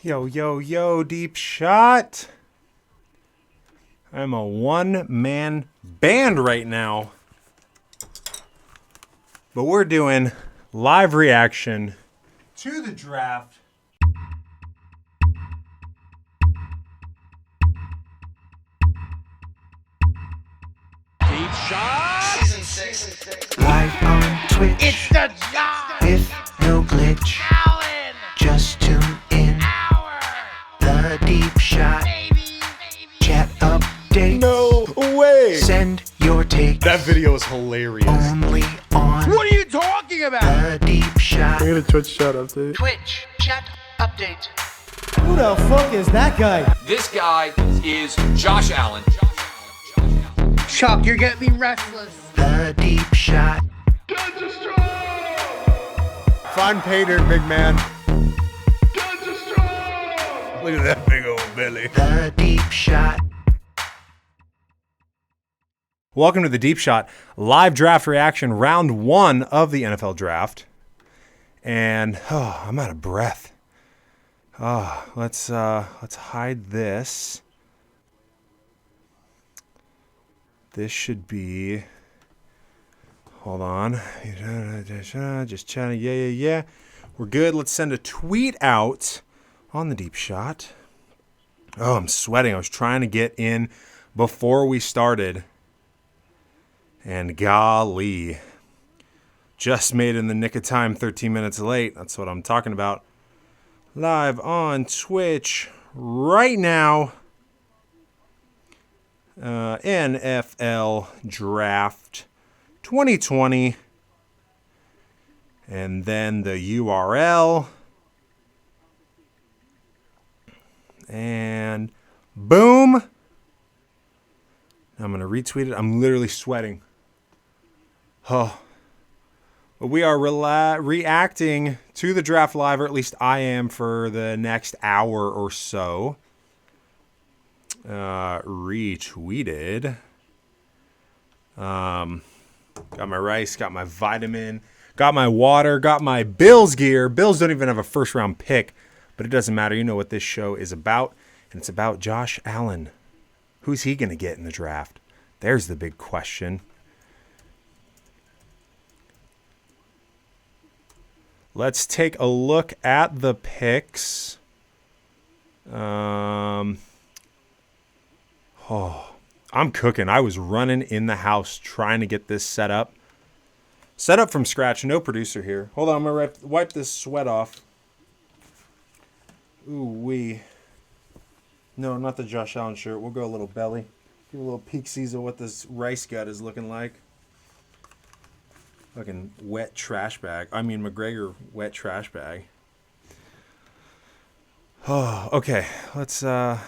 Yo, yo, yo, deep shot. I'm a one-man band right now. But we're doing live reaction to the draft. Deep shot. Season 6. Live on Twitch It's the job. with no glitch. Allen. Just tune in. Hour. The Deep Shot Baby. Chat Update. No way. Send your take That video is hilarious. only on What are you talking about? The Deep Shot. I got a Twitch chat update. Twitch Chat Update. Who the fuck is that guy? This guy is Josh Allen. Chuck, you're getting me restless. The Deep Shot. Fun painter, big man. Look at that big old belly. The Deep Shot. Welcome to the Deep Shot live draft reaction, round 1 of the NFL draft. And I'm out of breath. Let's hide this. This should be. Hold on. Just chatting. Yeah. We're good. Let's send a tweet out on the Deep Shot. Oh, I'm sweating. I was trying to get in before we started. And golly, just made in the nick of time, 13 minutes late. That's what I'm talking about. Live on Twitch right now. NFL Draft 2020. And then the URL. And boom. I'm going to retweet it. I'm literally sweating. Oh. But we are reacting to the draft live, or at least I am, for the next hour or so. Retweeted. Got my rice, got my vitamin, got my water, got my Bills gear. Bills don't even have a first round pick, but it doesn't matter. You know what this show is about, and it's about Josh Allen. Who's he going to get in the draft? There's the big question. Let's take a look at the picks. I'm cooking. I was running in the house trying to get this set up. Set up from scratch. No producer here. Hold on. I'm going to wipe this sweat off. Ooh wee. No, not the Josh Allen shirt. We'll go a little belly. Give a little peek-sees of what this rice gut is looking like. Fucking wet trash bag. I mean, McGregor wet trash bag. Oh, okay. Let's, if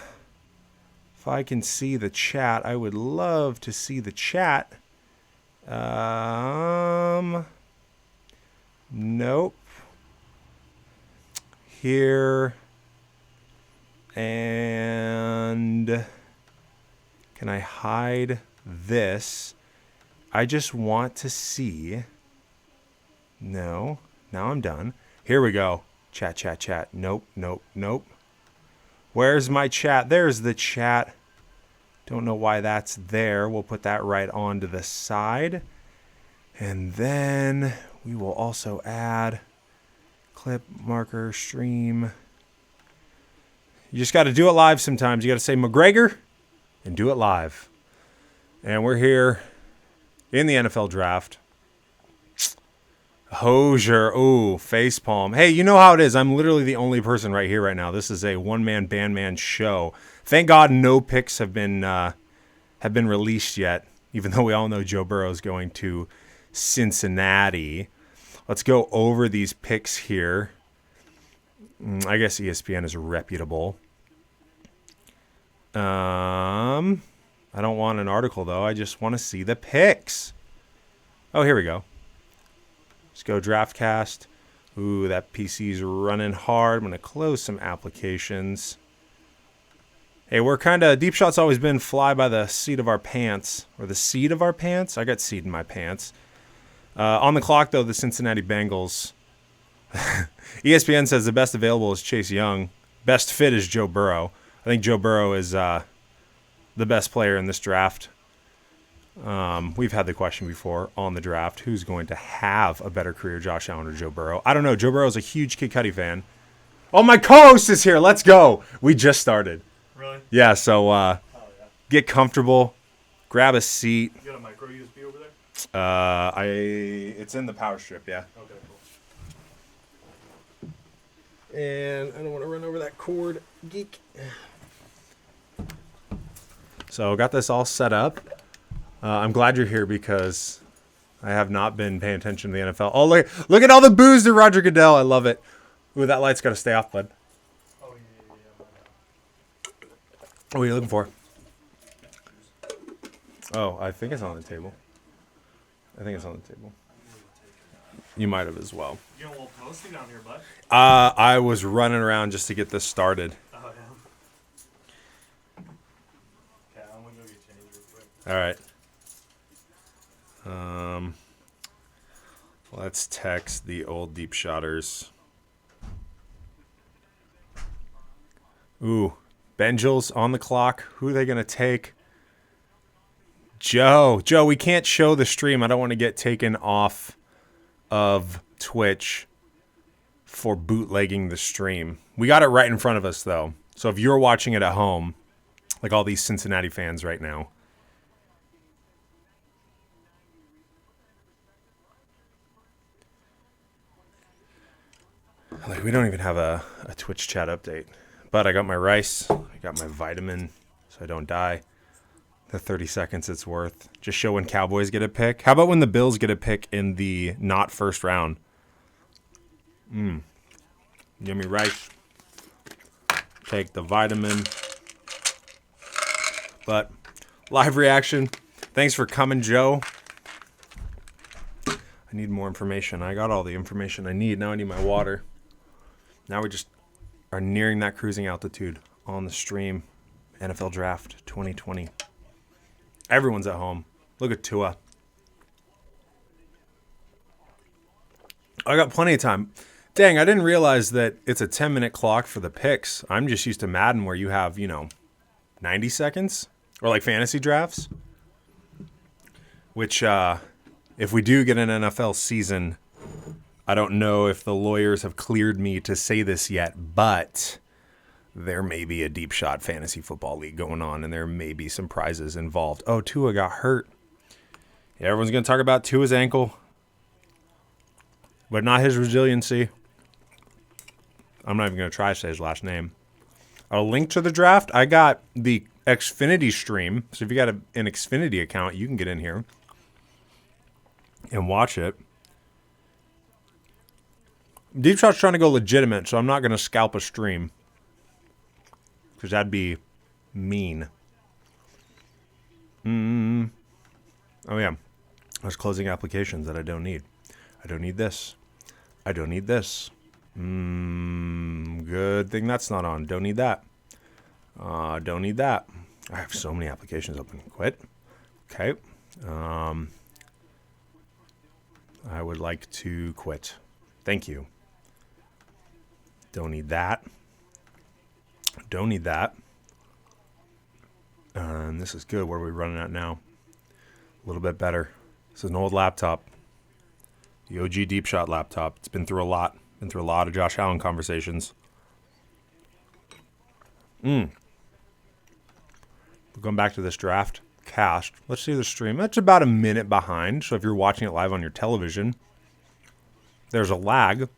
I can see the chat, I would love to see the chat. Nope. Here. And can I hide this? I just want to see. No. Now I'm done. Here we go. Chat. Nope. Where's my chat? There's the chat. Don't know why that's there. We'll put that right onto the side. And then we will also add clip, marker, stream. You just got to do it live sometimes. You got to say McGregor and do it live. And we're here in the NFL draft. Hosier. Ooh, facepalm. Hey, you know how it is. I'm literally the only person right here right now. This is a one-man bandman show. Thank God no picks have been released yet, even though we all know Joe Burrow is going to Cincinnati. Let's go over these picks here. I guess ESPN is reputable. I don't want an article, though. I just want to see the picks. Oh, here we go. Let's go DraftCast. Ooh, that PC's running hard. I'm going to close some applications. Hey, we're kind of... Deep Shot's always been fly by the seat of our pants. Or the seat of our pants? I got seat in my pants. On the clock, though, the Cincinnati Bengals. ESPN says the best available is Chase Young. Best fit is Joe Burrow. I think Joe Burrow is the best player in this draft. We've had the question before on the draft, who's going to have a better career, Josh Allen or Joe Burrow? I don't know. Joe Burrow is a huge Kid Cudi fan. Oh, my co-host is here. Let's go. We just started. Really? Yeah, so Yeah. get comfortable. Grab a seat. You got a micro USB over there? It's in the power strip, yeah. Okay, cool. And I don't want to run over that cord, geek. So got this all set up. I'm glad you're here because I have not been paying attention to the NFL. Oh, look at all the boos to Roger Goodell. I love it. Ooh, that light's got to stay off, bud. Oh, yeah. What are you looking for? Oh, I think it's on the table. You might have as well. You got a little toasty down here, bud. I was running around just to get this started. Oh, yeah. Okay, I'm going to go get changed real quick. All right. Let's text the old deep shotters. Ooh, Benjels on the clock. Who are they going to take? Joe, we can't show the stream. I don't want to get taken off of Twitch for bootlegging the stream. We got it right in front of us, though. So if you're watching it at home, like all these Cincinnati fans right now, like we don't even have a Twitch chat update. But I got my rice. I got my vitamin so I don't die. The 30 seconds it's worth. Just show when Cowboys get a pick. How about when the Bills get a pick in the not first round? Yummy rice. Take the vitamin. But live reaction. Thanks for coming, Joe. I need more information. I got all the information I need. Now I need my water. Now we just are nearing that cruising altitude on the stream. NFL Draft 2020. Everyone's at home. Look at Tua. I got plenty of time. Dang, I didn't realize that it's a 10-minute clock for the picks. I'm just used to Madden where you have, 90 seconds. Or like fantasy drafts. Which, if we do get an NFL season, I don't know if the lawyers have cleared me to say this yet, but there may be a deep shot fantasy football league going on, and there may be some prizes involved. Oh, Tua got hurt. Yeah, everyone's going to talk about Tua's ankle, but not his resiliency. I'm not even going to try to say his last name. A link to the draft. I got the Xfinity stream, so if you got an Xfinity account, you can get in here and watch it. Deep Shot's trying to go legitimate, so I'm not going to scalp a stream. Because that'd be mean. Oh, yeah. I was closing applications that I don't need. I don't need this. I don't need this. Good thing that's not on. Don't need that. Don't need that. I have so many applications open. Quit. Okay. I would like to quit. Thank you. Don't need that. Don't need that. And this is good. Where are we running at now? A little bit better. This is an old laptop. The OG Deep Shot laptop. It's been through a lot. Been through a lot of Josh Allen conversations. We're going back to this draft cast. Let's see the stream. That's about a minute behind. So if you're watching it live on your television, there's a lag.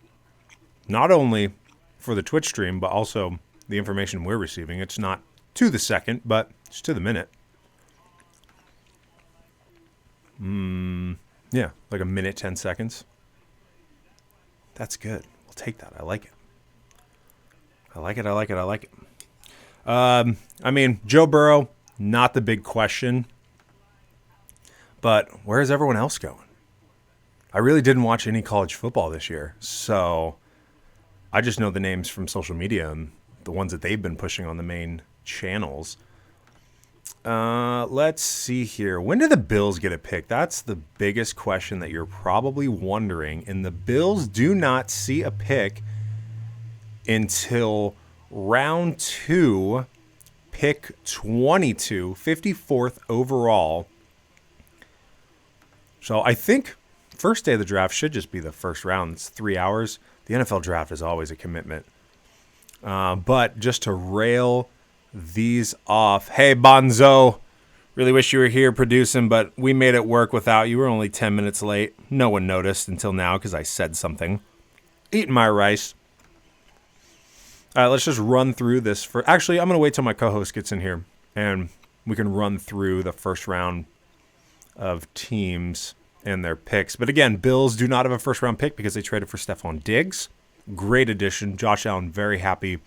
Not only for the Twitch stream, but also the information we're receiving. It's not to the second, but it's to the minute. Yeah, like a minute, 10 seconds. That's good. We'll take that. I like it. I like it. I like it. I like it. I mean, Joe Burrow, not the big question. But where is everyone else going? I really didn't watch any college football this year. So I just know the names from social media and the ones that they've been pushing on the main channels. Let's see here. When do the Bills get a pick? That's the biggest question that you're probably wondering. And the Bills do not see a pick until round 2, pick 22, 54th overall. So I think first day of the draft should just be the first round. It's 3 hours. The NFL draft is always a commitment. But just to rail these off. Hey, Bonzo. Really wish you were here producing, but we made it work without you. We're only 10 minutes late. No one noticed until now because I said something. Eating my rice. All right, let's just run through this. Actually, I'm going to wait till my co-host gets in here, and we can run through the first round of teams and their picks. But again, Bills do not have a first-round pick because they traded for Stephon Diggs. Great addition. Josh Allen, very happy.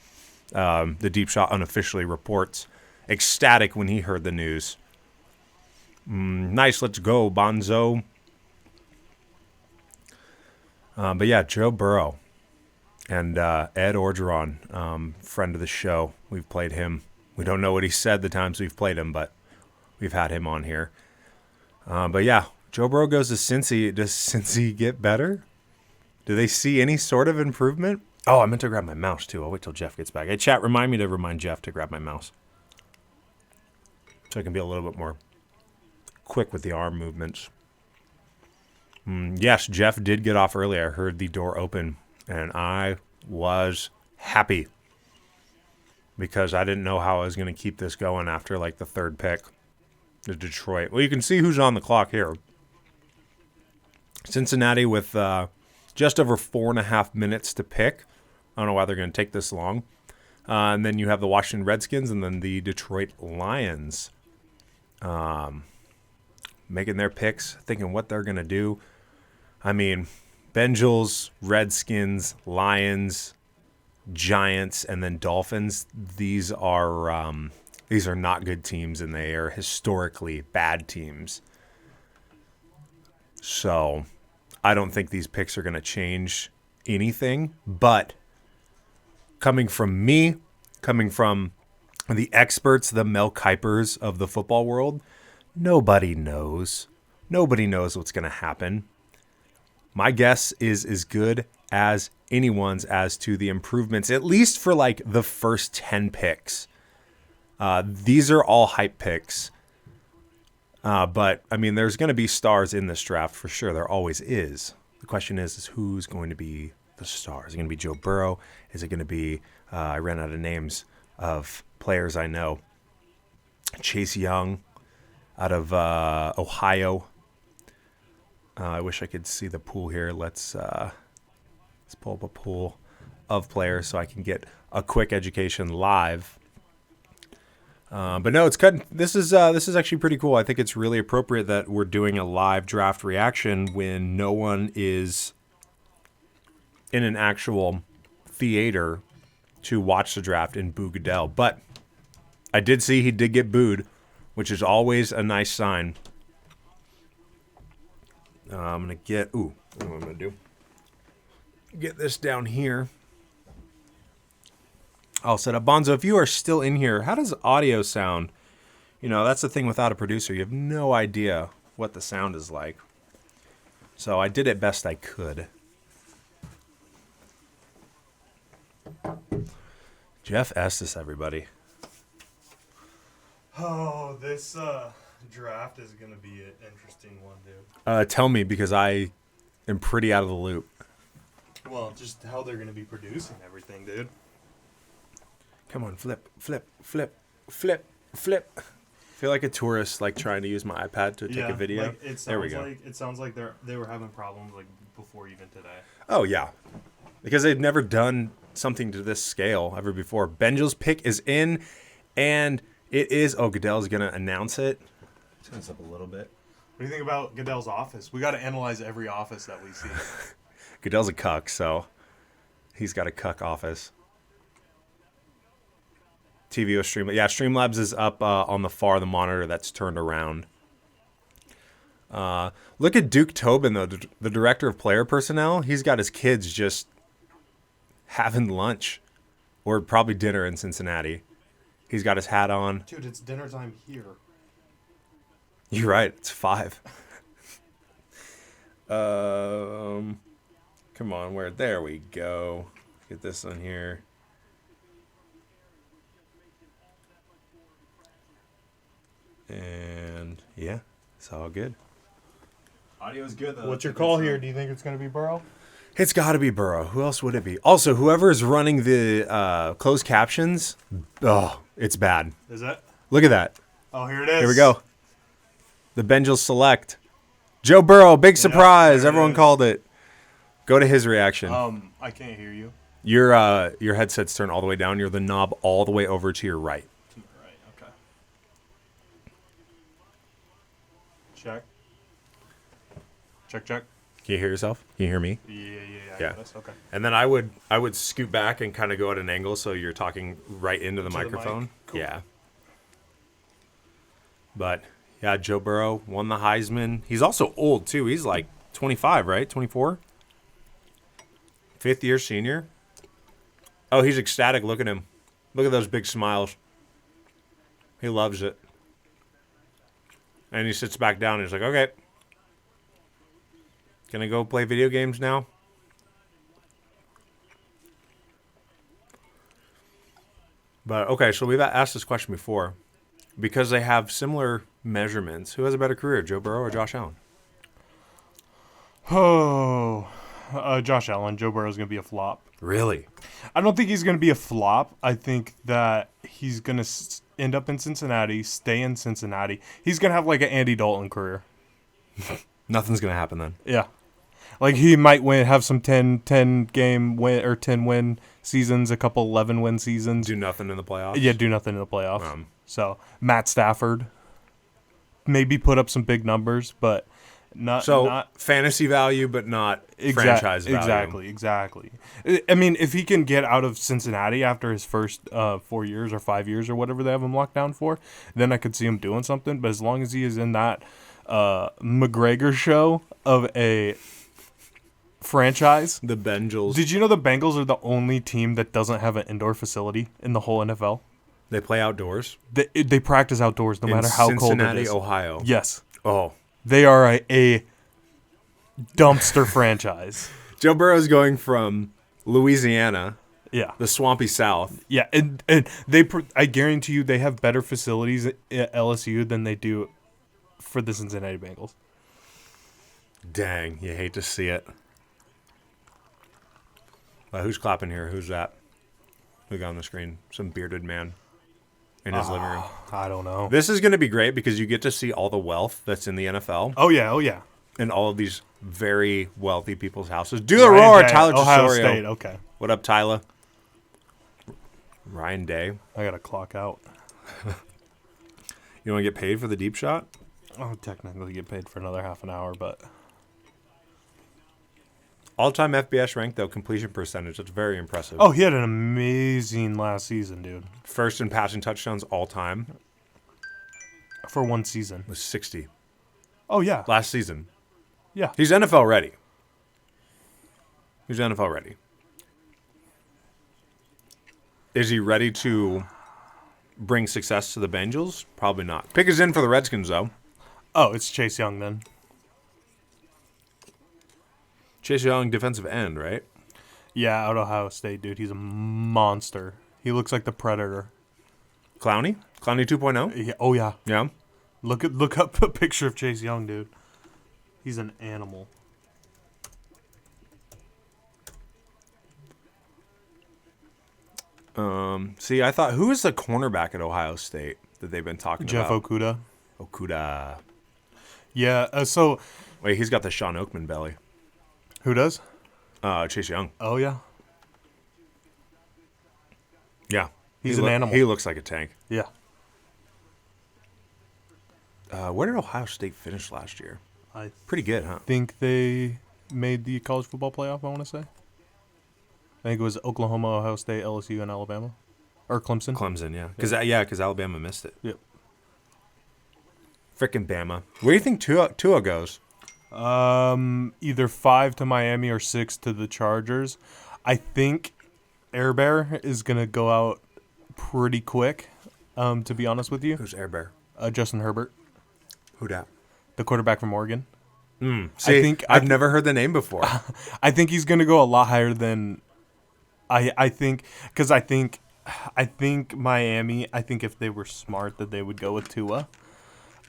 The Deep Shot unofficially reports. Ecstatic when he heard the news. Nice, let's go, Bonzo. But yeah, Joe Burrow and Ed Orgeron, friend of the show. We've played him. We don't know what he said the times we've played him, but we've had him on here. But yeah, Joe Burrow goes to Cincy. Does Cincy get better? Do they see any sort of improvement? Oh, I meant to grab my mouse too. I'll wait till Jeff gets back. Hey, chat, remind me to remind Jeff to grab my mouse, so I can be a little bit more quick with the arm movements. Yes, Jeff did get off early. I heard the door open, and I was happy because I didn't know how I was going to keep this going after like the third pick, the Detroit. Well, you can see who's on the clock here. Cincinnati with just over 4.5 minutes to pick. I don't know why they're going to take this long. And then you have the Washington Redskins and then the Detroit Lions making their picks, thinking what they're going to do. I mean, Bengals, Redskins, Lions, Giants, and then Dolphins. These are not good teams, and they are historically bad teams. So I don't think these picks are going to change anything. But coming from me, coming from the experts, the Mel Kipers of the football world, nobody knows. Nobody knows what's going to happen. My guess is as good as anyone's as to the improvements, at least for like the first 10 picks. These are all hype picks. But, I mean, there's going to be stars in this draft for sure. There always is. The question is who's going to be the star? Is it going to be Joe Burrow? Is it going to be, I ran out of names of players I know. Chase Young out of Ohio. I wish I could see the pool here. Let's pull up a pool of players so I can get a quick education live. But no, it's cutting. This is actually pretty cool. I think it's really appropriate that we're doing a live draft reaction when no one is in an actual theater to watch the draft and boo Goodell. But I did see he did get booed, which is always a nice sign. I'm going to get, what am I going to do? Get this down here. I'll set up. Bonzo, if you are still in here, how does audio sound? You know, that's the thing without a producer. You have no idea what the sound is like. So I did it best I could. Jeff Estes, everybody. Oh, this draft is going to be an interesting one, dude. Tell me, because I am pretty out of the loop. Well, just how they're going to be producing everything, dude. Come on, flip, flip, flip, flip, flip. I feel like a tourist, like trying to use my iPad to take a video. Like, there we go. It sounds like they were having problems like before even today. Oh, yeah. Because they've never done something to this scale ever before. Benjal's pick is in, and it is... Oh, Goodell's going to announce it. Turn this up a little bit. What do you think about Goodell's office? We got to analyze every office that we see. Goodell's a cuck, so he's got a cuck office. TVO Stream. Yeah, Streamlabs is up on the far, the monitor that's turned around. Look at Duke Tobin, though, the director of player personnel. He's got his kids just having lunch or probably dinner in Cincinnati. He's got his hat on. Dude, it's dinner time here. You're right. It's 5. Come on, where? There we go. Get this on here. And yeah, it's all good. Audio is good though. What's your call here? Do you think it's going to be Burrow? It's got to be Burrow. Who else would it be? Also, whoever is running the closed captions, it's bad. Is that? Look at that. Oh, here it is. Here we go. The Bengals select Joe Burrow. Big surprise. there it Everyone is. called it. Go to his reaction. I can't hear you. Your headset's turned all the way down. You're the knob all the way over to your right. Right. Okay. Check. Check. Check. Can you hear yourself? Can you hear me? Yeah. I Yeah. got this. Okay. And then I would scoot back and kind of go at an angle so you're talking right into the To the microphone. mic. Cool. Yeah. But yeah, Joe Burrow won the Heisman. He's also old too. He's like 25, right? 24? Fifth year senior. Oh, he's ecstatic. Look at him. Look at those big smiles. He loves it. And he sits back down and he's like, okay. Can I go play video games now? But okay, so we've asked this question before. Because they have similar measurements, who has a better career, Joe Burrow or Josh Allen? Oh, Josh Allen. Joe Burrow's going to be a flop. Really? I don't think he's going to be a flop. I think that he's going to end up in Cincinnati, stay in Cincinnati. He's going to have like an Andy Dalton career. Nothing's going to happen then. Yeah. Like he might have some 10 game win or 10 win seasons, a couple 11 win seasons. Do nothing in the playoffs? Yeah, do nothing in the playoffs. So Matt Stafford maybe put up some big numbers, but not fantasy value, but not franchise value. Exactly. I mean, if he can get out of Cincinnati after his first 4 years or 5 years or whatever they have him locked down for, then I could see him doing something. But as long as he is in that McGregor show of a franchise. The Bengals. Did you know the Bengals are the only team that doesn't have an indoor facility in the whole NFL? They play outdoors? They practice outdoors no matter how cold it Cincinnati, is. Ohio. Yes. Oh. They are a dumpster franchise. Joe Burrow's going from Louisiana, Yeah. the swampy South. Yeah, and I guarantee you they have better facilities at LSU than they do for the Cincinnati Bengals. Dang, you hate to see it. Who's clapping here? Who's that? Who got on the screen? Some bearded man in his living room. I don't know. This is going to be great because you get to see all the wealth that's in the NFL Oh yeah. and all of these very wealthy people's houses. Do the roar, Tyler Ohio Tesorio. State. Okay, What up, Tyler? Ryan Day. I gotta clock out. You want to get paid for the deep shot? I'll technically get paid for another half an hour, but All-time FBS rank, though, completion percentage. That's very impressive. oh, he had an amazing last season, dude. First in passing touchdowns all-time For one season. was 60. Oh yeah, Last season. yeah. He's NFL ready. He's NFL ready. Is he ready to bring success to the Bengals? Probably not. Pick is in for the Redskins, though. Oh, it's Chase Young then. Chase Young, defensive end, right? Yeah, out of Ohio State, dude. He's a monster. He looks like the Predator. Clowney? Clowney 2.0? Yeah, oh yeah. Yeah. Look up a picture of Chase Young, dude. He's an animal. See, I thought, who is the cornerback at Ohio State that they've been talking Jeff about? Okuda. Okuda. Yeah, so Wait, he's got the Sean Oakman belly. who does? Chase Young. Oh yeah. Yeah. He's an animal. He looks like a tank. Yeah. Where did Ohio State finish last year? I Pretty good, huh? think they made the college football playoff, I want to say. I think it was Oklahoma, Ohio State, LSU, and Alabama. Or Clemson. Clemson, yeah. Because Alabama missed it. Yep. Frickin' Bama. Where do you think Tua goes? Either 5 to Miami or 6 to the Chargers. I think Air Bear is going to go out pretty quick, to be honest with you. Who's Air Bear? Justin Herbert, Who dat? the quarterback from Oregon. See, I've never heard the name before. I think he's going to go a lot higher than I think, because I think Miami, I think if they were smart that they would go with Tua.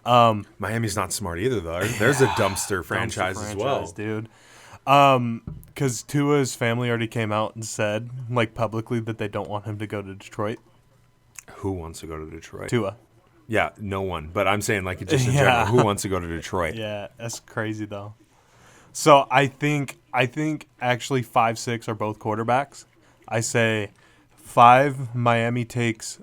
Miami's not smart either, though. There's a dumpster franchise as well. dude. Because Tua's family already came out and said, like, publicly that they don't want him to go to Detroit. Who wants to go to Detroit? Tua. Yeah, no one. But I'm saying, like, just in Yeah. general, who wants to go to Detroit? Yeah, that's crazy though. So I think actually 5, 6 are both quarterbacks. I say 5 Miami takes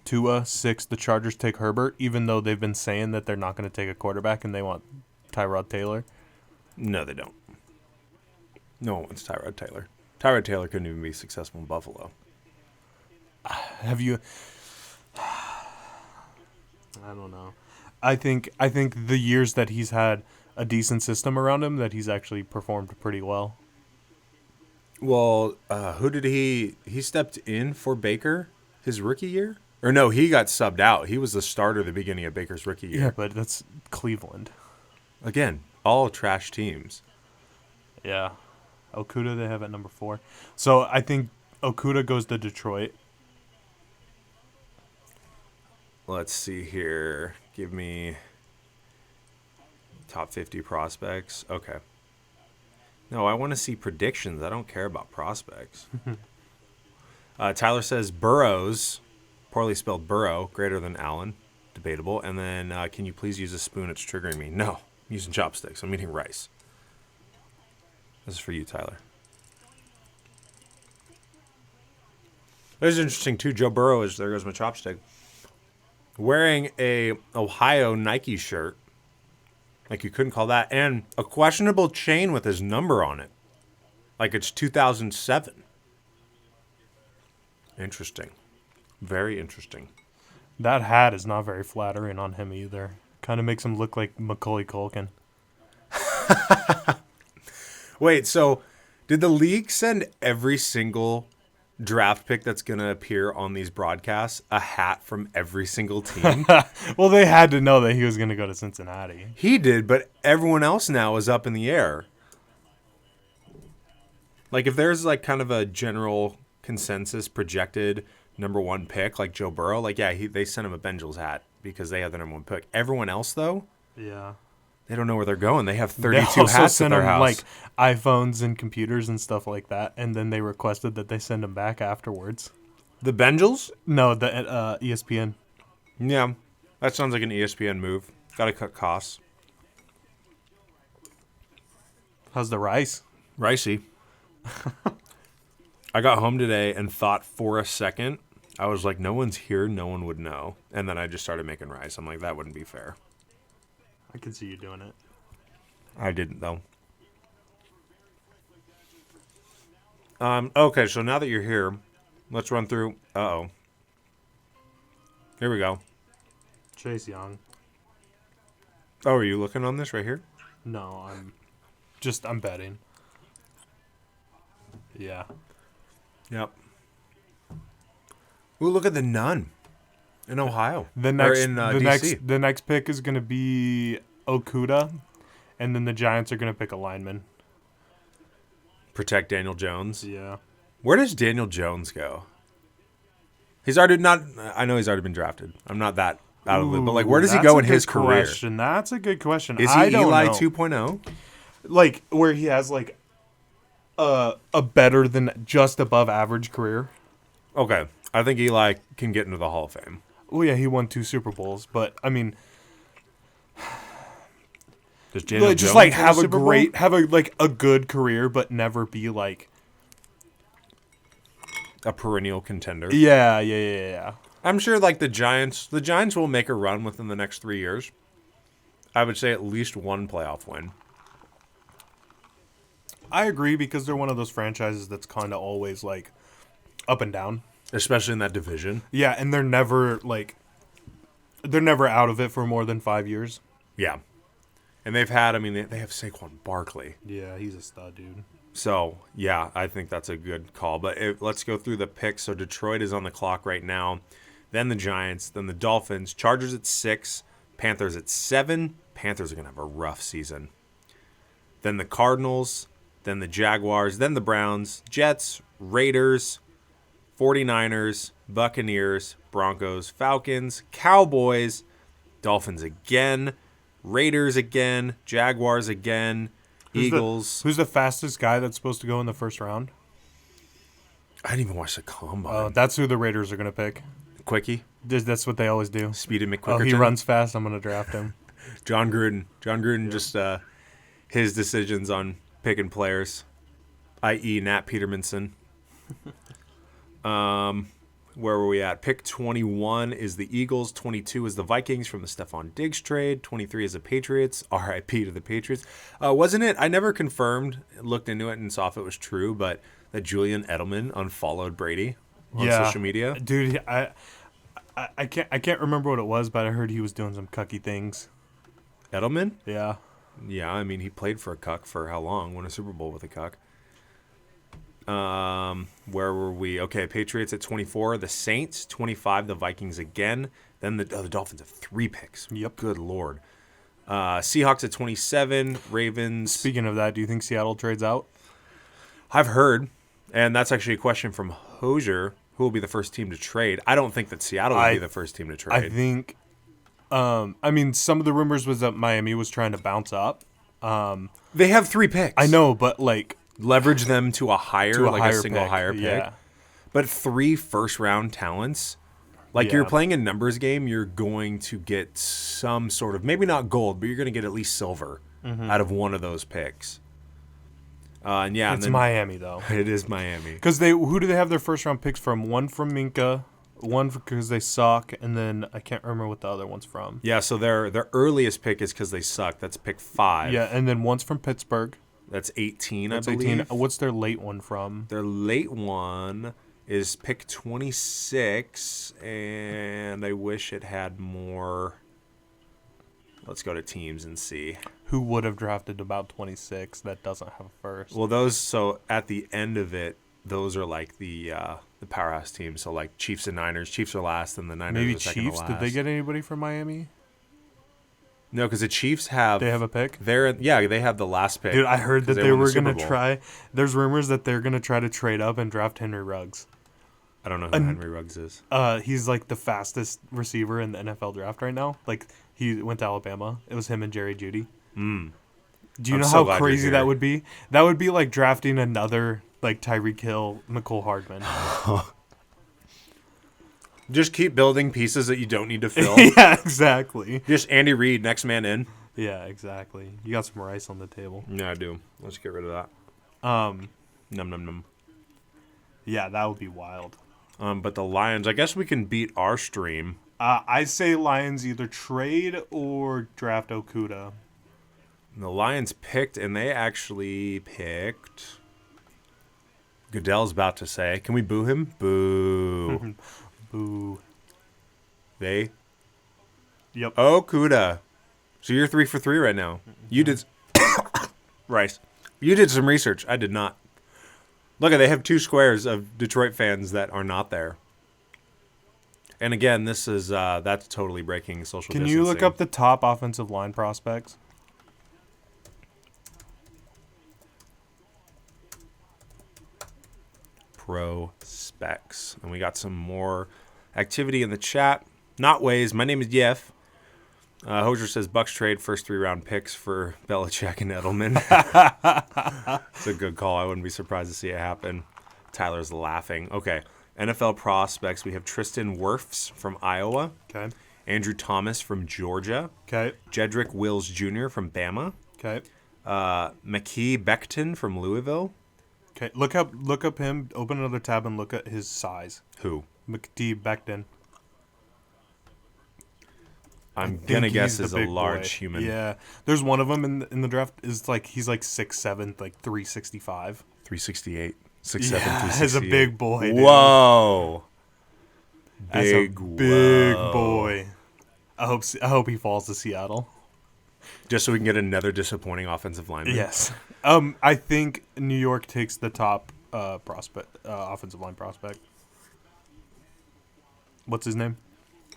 Tua, 6 the Chargers take Herbert, even though they've been saying that they're not going to take a quarterback and they want Tyrod Taylor. No, they don't. No one wants Tyrod Taylor. Tyrod Taylor couldn't even be successful in Buffalo. Have you? I don't know. I think the years that he's had a decent system around him, that he's actually performed pretty well. Well, who did he stepped in for Baker his rookie year? Or no, he got subbed out. He was the starter at the beginning of Baker's rookie year. Yeah, but that's Cleveland. Again, all trash teams. Yeah. Okuda they have at number 4. So I think Okuda goes to Detroit. Let's see here. Give me top 50 prospects. Okay. No, I want to see predictions. I don't care about prospects. Tyler says Burrows, poorly spelled Burrow, greater than Allen. Debatable. And then, can you please use a spoon? It's triggering me. No, I'm using chopsticks. I'm eating rice. This is for you, Tyler. This is interesting, too. Joe Burrow is, there goes my chopstick, wearing a Ohio Nike shirt. Like, you couldn't call that. And a questionable chain with his number on it. Like it's 2007. Interesting. Very interesting. That hat is not very flattering on him either. Kind of makes him look like Macaulay Culkin. Wait, so did the league send every single draft pick that's going to appear on these broadcasts a hat from every single team? Well, they had to know that he was going to go to Cincinnati. He did, but everyone else now is up in the air. Like, if there's, like, kind of a general consensus projected number 1 pick, like Joe Burrow, like, yeah, they sent him a Bengals hat because they have the number 1 pick. Everyone else, though, Yeah. they don't know where they're going. They have They 32 also hats at sent their him house. like iPhones and computers and stuff like that, and then they requested that they send him back afterwards. The Bengals? No, the ESPN. Yeah, that sounds like an ESPN move. Got to cut costs. How's the rice? Ricey. I got home today and thought for a second, I was like, no one's here, no one would know. And then I just started making rice. I'm like, that wouldn't be fair. I can see you doing it. I didn't, though. Okay, so now that you're here, let's run through. Uh-oh. Here we go. Chase Young. Oh, are you looking on this right here? No, I'm betting. Yeah. Yep. Ooh, look at the nun in Ohio. The next, or in the DC. the next pick is going to be Okuda, and then the Giants are going to pick a lineman. Protect Daniel Jones. Yeah. Where does Daniel Jones go? He's already not. I know he's already been drafted. I'm not that out of the loop, but like, where does he That's go a in his good career? question. That's a good question. Is he I don't Eli know. 2.0? Like where he has like a better than just above average career. Okay, I think Eli can get into the Hall of Fame. Well, yeah, he won 2 Super Bowls, but I mean, Does Daniel like, just Jones like win have a Super Bowl? great, have a good career, but never be like, a perennial contender. yeah. I'm sure like the Giants will make a run within the next 3 years. I would say at least one playoff win. I agree because they're one of those franchises that's kind of always like up and down. Especially in that division. Yeah, and they're never out of it for more than 5 years. Yeah. And they've had, they have Saquon Barkley. Yeah, he's a stud, dude. So, yeah, I think that's a good call. But let's go through the picks. So, Detroit is on the clock right now. Then the Giants. Then the Dolphins. Chargers at 6. Panthers at 7. Panthers are going to have a rough season. Then the Cardinals. Then the Jaguars. Then the Browns. Jets. Raiders. 49ers. Buccaneers. Broncos. Falcons. Cowboys. Dolphins again. Raiders again. Jaguars again. Eagles. Who's the fastest guy that's supposed to go in the first round? I didn't even watch the combine. That's who the Raiders are going to pick. Quickie. That's what they always do. Speedy Oh, McQuickerton. he runs fast. I'm going to draft him. John Gruden. Just his decisions on picking players, i.e. Nat Petermanson. Where were we at? Pick 21 is the Eagles. 22 is the Vikings from the Stephon Diggs trade. 23 is the Patriots. R.I.P. to the Patriots. Wasn't it? I never confirmed, looked into it, and saw if it was true, but that Julian Edelman unfollowed Brady on social media. Dude, I can't remember what it was, but I heard he was doing some cucky things. Edelman? Yeah. Yeah, I mean, he played for a cuck for how long? Won a Super Bowl with a cuck. Where were we? Okay, Patriots at 24, the Saints 25, the Vikings again. Then the Dolphins have 3 picks. Yep. Good Lord. Seahawks at 27, Ravens. Speaking of that, do you think Seattle trades out? I've heard, and that's actually a question from Hosier, who will be the first team to trade. I don't think that Seattle will be the first team to trade. I think, I mean, some of the rumors was that Miami was trying to bounce up. They have 3 picks. I know, but like leverage them to a higher, a single pick. higher pick. Yeah. But 3 first-round talents. Like, you're playing a numbers game, you're going to get some sort of, maybe not gold, but you're going to get at least silver out of one of those picks. It's Miami, though. It is Miami. Because who do they have their first-round picks from? One from Minka, one because they suck, and then I can't remember what the other one's from. Yeah, so their earliest pick is because they suck. That's pick 5. Yeah, and then one's from Pittsburgh. That's 18, That's I believe. 18. What's their late one from? Their late one is pick 26, and I wish it had more. Let's go to teams and see. Who would have drafted about 26 that doesn't have a first? Well, those, so at the end of it, those are like the powerhouse teams. So like Chiefs and Niners. Chiefs are last, and the Niners Maybe are second Chiefs? to last. Did they get anybody from Miami? No, because the Chiefs have. They have a pick? They have the last pick. Dude, I heard that because they won the were Super going to Bowl. try. There's rumors that they're going to try to trade up and draft Henry Ruggs. I don't know who Henry Ruggs is. He's like the fastest receiver in the NFL draft right now. Like, he went to Alabama. It was him and Jerry Jeudy. Do you know so glad how you're crazy here. that would be? That would be like drafting another like Tyreek Hill, McCole Hardman. Just keep building pieces that you don't need to fill. Yeah, exactly. Just Andy Reid, next man in. Yeah, exactly. You got some rice on the table. Yeah, I do. Let's get rid of that. Num num num. Yeah, that would be wild. But the Lions, I guess we can beat our stream. I say Lions either trade or draft Okuda. The Lions picked, and they actually picked. Goodell's about to say, "Can we boo him?" Boo. Boo. They. Yep. Oh, Kuda. So you're 3 for 3 right now. You did. Rice. You did some research. I did not. Look, they have 2 squares of Detroit fans that are not there. And again, this is that's totally breaking social Can distancing. you look up the top offensive line prospects? Prospects. And we got some more activity in the chat. Not ways. My name is Yef. Hosier says Bucks trade first 3-round picks for Belichick and Edelman. It's a good call. I wouldn't be surprised to see it happen. Tyler's laughing. Okay. NFL prospects. We have Tristan Wirfs from Iowa. Okay. Andrew Thomas from Georgia. Okay. Jedrick Wills Jr. from Bama. Okay. McKee Becton from Louisville. Okay. Look up him. Open another tab and look at his size. Who? McD Becton. I'm gonna guess he's is the a big large boy. human. Yeah. There's one of them in the draft is like he's like 6'7", like 365. 368. 6'7", Yeah, 368. as a big boy. Dude. Whoa. As a big boy. I hope he falls to Seattle. Just so we can get another disappointing offensive lineman. Yes. I think New York takes the top offensive line prospect. What's his name?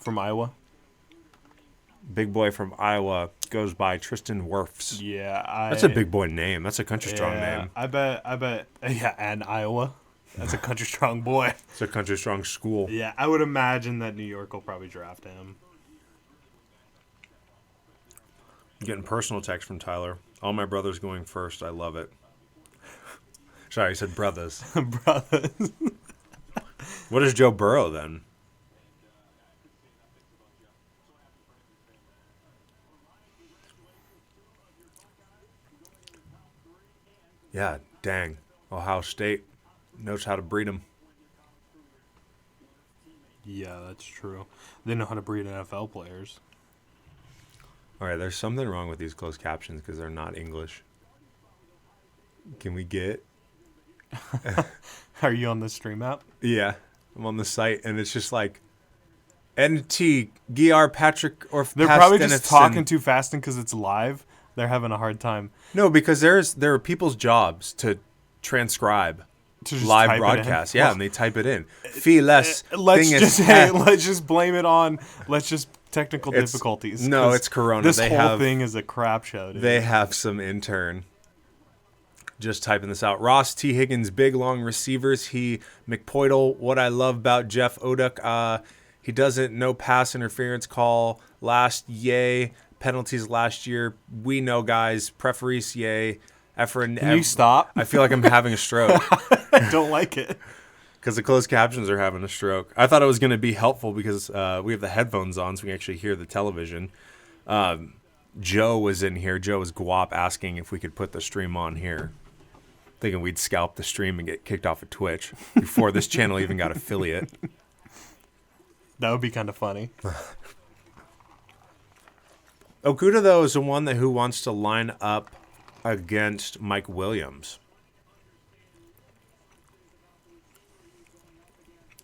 From Iowa? Big boy from Iowa goes by Tristan Wirfs. Yeah, That's a big boy name. That's a country strong name. I bet. Yeah, and Iowa. That's a country strong boy. It's a country strong school. Yeah, I would imagine that New York will probably draft him. Getting personal text from Tyler. All my brothers going first. I love it. Sorry, he said brothers. Brothers. What is Joe Burrow then? Yeah, dang. Ohio State knows how to breed them. Yeah, that's true. They know how to breed NFL players. All right, there's something wrong with these closed captions because they're not English. Can we get? Are you on the stream app? Yeah, I'm on the site, and it's just like NT Giar Patrick or They're probably just talking too fast, and because it's live, they're having a hard time. No, because there are people's jobs to transcribe To just live type it in. broadcasts. Yeah, and they type it in. Fee less. Let's thing just is, let's just blame it on technical It's- difficulties. no, 'cause it's Corona. This They whole have- thing is a crap show, dude. They have some intern just typing this out. Ross T. Higgins, big long receivers. McPoidle. What I love about Jeff Oduk, he doesn't no pass interference call last. Yay. Penalties last year. We know, guys. Preference. Yay. Efren. Can you stop? I feel like I'm having a stroke I don't like it. because the closed captions are having a stroke. I thought it was going to be helpful because we have the headphones on so we can actually hear the television. Joe was in here. Joe was guap asking if we could put the stream on here. Thinking we'd scalp the stream and get kicked off of Twitch before this channel even got affiliate. That would be kind of funny. Okuda, though, is the one who wants to line up against Mike Williams.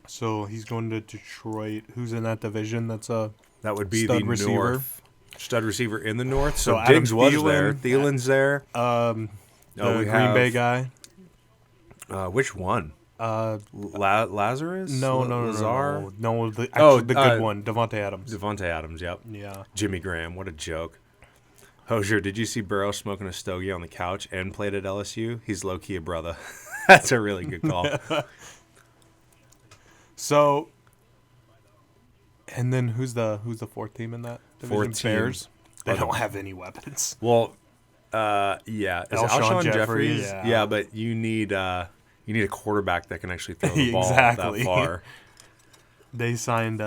So he's going to Detroit. Who's in that division? That's a That would be stud the receiver. North. Stud receiver in the North. So Adam Diggs was Thielen. there. Thielen's there. the we Green have- Bay guy. Which one? Lazarus? No, Lazar? no. The Oh, good one, Devontae Adams. Devontae Adams, yep. Yeah. Jimmy Graham, what a joke. Hosier, did you see Burrow smoking a stogie on the couch and played at LSU? He's low-key a brother. That's a really good call. So, and then who's the fourth team in that division? Fourth team. Bears. They Oh, don't have any weapons. Well, yeah. Is it Alshon Alshon Jeffrey, Jeffries? yeah. But you need a quarterback that can actually throw the ball Exactly. that far. They signed.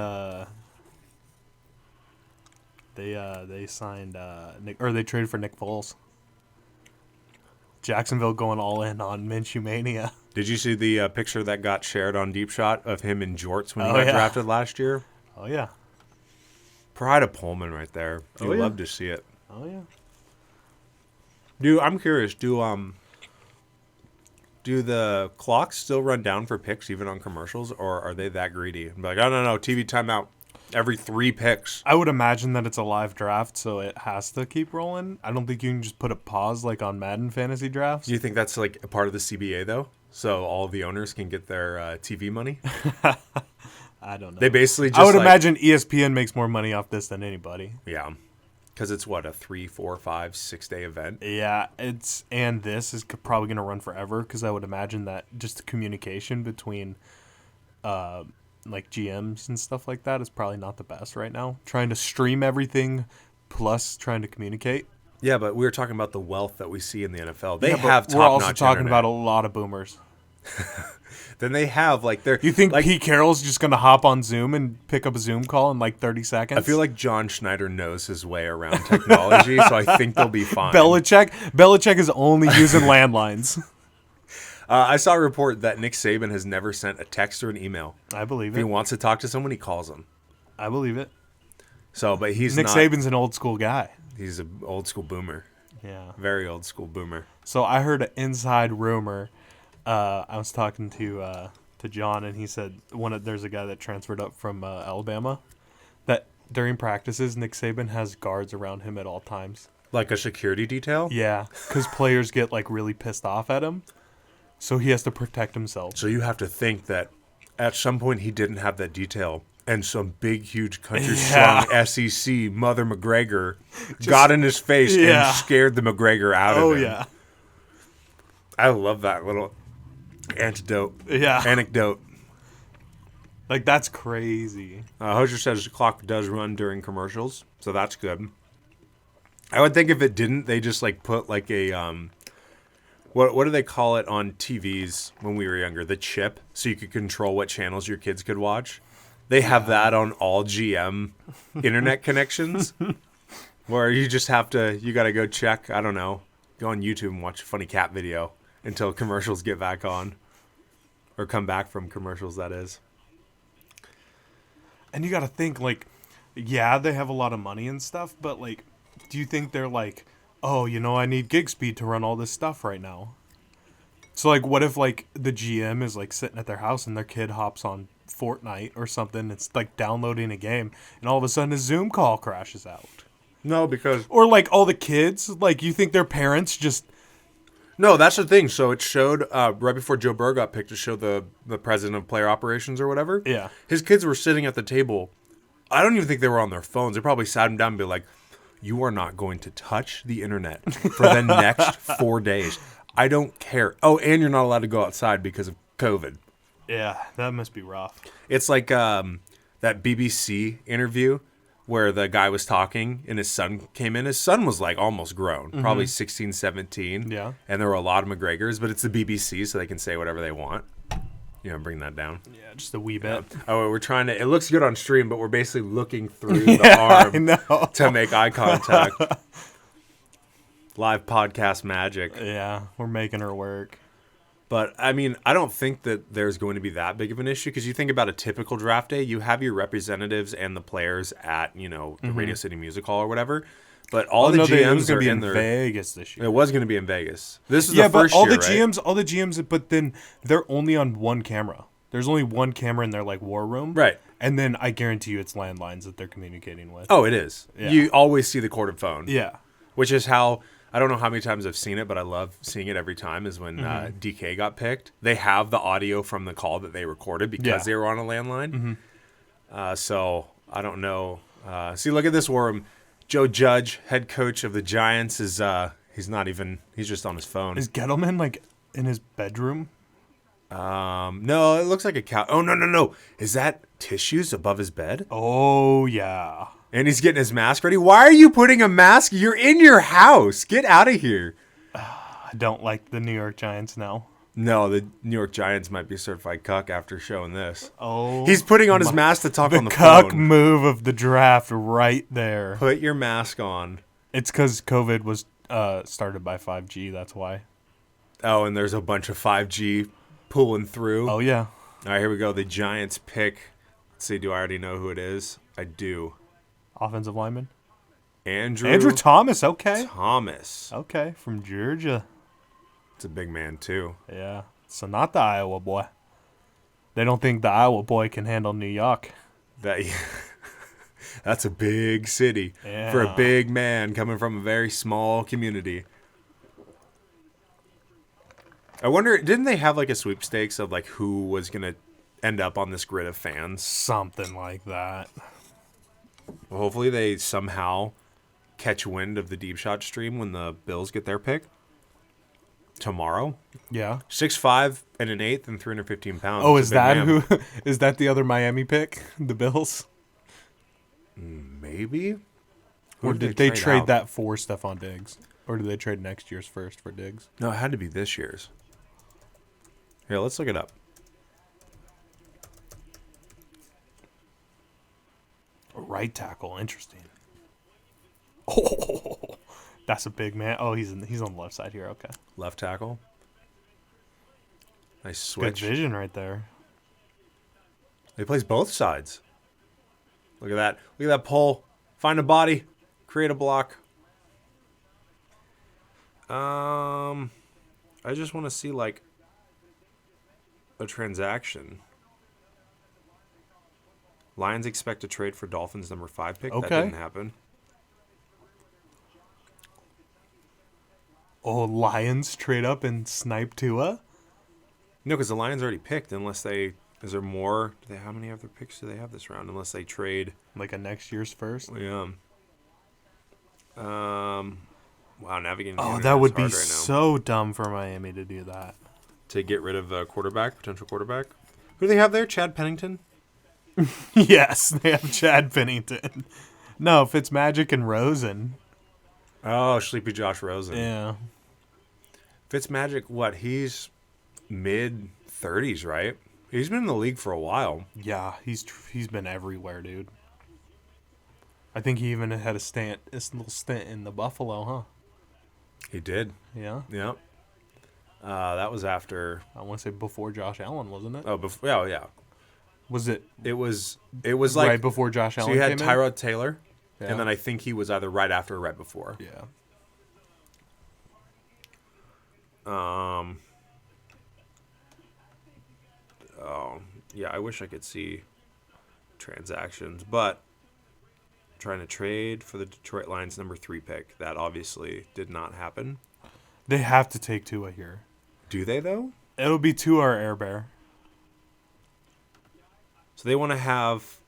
They signed Nick, or they traded for Nick Foles. Jacksonville going all in on Minshew mania. Did you see the picture that got shared on Deep Shot of him in jorts when he Oh, got yeah. drafted last year? Oh yeah. Pride of Pullman right there. You Oh, yeah. love to see it. Oh yeah. Dude, I'm curious. Do the clocks still run down for picks even on commercials, or are they that greedy? I'm like, oh no, TV timeout every 3 picks. I would imagine that it's a live draft, so it has to keep rolling. I don't think you can just put a pause like on Madden fantasy drafts. Do you think that's like a part of the CBA though? So all the owners can get their TV money? I don't know. They basically just I would like- imagine ESPN makes more money off this than anybody. Yeah. Because it's what, a 3, 4, 5, 6 day event? Yeah, this is probably going to run forever because I would imagine that just the communication between like GMs and stuff like that is probably not the best right now. Trying to stream everything plus trying to communicate. Yeah, but we were talking about the wealth that we see in the NFL. They Yeah, but have top-notch we're also talking internet. about a lot of boomers. Then they have like their. You think like, Pete Carroll's just going to hop on Zoom and pick up a Zoom call in like 30 seconds? I feel like John Schneider knows his way around technology, so I think they'll be fine. Belichick is only using landlines. I saw a report that Nick Saban has never sent a text or an email. I believe If he it. wants to talk to someone, he calls them. I believe it. So, but he's Nick not. Saban's an old school guy. He's an old school boomer, Yeah. very old school boomer. So I heard an inside rumor. I was talking to John, and he said there's a guy that transferred up from Alabama. That during practices, Nick Saban has guards around him at all times. Like a security detail. Yeah, because players get like really pissed off at him, so he has to protect himself. So you have to think that at some point he didn't have that detail, and some big, huge, country-strong SEC Mother McGregor got in his face Yeah. and scared the McGregor out of him. Oh yeah, I love that little anecdote. like that's crazy. Hosier says the clock does run during commercials, so that's good. I would think if it didn't, they just like put like a what do they call it on TVs when we were younger? The chip, so you could control what channels your kids could watch. They have that on all GM internet connections, where you just have to, you got to go check. I don't know, go on YouTube and watch a funny cat video until commercials get back on, or come back from commercials. That is. And you got to think, like, yeah, they have a lot of money and stuff, but, like, do you think they're like, oh, I need gig speed to run all this stuff right now? So, like, what if, like, the GM is, like, sitting at their house and their kid hops on Fortnite or something, it's, like, downloading a game, and all of a sudden a Zoom call crashes out? No, because... Or, like, all the kids, like, you think their parents just... No, that's the thing. So it showed, right before Joe Burrow got picked, to show the president of player operations or whatever. Yeah. His kids were sitting at the table. I don't even think they were on their phones. They probably sat him down and be like, you are not going to touch the internet for the next 4 days. I don't care. Oh, and you're not allowed to go outside because of COVID. Yeah, that must be rough. It's like that BBC interview where the guy was talking and his son came in. His son was like almost grown, probably 16, 17. Yeah. And there were a lot of McGregors, but it's the BBC, so they can say whatever they want. Bring that down. Yeah, just a wee bit. Oh, we're trying to, it looks good on stream, but we're basically looking through the arm to make eye contact. Live podcast magic. Yeah, we're making her work. But, I mean, I don't think that there's going to be that big of an issue, because you think about a typical draft day, you have your representatives and the players at, the Radio City Music Hall or whatever. But all the GMs are in Vegas this year. It was going to be in Vegas. This is the first year, right? all the GMs, but then they're only on one camera. There's only one camera in their like war room, right? And then I guarantee you, it's landlines that they're communicating with. Oh, it is. Yeah. You always see the corded phone. Yeah, which is how, I don't know how many times I've seen it, but I love seeing it every time. Is when DK got picked, they have the audio from the call that they recorded because they were on a landline. So I don't know. See, look at this war room. Joe Judge, head coach of the Giants, is he's just on his phone. Is Gettleman like in his bedroom? No, it looks like a cow. Oh, no. Is that tissues above his bed? Oh, yeah. And he's getting his mask ready. Why are you putting a mask? You're in your house. Get out of here. I don't like the New York Giants now. No, the New York Giants might be certified cuck after showing this. Oh, he's putting on his mask to talk on the cuck phone. Move of the draft right there. Put your mask on. It's because COVID was started by 5G. That's why. Oh, and there's a bunch of 5G pulling through. Oh, yeah. All right, here we go. The Giants pick. Let's see, do I already know who it is? I do. Offensive lineman? Andrew Thomas, okay. Thomas. Okay, from Georgia. It's a big man, too. Yeah. So not the Iowa boy. They don't think the Iowa boy can handle New York. That's a big city for a big man coming from a very small community. I wonder, didn't they have like a sweepstakes of like who was going to end up on this grid of fans? Something like that. Well, hopefully they somehow catch wind of the deep shot stream when the Bills get their pick tomorrow. Yeah. 6'5" and an eighth and 315 pounds. Oh, is that the other Miami pick? The Bills? Maybe. Or did they trade that for Stephon Diggs? Or did they trade next year's first for Diggs? No, it had to be this year's. Here, let's look it up. Right tackle, interesting. Oh, that's a big man. Oh, he's on the left side here. Okay, left tackle. Nice switch. Good vision right there. He plays both sides. Look at that. Look at that pull. Find a body. Create a block. I just want to see like a transaction. Lions expect to trade for Dolphins number 5 pick. Okay. That didn't happen. Oh, Lions trade up and snipe Tua? No, because the Lions already picked. Unless they, is there more? How many other picks do they have this round? Unless they trade like a next year's first. Yeah. Wow, navigating. Oh, that would be so dumb for Miami to do that. To get rid of a potential quarterback. Who do they have there? Chad Pennington. Yes, they have Chad Pennington. No, Fitzmagic and Rosen. Oh, Sleepy Josh Rosen. Yeah. Fitzmagic, what? He's mid-30s, right? He's been in the league for a while. Yeah, he's been everywhere, dude. I think he even had a little stint in the Buffalo, huh? He did. Yeah. Yep. That was after. I want to say before Josh Allen, wasn't it? Oh, before. Oh, yeah. Was it It was like right before Josh Allen So you had came Tyrod Taylor, Yeah. and then I think he was either right after or right before. in? Yeah. Oh, yeah. I wish I could see transactions, but trying to trade for the Detroit Lions number 3 pick. That obviously did not happen. They have to take Tua here. Do they though? It'll be Tua or Air Bear. So they want to have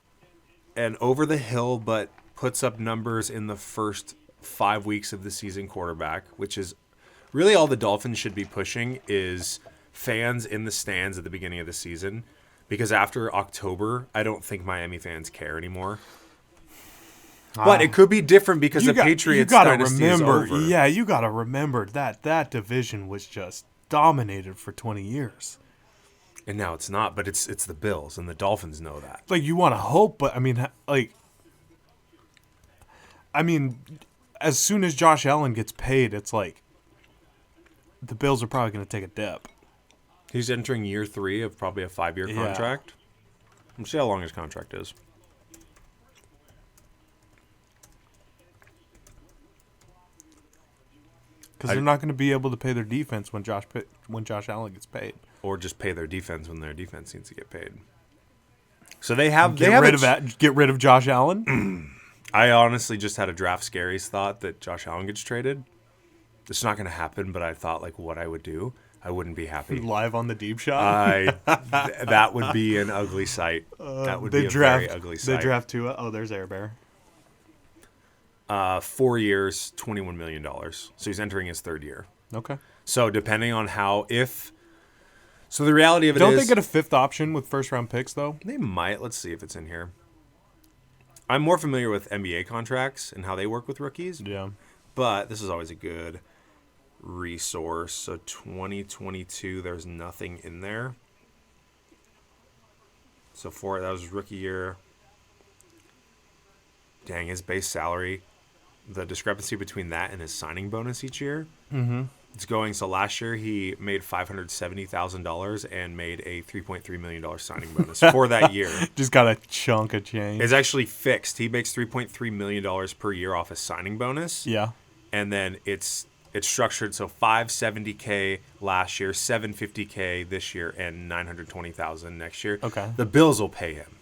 an over the hill but puts up numbers in the first 5 weeks of the season quarterback, which is really all the Dolphins should be pushing is fans in the stands at the beginning of the season, because after October, I don't think Miami fans care anymore. But it could be different because the Patriots dynasty is over. Yeah, you got to remember that division was just dominated for 20 years. And now it's not, but it's the Bills, and the Dolphins know that. Like, you want to hope, but I mean, as soon as Josh Allen gets paid, it's like the Bills are probably going to take a dip. He's entering year 3 of probably a 5-year Yeah. contract. Let's see how long his contract is. Because they're not going to be able to pay their defense when Josh Allen gets paid. Or just pay their defense when their defense needs to get paid. So they have Get rid of Josh Allen. I honestly just had a draft scaries thought that Josh Allen gets traded. It's not going to happen, but I thought like what I would do. I wouldn't be happy. Live on the deep shot. That would be an ugly sight. That would be a very ugly sight. They draft Tua. Oh, there's Air Bear. 4 years, $21 million. So he's entering his 3rd year. Okay. So depending on so the reality of it Don't is, they get a 5th option with first-round picks, though? they might. Let's see if it's in here. I'm more familiar with NBA contracts and how they work with rookies. Yeah. But this is always a good resource. So 2022, there's nothing in there. So that was rookie year. Dang, his base salary, the discrepancy between that and his signing bonus each year. Mm-hmm. It's going. So last year he made $570,000 and made a $3.3 million signing bonus for that year. Just got a chunk of change. It's actually fixed. He makes $3.3 million per year off his signing bonus. Yeah. And then it's structured so $570K last year, $750K this year, and $920,000 next year. Okay. The Bills will pay him.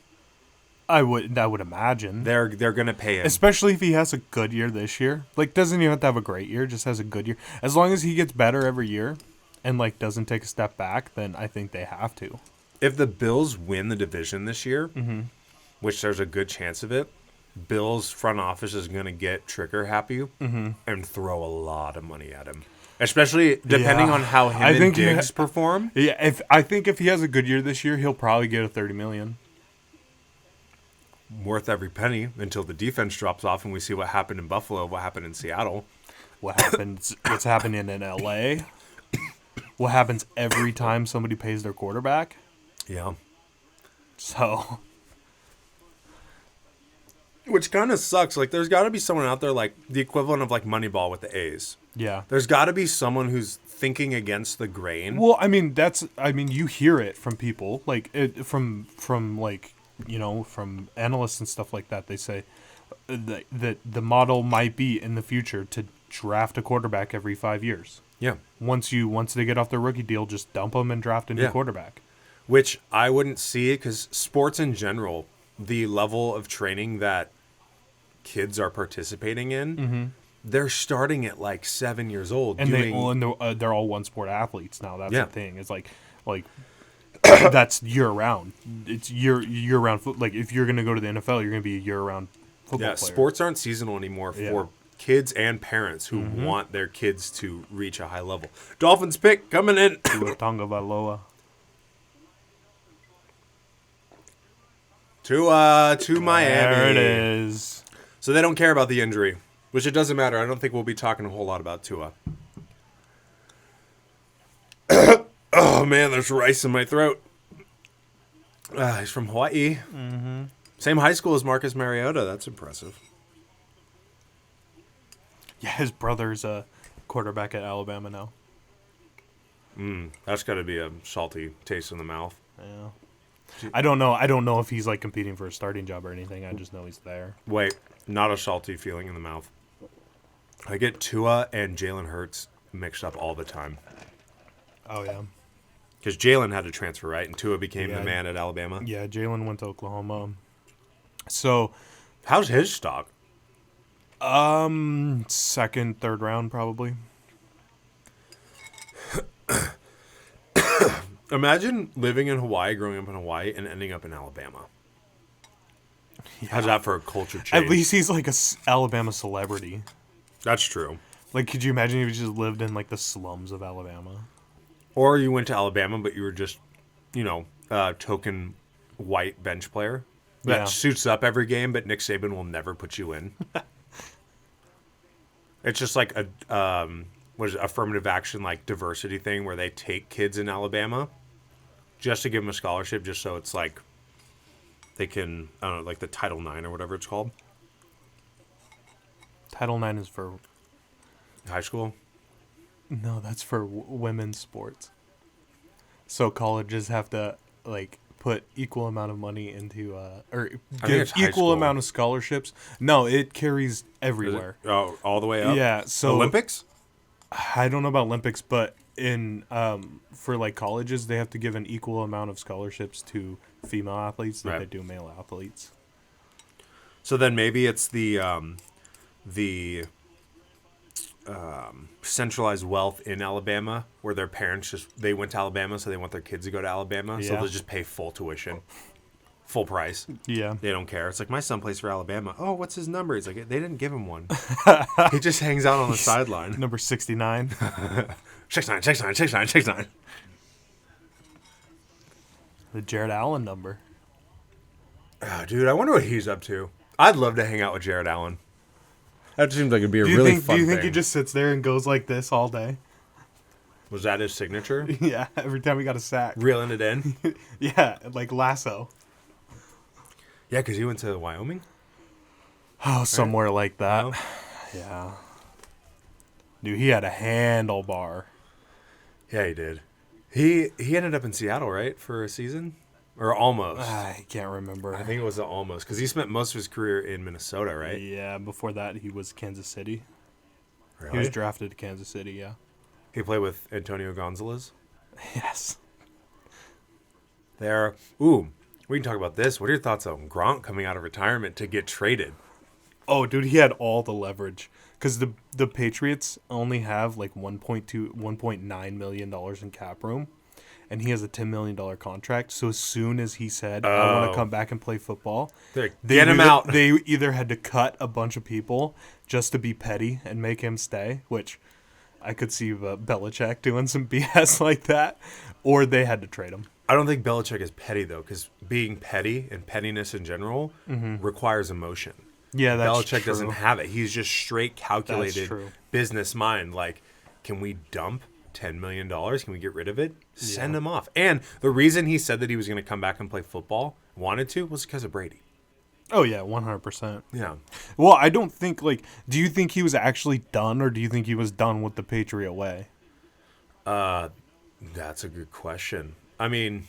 I would imagine. They're gonna pay him. Especially if he has a good year this year. Like, doesn't even have to have a great year, just has a good year. As long as he gets better every year and, like, doesn't take a step back, then I think they have to. If the Bills win the division this year, which there's a good chance of it, Bills front office is gonna get trigger happy and throw a lot of money at him. Especially depending on how him and Diggs perform. Yeah, I think if he has a good year this year, he'll probably get a $30 million. Worth every penny until the defense drops off and we see what happened in Buffalo, what happened in Seattle. What's happening in LA? What happens every time somebody pays their quarterback? Yeah. So, which kind of sucks. Like, there's got to be someone out there, like, the equivalent of, like, Moneyball with the A's. yeah. There's got to be someone who's thinking against the grain. Well, you hear it from people, like, from analysts and stuff like that. They say that the model might be in the future to draft a quarterback every 5 years. Yeah. Once they get off their rookie deal, just dump them and draft a new quarterback. Which I wouldn't see it because sports in general, the level of training that kids are participating in, they're starting at like 7 years old. And they're all one sport athletes now. That's the thing. It's like that's year round. It's year round. Like, if you're gonna go to the NFL, you're gonna be a year round football player. Sports aren't seasonal anymore for kids and parents who want their kids to reach a high level. Dolphins pick coming in. Tonga Valoa. To Miami. There it is. So they don't care about the injury. Which it doesn't matter. I don't think we'll be talking a whole lot about Tua. Oh, man, there's rice in my throat. He's from Hawaii. Mm-hmm. Same high school as Marcus Mariota. That's impressive. Yeah, his brother's a quarterback at Alabama now. That's got to be a salty taste in the mouth. Yeah. I don't know if he's like competing for a starting job or anything. I just know he's there. Wait, not a salty feeling in the mouth. I get Tua and Jalen Hurts mixed up all the time. Oh yeah. Because Jalen had to transfer, right? And Tua became the man at Alabama. Yeah, Jalen went to Oklahoma. So, how's his stock? Second, third round probably. Imagine living in Hawaii, growing up in Hawaii, and ending up in Alabama. Yeah. How's that for a culture change? At least he's like a Alabama celebrity. That's true. Like, could you imagine if he just lived in like the slums of Alabama? Or you went to Alabama, but you were just, token white bench player that suits up every game, but Nick Saban will never put you in. It's just like a affirmative action, like diversity thing where they take kids in Alabama just to give them a scholarship, just so it's like they can, I don't know, like the Title IX or whatever it's called. Title IX is for high school. No, that's for women's sports. So colleges have to like put equal amount of money into or give equal amount of scholarships. No, it carries everywhere. Oh, all the way up? Yeah, so Olympics? I don't know about Olympics, but in for like colleges they have to give an equal amount of scholarships to female athletes that they do male athletes. So then maybe it's the centralized wealth in Alabama, where their parents they went to Alabama, so they want their kids to go to Alabama, so they'll just pay full tuition, full price. Yeah, they don't care. It's like my son plays for Alabama. Oh, what's his number? He's like, they didn't give him one. He just hangs out on the sideline. Number 69. 69. The Jared Allen number. Oh, dude, I wonder what he's up to. I'd love to hang out with Jared Allen. That seems like it'd be a really fun thing. Do you think he just sits there and goes like this all day? Was that his signature? Yeah, every time he got a sack. Reeling it in? Yeah, like lasso. Yeah, because he went to Wyoming? Oh, somewhere like that. Yeah. Dude, he had a handlebar. Yeah, he did. He ended up in Seattle, right, for a season? Or almost. I can't remember. I think it was almost, because he spent most of his career in Minnesota, right? Yeah, before that he was Kansas City. Really? He was drafted to Kansas City, yeah. He played with Antonio Gonzalez? Yes. Ooh, we can talk about this. What are your thoughts on Gronk coming out of retirement to get traded? Oh, dude, he had all the leverage. Because the Patriots only have like $1.9 million in cap room. And he has a $10 million contract. So as soon as he said, I want to come back and play football, get him out. They either had to cut a bunch of people just to be petty and make him stay, which I could see Belichick doing some BS like that, or they had to trade him. I don't think Belichick is petty, though, because being petty and pettiness in general requires emotion. Yeah, that's Belichick true. doesn't have it. He's just straight calculated business mind. Like, can we dump $10 million? Can we get rid of it? Send him off. And the reason he said that he was going to come back and play football, wanted to, was because of Brady. Oh, yeah, 100%. Yeah. Well, I don't think, do you think he was actually done, or do you think he was done with the Patriot way? That's a good question. I mean,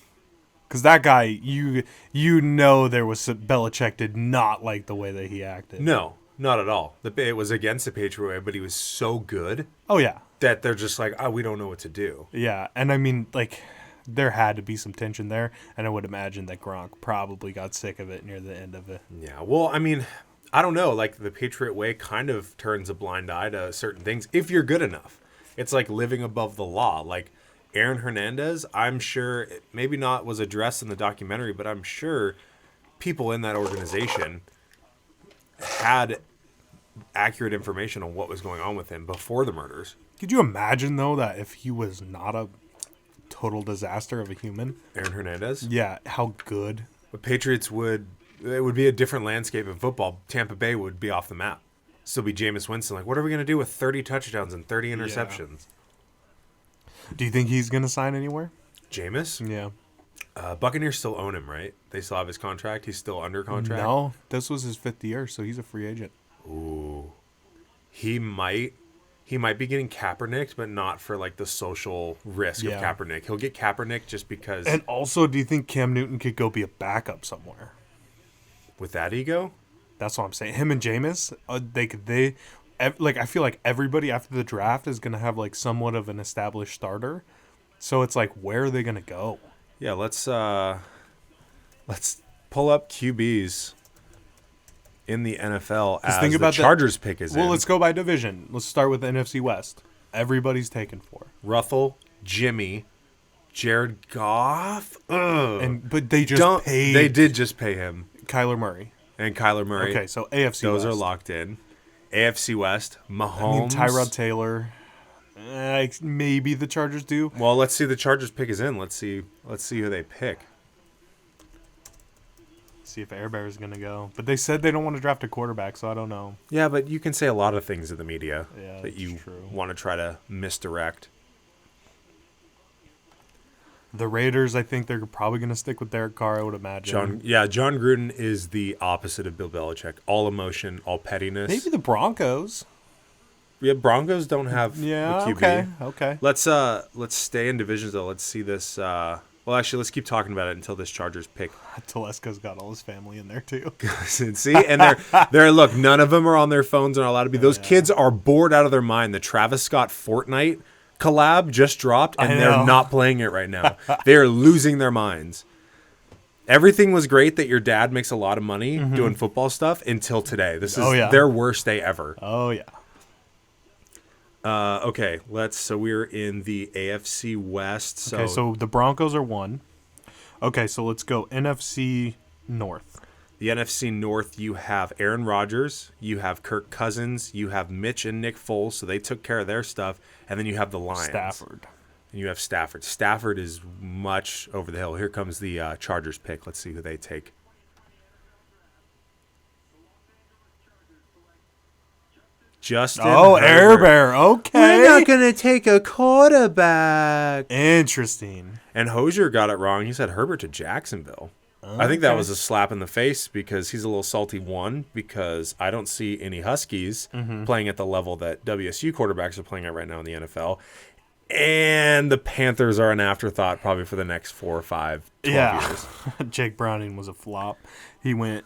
because that guy, you there was Belichick did not like the way that he acted. No, not at all. It was against the Patriot way, but he was so good. Oh, yeah. That they're just like, we don't know what to do. Yeah, and I mean, there had to be some tension there, and I would imagine that Gronk probably got sick of it near the end of it. Yeah, well, I mean, I don't know. Like, the Patriot way kind of turns a blind eye to certain things if you're good enough. It's like living above the law. Like, Aaron Hernandez, I'm sure, maybe not was addressed in the documentary, but I'm sure people in that organization had accurate information on what was going on with him before the murders. Could you imagine, though, that if he was not a total disaster of a human? Aaron Hernandez? Yeah, how good. The Patriots it would be a different landscape in football. Tampa Bay would be off the map. still be Jameis Winston. Like, what are we going to do with 30 touchdowns and 30 interceptions? Do you think he's gonna sign anywhere? Jameis? Yeah. Buccaneers still own him, right? They still have his contract. He's still under contract. No, this was his 5th year, so he's a free agent. Ooh, he might be getting Kaepernicked, but not for like the social risk of Kaepernick. He'll get Kaepernick just because. And also, do you think Cam Newton could go be a backup somewhere? With that ego, That's what I'm saying. Him and Jameis, I feel like everybody after the draft is gonna have like somewhat of an established starter. So it's like, where are they gonna go? yeah. Let's pull up QBs in the NFL as think about the Chargers pick is in. Well, let's go by division. Let's start with the NFC West. Everybody's taken for. Ruffle, Jimmy, Jared Goff. Ugh. But they just paid. They did just pay him Kyler Murray. and Kyler Murray. Okay, so AFC those West. are locked in. AFC West, Mahomes. I mean, Tyrod Taylor. Maybe the Chargers do. Well, let's see. The Chargers pick is in. Let's see who they pick. See if Air Bear is gonna go. But they said they don't want to draft a quarterback, so I don't know. Yeah, but you can say a lot of things in the media Yeah, that you that's true. want to try to misdirect. The Raiders, I think they're probably gonna stick with Derek Carr. I would imagine. John Gruden is the opposite of Bill Belichick. All emotion, all pettiness. Maybe the Broncos. Yeah, Broncos don't have Yeah. a QB. Okay. Let's stay in divisions though. Let's see this. Well, actually, let's keep talking about it until this Chargers pick. Telesco's got all his family in there too. See, and they're look. None of them are on their phones and are allowed to be. Those kids are bored out of their mind. The Travis Scott Fortnite collab just dropped, and I they're know. not playing it right now. They are losing their minds. Everything was great that your dad makes a lot of money doing football stuff until today. This is their worst day ever. Oh yeah. Okay, so we're in the AFC West. So the Broncos are 1. Okay, so let's go NFC North. The NFC North, you have Aaron Rodgers, you have Kirk Cousins, you have Mitch and Nick Foles, so they took care of their stuff, and then you have the Lions. Stafford. And you have Stafford. Stafford is much over the hill. Here comes the Chargers pick. Let's see who they take. Justin Air Herbert. Bear. Okay. We're not going to take a quarterback. Interesting. And Hosier got it wrong. He said Herbert to Jacksonville. I think that was a slap in the face because he's a little salty, because I don't see any Huskies playing at the level that WSU quarterbacks are playing at right now in the NFL. And the Panthers are an afterthought probably for the next 4 or 5, 12 years. Jake Browning was a flop. He went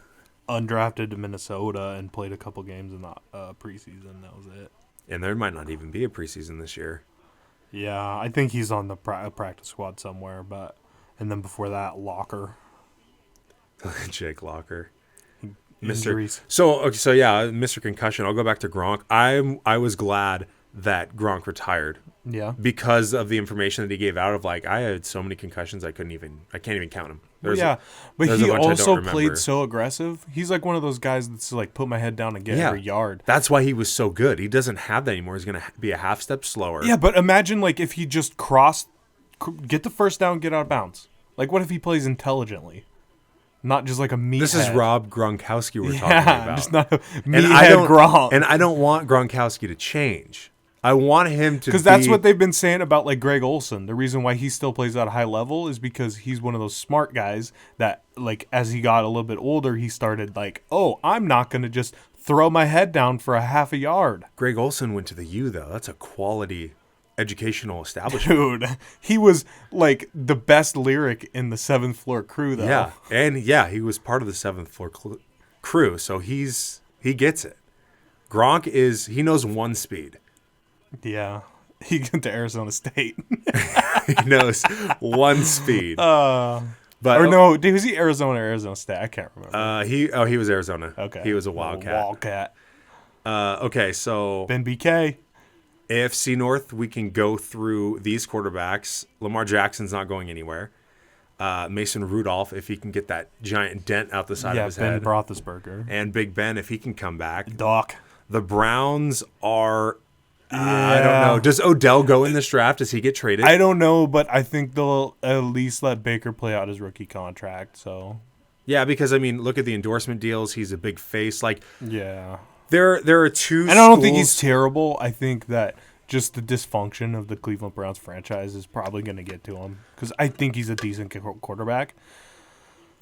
undrafted to Minnesota and played a couple games in the preseason. That was it. And there might not even be a preseason this year. Yeah, I think he's on the practice squad somewhere. And then before that, Locker. Jake Locker. Injuries. So yeah, Mr. Concussion. I'll go back to Gronk. I was glad that Gronk retired. Yeah. Because of the information that he gave out of I had so many concussions I can't even count them. But there's he a bunch I also don't remember. played so aggressive. He's like one of those guys that's like put my head down and get every yard. That's why he was so good. He doesn't have that anymore. He's going to be a half step slower. Yeah, but imagine if he just get the first down, get out of bounds. What if he plays intelligently? Not just like a meathead. This is Rob Gronkowski we're talking about. Just not a meathead Gronk. And I don't want Gronkowski to change. I want him to because that's what they've been saying about Greg Olsen. The reason why he still plays at a high level is because he's one of those smart guys that as he got a little bit older, he started I'm not going to just throw my head down for a half a yard. Greg Olsen went to the U though. That's a quality educational establishment. Dude, he was the best lyric in the 7th Floor Crew though. Yeah. And he was part of the 7th Floor Crew, so he gets it. Gronk he knows one speed. Yeah. He went to Arizona State. He knows one speed. Was he Arizona or Arizona State? I can't remember. He was Arizona. Okay. He was a Wildcat. Okay, so Ben BK. AFC North, we can go through these quarterbacks. Lamar Jackson's not going anywhere. Mason Rudolph, if he can get that giant dent out the side of his head. Ben Roethlisberger. And Big Ben, if he can come back. Doc. The Browns are... I don't know. Does Odell go in this draft? Does he get traded? I don't know, but I think they'll at least let Baker play out his rookie contract. So yeah, because look at the endorsement deals. He's a big face. Yeah. There are two. And I don't think he's terrible. I think that just the dysfunction of the Cleveland Browns franchise is probably going to get to him because I think he's a decent quarterback.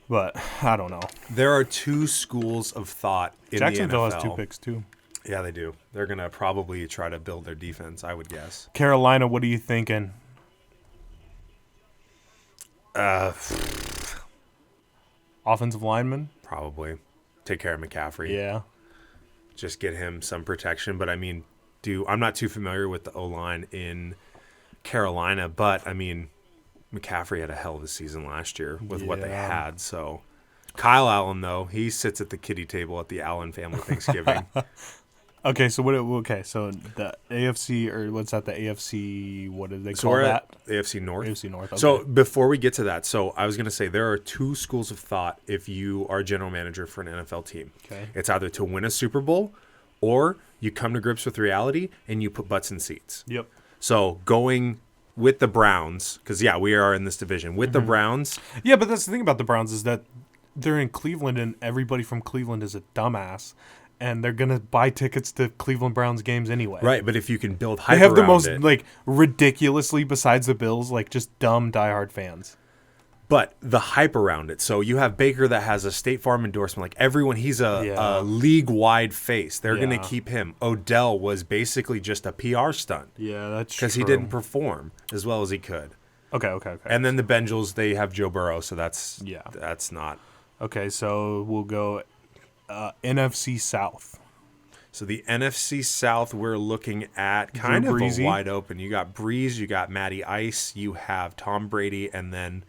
But I don't know. There are two schools of thought in Jacksonville the NFL. has 2 picks too. Yeah, they do. They're going to probably try to build their defense, I would guess. Carolina, what are you thinking? Offensive lineman? Probably. Take care of McCaffrey. Yeah. Just get him some protection. But, I mean, I'm not too familiar with the O-line in Carolina, but, I mean, McCaffrey had a hell of a season last year with what they had. So, Kyle Allen, though, he sits at the kiddie table at the Allen family Thanksgiving. Okay, so so the AFC, or what's that, the AFC, what do they call we're that? at AFC North. AFC North, okay. So before we get to that, so I was going to say there are two schools of thought if you are a general manager for an NFL team. Okay. It's either to win a Super Bowl or you come to grips with reality and you put butts in seats. Yep. So going with the Browns, because, yeah, we are in this division. With the Browns. Yeah, but that's the thing about the Browns is that they're in Cleveland and everybody from Cleveland is a dumbass. And they're going to buy tickets to Cleveland Browns games anyway. Right, but if you can build hype They have the around most, it. like, ridiculously, besides the Bills, like, just dumb diehard fans. But the hype around it. So you have Baker that has a State Farm endorsement. Like everyone, he's a league-wide face. They're going to keep him. Odell was basically just a PR stunt. Yeah, that's true. Because he didn't perform as well as he could. Okay. And then the Bengals, they have Joe Burrow, so that's not. Okay, so we'll go NFC South. So the NFC South, we're looking at kind of a wide open. You got Breeze, you got Matty Ice, you have Tom Brady, and then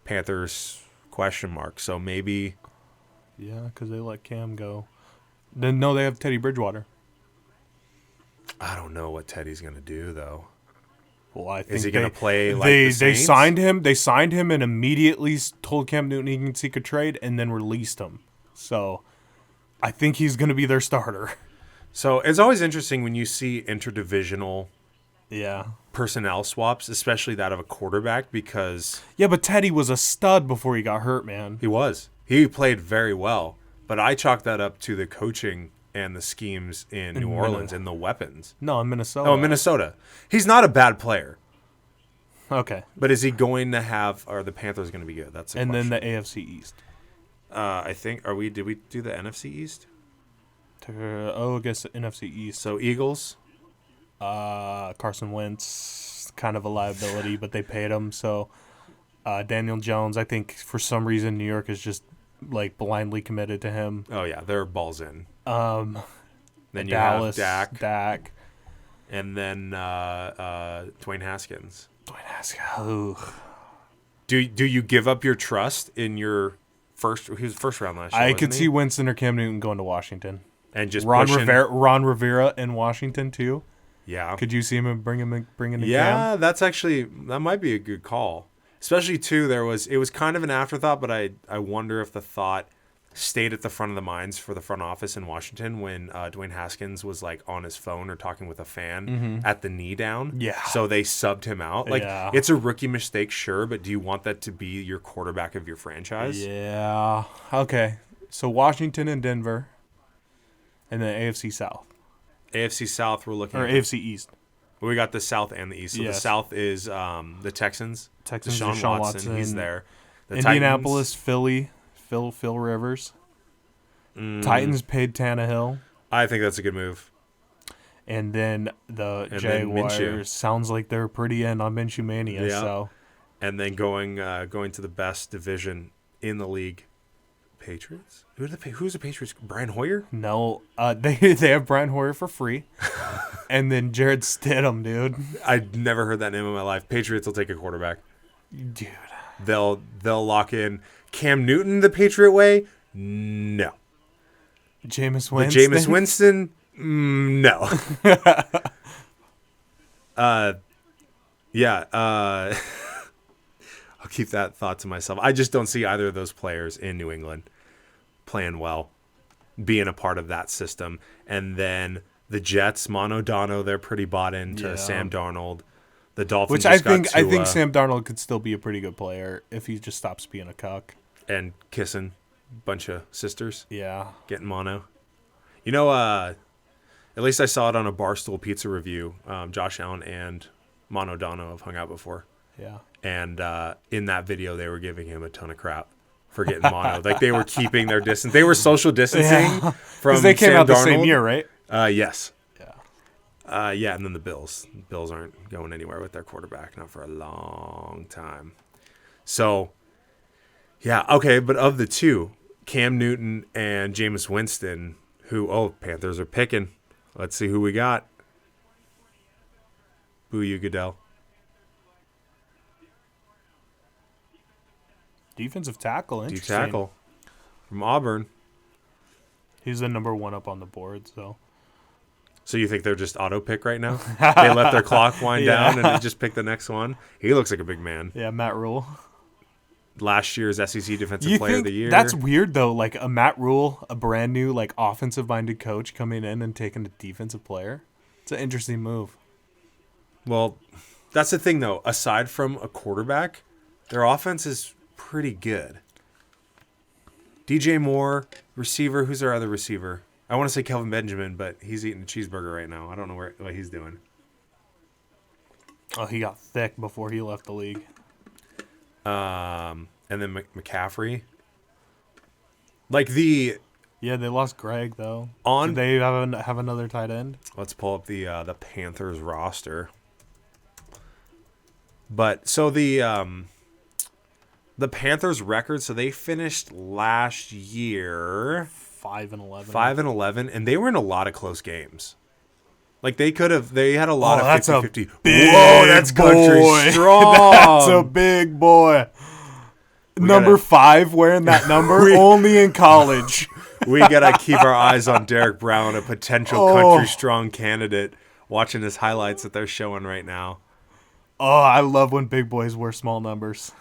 Panthers question mark. So maybe. Yeah, because they let Cam go. Then no, they have Teddy Bridgewater. I don't know what Teddy's going to do though. Well, I think is he going to play like they the Saints? signed him. They signed him and immediately told Cam Newton he can seek a trade, and then released him. So I think he's going to be their starter. So it's always interesting when you see interdivisional Yeah. personnel swaps, especially that of a quarterback, because Yeah, but Teddy was a stud before he got hurt, man. he was. He played very well. But I chalk that up to the coaching and the schemes in New Orleans and the weapons. No, in Minnesota. Oh, Minnesota. He's not a bad player. Okay. But is he going to have, are the Panthers going to be good? That's the And question. then the AFC East. I think, did we do the NFC East? I guess the NFC East. So Eagles. Carson Wentz, kind of a liability, but they paid him. So Daniel Jones, I think for some reason New York is just like blindly committed to him. Oh, yeah, they're balls in. Then you Dallas, have Dak. And then Dwayne Haskins. Dwayne Haskins. Ooh. Do you give up your trust in your first? He was first round last year. I wasn't could he? see Winston or Cam Newton going to Washington. And just Ron pushing- Rivera in Washington too. Yeah. Could you see him bringing in Cam? Yeah, that might be a good call. Especially too, it was kind of an afterthought, but I wonder if the thought stayed at the front of the minds for the front office in Washington when Dwayne Haskins was like on his phone or talking with a fan at the knee down. Yeah. So they subbed him out. Like it's a rookie mistake, sure, but do you want that to be your quarterback of your franchise? Yeah. Okay. So Washington and Denver, and then AFC South AFC South, we're looking or at AFC East. we got the South and the East. So the Yes. South is the Texans. Deshaun Deshaun Watson, Watson. he's there. The Indianapolis, Philly, Phil Rivers. Titans paid Tannehill. I think that's a good move. And then the And then Jaguars Minshew. sounds like they're pretty in on Minshew Mania. Yeah. So And then going to the best division in the league, Patriots. Who's the Patriots? Brian Hoyer? no, they have Brian Hoyer for free, and then Jared Stidham, dude. I'd never heard that name in my life. Patriots will take a quarterback. Dude, They'll lock in Cam Newton the Patriot way. No. Jameis But Winston. Jameis Winston. No. Yeah. I'll keep that thought to myself. I just don't see either of those players in New England playing well, being a part of that system. And then the Jets, Dono, they're pretty bought into Yeah. Sam Darnold. The Dolphins, Which I just got think Tua Sam Darnold could still be a pretty good player if he just stops being a cuck. and kissing bunch of sisters, Yeah. getting mono. You know, at least I saw it on a Barstool Pizza review. Josh Allen and Mono Dono have hung out before. Yeah. And in that video, they were giving him a ton of crap for getting mono. Like, they were keeping their distance. They were social distancing from Because they came Sam out the Darnold. same year, right? Yes. Yeah. Yeah, and then the Bills. The Bills aren't going anywhere with their quarterback, not for a long time. So, yeah, okay, but of the two, Cam Newton and Jameis Winston, Panthers are picking. Let's see who we got. Boo you, Goodell. Defensive tackle, Deep interesting. tackle from Auburn. He's the number 1 up on the board, so. So you think they're just auto pick right now? They let their clock wind down and they just pick the next one? He looks like a big man. Yeah, Matt Rule. Last year's SEC Defensive Player of the Year. That's weird, though? Like, a Matt Rule, a brand new, like, offensive-minded coach coming in and taking a defensive player? It's an interesting move. Well, that's the thing, though. Aside from a quarterback, their offense is pretty good. DJ Moore, receiver. Who's their other receiver? I want to say Kelvin Benjamin, but he's eating a cheeseburger right now. I don't know what he's doing. Oh, he got thick before he left the league. And then McCaffrey. Like the... Yeah, they lost Greg, though. On- Did they have another tight end? Let's pull up the Panthers roster. But so the Panthers record, so they finished last year 5-11. 5-11, and they were in a lot of close games. Like they had a lot of that's a 50-50. big Whoa, that's country boy. strong. That's a big boy. Number 5 wearing that number only in college. We gotta keep our eyes on Derek Brown, a potential country strong candidate. Watching his highlights that they're showing right now. Oh, I love when big boys wear small numbers.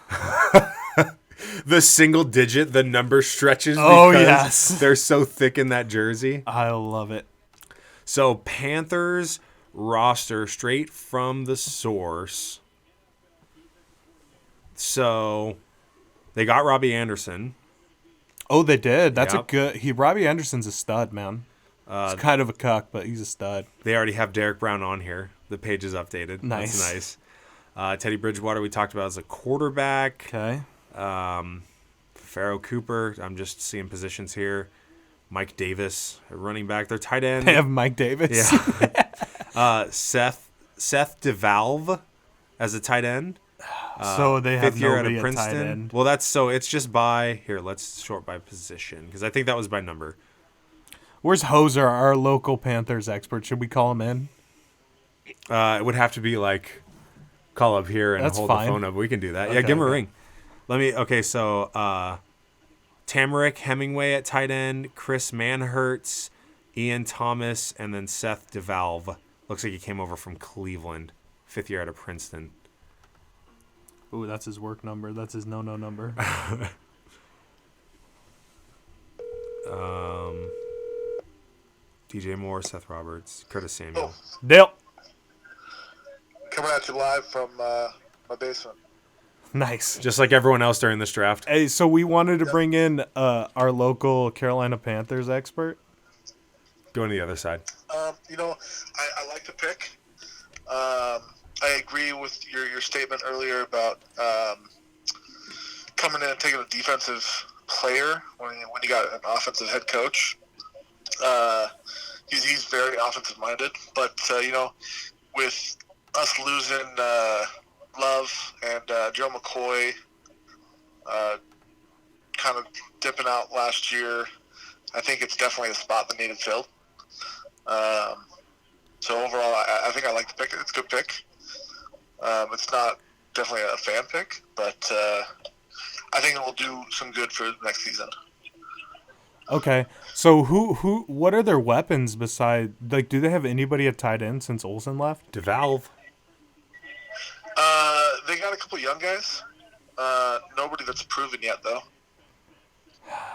The single digit, the number stretches Oh, because yes. they're so thick in that jersey. I love it. So Panthers roster straight from the source. So they got Robbie Anderson. Oh, they did. That's Yep. a good. Robbie Anderson's a stud, man. He's kind of a cuck, but he's a stud. They already have Derek Brown on here. The page is updated. Nice. That's nice. Teddy Bridgewater we talked about as a quarterback. Okay. Pharaoh Cooper. I'm just seeing positions here. Mike Davis, a running back. Their tight end. They have Mike Davis. Yeah. Seth DeValve as a tight end. So they have 5th year out nobody of at tight Princeton. end. Well, it's just by here. Let's short by position because I think that was by number. Where's Hoser, our local Panthers expert? Should we call him in? It would have to be like call up here and That's hold fine. the phone up. We can do that. Yeah, Okay, give him a okay. ring. So Tamarick Hemingway at tight end, Chris Manhertz, Ian Thomas, and then Seth DeValve. Looks like he came over from Cleveland, 5th year out of Princeton. Ooh, that's his work number. That's his no number. DJ Moore, Seth Roberts, Curtis Samuel. Dale. Coming at you live from my basement. Nice. Just like everyone else during this draft. Hey, so we wanted to bring in our local Carolina Panthers expert. Going to the other side. I like to pick. I agree with your statement earlier about coming in and taking a defensive player when you got an offensive head coach. He's very offensive minded, but with us losing Love and Joe McCoy kind of dipping out last year, I think it's definitely a spot that needed filled. So overall, I think I like the pick. It's a good pick. It's not definitely a fan pick, but I think it will do some good for next season. Okay, so what are their weapons beside, like, do they have anybody at tight end since Olsen left? DeValve. They got a couple young guys. Nobody that's proven yet, though.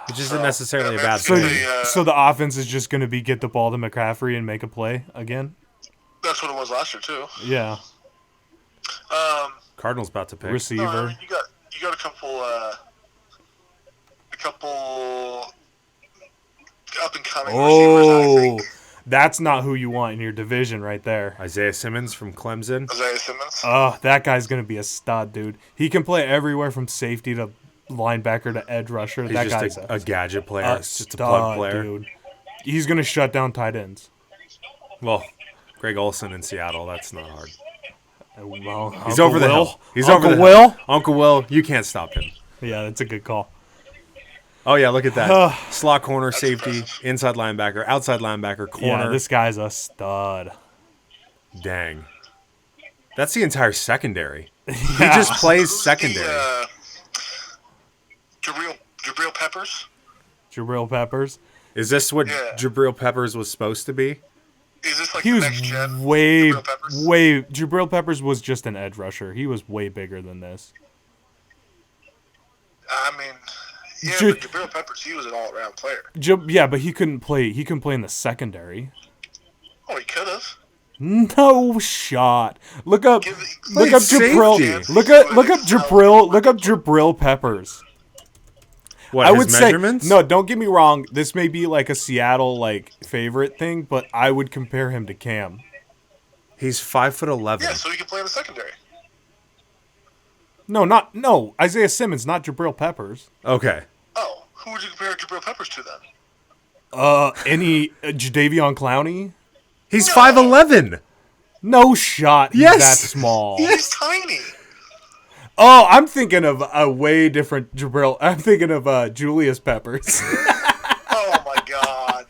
Which isn't necessarily a bad So, thing. so the offense is just going to be get the ball to McCaffrey and make a play again? That's what it was last year too. Yeah. Cardinals about to pick. Receiver. No, I mean, you got a couple up and coming receivers, I think. That's not who you want in your division right there. Isaiah Simmons from Clemson. Isaiah Simmons. Oh, that guy's going to be a stud, dude. He can play everywhere from safety to linebacker to edge rusher. He's that just guy's a gadget player. a It's just a stud, plug player. dude. He's going to shut down tight ends. Well, Greg Olsen in Seattle. That's not hard. Well, He's over the hill. He's Uncle over the Will? hill. Uncle Will, you can't stop him. Yeah, that's a good call. Oh, yeah, look at that. Slot corner, safety, inside linebacker, outside linebacker, corner. Yeah, this guy's a stud. Dang. That's the entire secondary. He just plays secondary. Jabril Peppers. Jabril Peppers. Is this what Yeah. Jabril Peppers was supposed to be? Is this like He the was next gen? way. Jabril Peppers? Jabril Peppers was just an edge rusher. He was way bigger than this. I mean, yeah, Ju- but Jabril Peppers, he was an all-around player. Yeah, but he couldn't play. He couldn't play in the secondary. Oh, he could have. No shot. Look up Played Jabril. safety. Look up Jabril Peppers. What, I his would measurements? say no. Don't get me wrong. This may be like a Seattle favorite thing, but I would compare him to Cam. He's 5'11". Yeah, so he can play in the secondary. No. Isaiah Simmons, not Jabril Peppers. Okay. Oh, who would you compare Jabril Peppers to then? Any Jadeveon Clowney? He's 5'11". No shot. He's Yes. that small. He's tiny. Oh, I'm thinking of a way different Jabril. I'm thinking of Julius Peppers. Oh my God.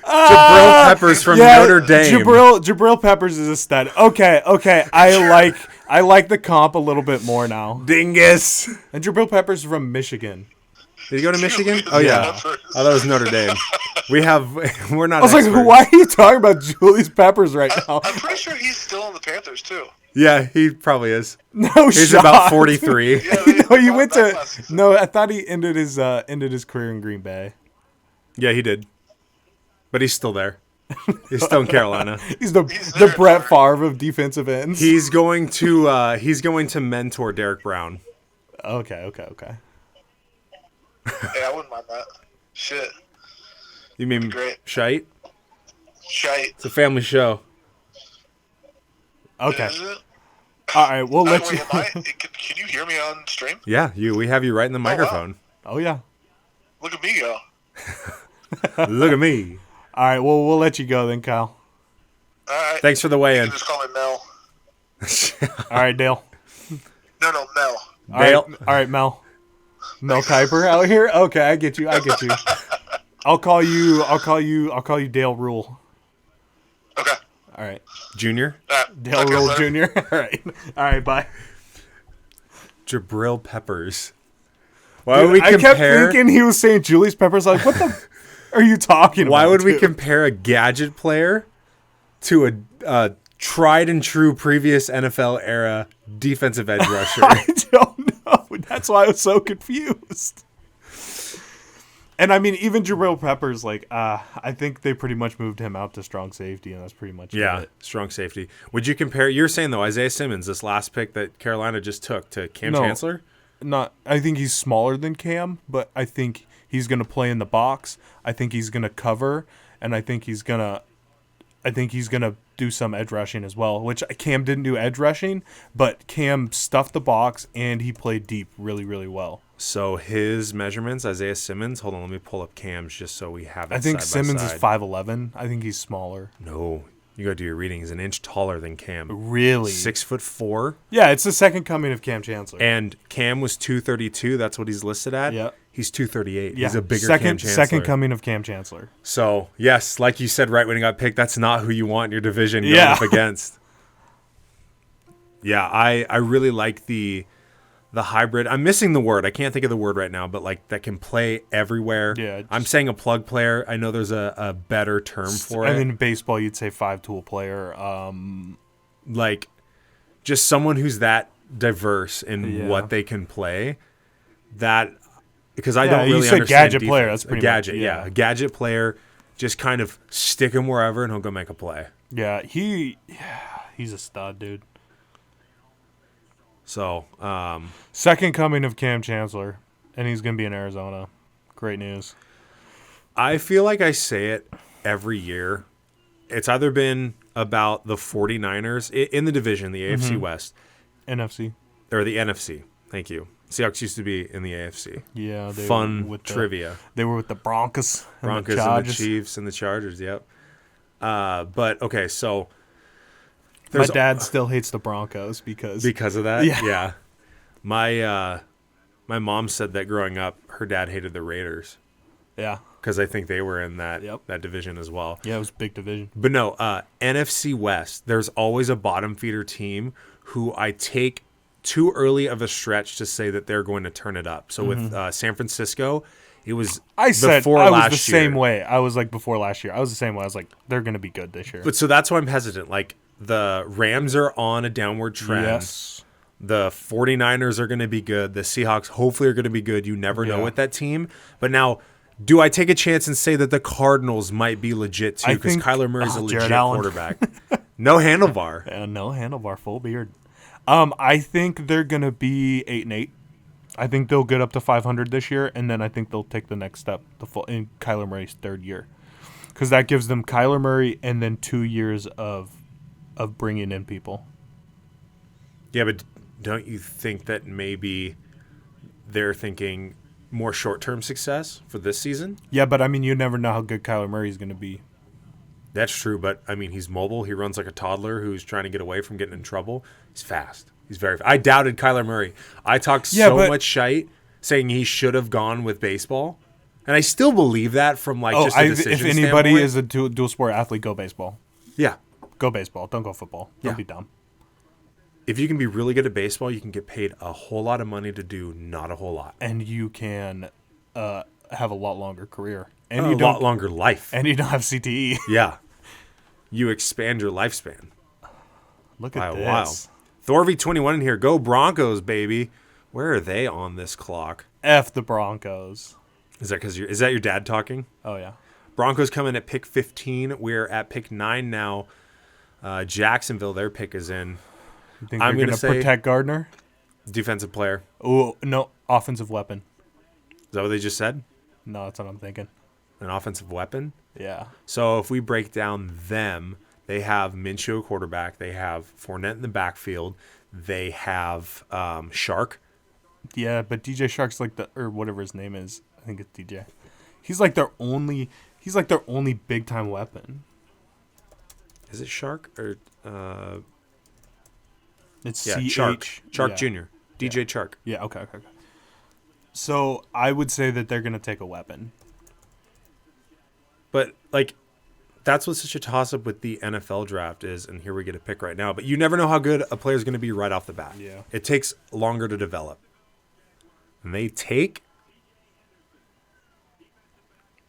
Jabril Peppers from Notre Dame. Jabril Peppers is a stud. Okay. I like the comp a little bit more now. Dingus. And Jabril Peppers is from Michigan. Did he go to Michigan? Julius Oh, yeah. Peppers. Oh, that was Notre Dame. We're not I was like, experts. why are you talking about Julius Peppers right now? I'm pretty sure he's still on the Panthers too. Yeah, he probably is. No He's shot. about 43. Yeah, No, you went that to. last season. No, I thought he ended his career in Green Bay. Yeah, he did. But he's still there. He's still in Carolina. He's the there, Brett Favre of defensive ends. He's going to mentor Derek Brown. Okay. Yeah, I wouldn't mind that. Shit. You mean Great. Shite? Shite. It's a family show. Okay. Is it? All right, we'll let you. Can you hear me on stream? Yeah, we have you right in the microphone. Oh yeah. Look at me go. Look at me. All right, well we'll let you go then, Kyle. All right. Thanks for the You weigh-in. can just call me Mel. All right, Dale. No, Mel. All right, Dale. all right, Mel. Mel Kiper out here. Okay, I get you. I'll call you Dale Rule. Okay. All right, Junior? Dale Okay, Rule later. Jr. All right, bye. Jabril Peppers. Why would we I kept compare? thinking he was saying Julius Peppers. Like, what the are you talking about? Why would we dude? compare a gadget player to a tried and true previous NFL era defensive edge rusher? I don't know. That's why I was so confused. And I mean, even Jabril Peppers, I think they pretty much moved him out to strong safety, and that's pretty much Yeah, it. strong safety. Would you compare? You're saying though Isaiah Simmons, this last pick that Carolina just took, to Cam No. Chancellor? I think he's smaller than Cam, but I think he's going to play in the box. I think he's going to cover, and I think he's going to do some edge rushing as well, which Cam didn't do edge rushing, but Cam stuffed the box and he played deep really, really well. So his measurements, Isaiah Simmons. Hold on, let me pull up Cam's just so we have it. I think side by Simmons is side. 5'11". I think he's smaller. No, you gotta do your reading. He's an inch taller than Cam. Really? 6'4", Yeah, it's the second coming of Cam Chancellor. and Cam was 232. That's what he's listed at. Yeah. He's 238. yeah, He's a bigger Cam Chancellor. second coming of Cam Chancellor. So yes, like you said right when he got picked, that's not who you want in your division going Yeah. up against. Yeah, I really like the hybrid. I'm missing the word. I can't think of the word right now, but like that can play everywhere. Yeah, I'm saying a plug player. I know there's a better term for it. I mean, in baseball, you'd say 5-tool player. Like just someone who's that diverse in Yeah. what they can play. That because I Yeah, don't you really said understand gadget player, defense. that's pretty a gadget. much- Yeah, yeah. a gadget player. Just kind of stick him wherever, and he'll go make a play. Yeah, he's a stud, dude. So, Second coming of Cam Chancellor, and he's going to be in Arizona. Great news. I feel like I say it every year. It's either been about the 49ers in the division, the AFC West, NFC. or the NFC. Thank you. Seahawks used to be in the AFC. Yeah, they Fun were with trivia. They were with the Broncos and Broncos the and the Chargers. Chiefs and the Chargers, yep. But, okay, so... My dad still hates the Broncos because of that? Yeah. My mom said that growing up, her dad hated the Raiders. Yeah. Because I think they were in that Yep. that division as well. Yeah, it was a big division. But no, NFC West, there's always a bottom feeder team who I take too early of a stretch to say that they're going to turn it up. So with San Francisco, it was I said before I was last the year. same way. I was like before last year. I was the same way. I was like, they're going to be good this year. But so that's why I'm hesitant. Like the Rams are on a downward trend. Yes. The 49ers are going to be good. The Seahawks hopefully are going to be good. You never know Yeah. with that team. But now, do I take a chance and say that the Cardinals might be legit too? I Because think- Kyler Murray's a Jared legit Allen. quarterback. No handlebar. No handlebar, full beard. I think they're going to be 8-8. I think they'll get up to 500 this year, and then I think they'll take the next step in Kyler Murray's third year. Because that gives them Kyler Murray and then 2 years of bringing in people. Yeah, but don't you think that maybe they're thinking more short-term success for this season? Yeah, but I mean, you never know how good Kyler Murray is going to be. That's true, but I mean, he's mobile. He runs like a toddler who's trying to get away from getting in trouble. He's fast. He's very I doubted Kyler Murray. I talked so but- much shite saying he should have gone with baseball. And I still believe that from like just a if decision anybody standpoint. is a dual sport athlete, go baseball. Yeah. Go baseball. Don't go football. Don't Yeah. be dumb. If you can be really good at baseball, you can get paid a whole lot of money to do not a whole lot. And you can have a lot longer career. And And you a don't lot longer life. And you don't have CTE. Yeah. You expand your lifespan. Look By at a this. while. Thorv21 in here. Go Broncos, baby. Where are they on this clock? F the Broncos. Is that is that your dad talking? Oh, yeah. Broncos come in at pick 15. We're at pick 9 now. Jacksonville, their pick is in. You think I'm they're gonna going to say- protect Gardner? Defensive player. Oh, no. Offensive weapon. Is that what they just said? No, that's what I'm thinking. An offensive weapon? Yeah. So if we break down them, they have Minshew quarterback. They have Fournette in the backfield. They have Shark. Yeah, but DJ Shark's like or whatever his name is. I think it's DJ. He's like their only big time weapon. Is it Shark or It's yeah, CH. Shark yeah. Jr. DJ Chark. Yeah, okay. So I would say that they're gonna take a weapon. But like that's what such a toss up with the NFL draft is, and here we get a pick right now. But you never know how good a player is going to be right off the bat. Yeah. It takes longer to develop. And they take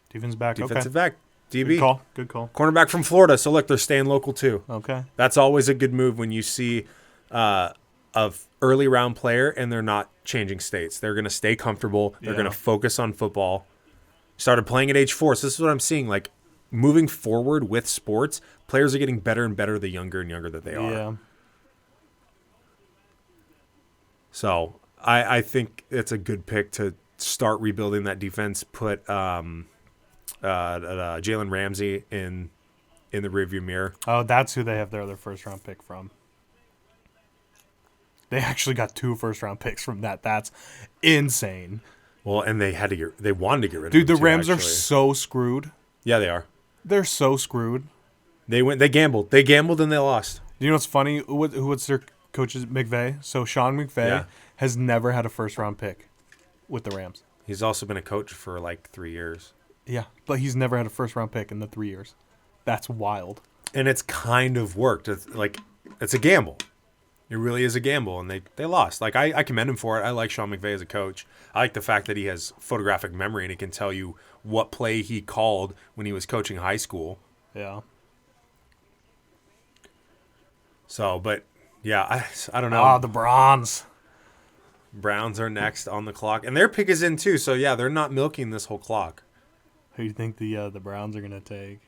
Defensive back. defensive Okay. back, DB. Good call. Good call. Cornerback from Florida. So look, they're staying local too. Okay. That's always a good move when you see a early round player and they're not changing states. They're going to stay comfortable. They're Yeah. going to focus on football. Started playing at age 4. So this is what I'm seeing. Like moving forward with sports, players are getting better and better the younger and younger that they are. Yeah. So I think it's a good pick to start rebuilding that defense. Put Jalen Ramsey in the rearview mirror. Oh, that's who they have their other first round pick from. They actually got 2 first round picks from that. That's insane. Well, and they wanted to get rid of Dude, him the too, Rams are actually. so screwed. Yeah, they are. They're so screwed. They gambled and they lost. You know what's funny? What's their coach's McVay? So Sean McVay Yeah. has never had a first round pick with the Rams. He's also been a coach for like 3 years. Yeah, but he's never had a first round pick in the 3 years. That's wild. And it's kind of worked. It's a gamble. It really is a gamble, and they lost. Like I commend him for it. I like Sean McVay as a coach. I like the fact that he has photographic memory and he can tell you what play he called when he was coaching high school. Yeah. So, but yeah, I don't know. Ah, the Browns. Browns are next on the clock, and their pick is in too. So yeah, they're not milking this whole clock. Who do you think the Browns are gonna take?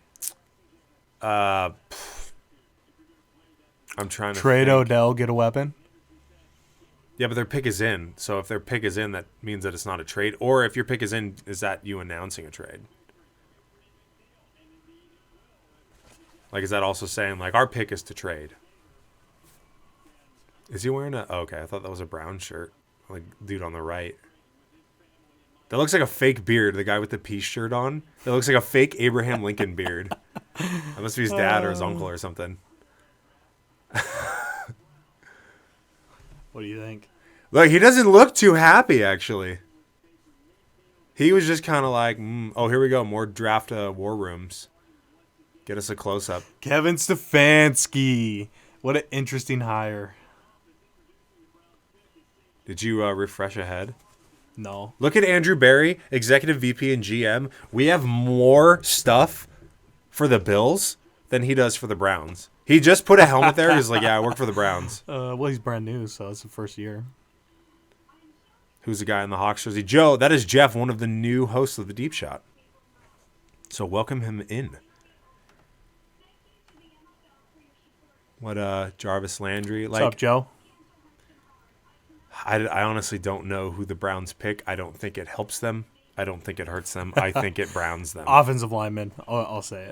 I'm trying to Trade think. Odell, get a weapon. Yeah, but their pick is in. So if their pick is in, that means that it's not a trade. Or if your pick is in, is that you announcing a trade? Like, is that also saying, like, our pick is to trade? Is he wearing a... Oh, okay, I thought that was a brown shirt. Like, dude on the right. That looks like a fake beard, the guy with the peace shirt on. That looks like a fake Abraham Lincoln beard. That must be his dad or his uncle or something. What do you think? Look, he doesn't look too happy, actually. He was just kind of like, oh, here we go, more draft war rooms. Get us a close-up. Kevin Stefanski. What an interesting hire. Did you refresh ahead? No. Look at Andrew Barry, Executive VP and GM. We have more stuff for the Bills than he does for the Browns. He just put a helmet there. He's like, yeah, I work for the Browns. Well, he's brand new, so it's the first year. Who's the guy in the Hawks jersey? Joe, that is Jeff, one of the new hosts of the Deep Shot. So welcome him in. What, Jarvis Landry? What's up, Joe? I honestly don't know who the Browns pick. I don't think it helps them. I don't think it hurts them. I think it browns them. Offensive lineman. I'll say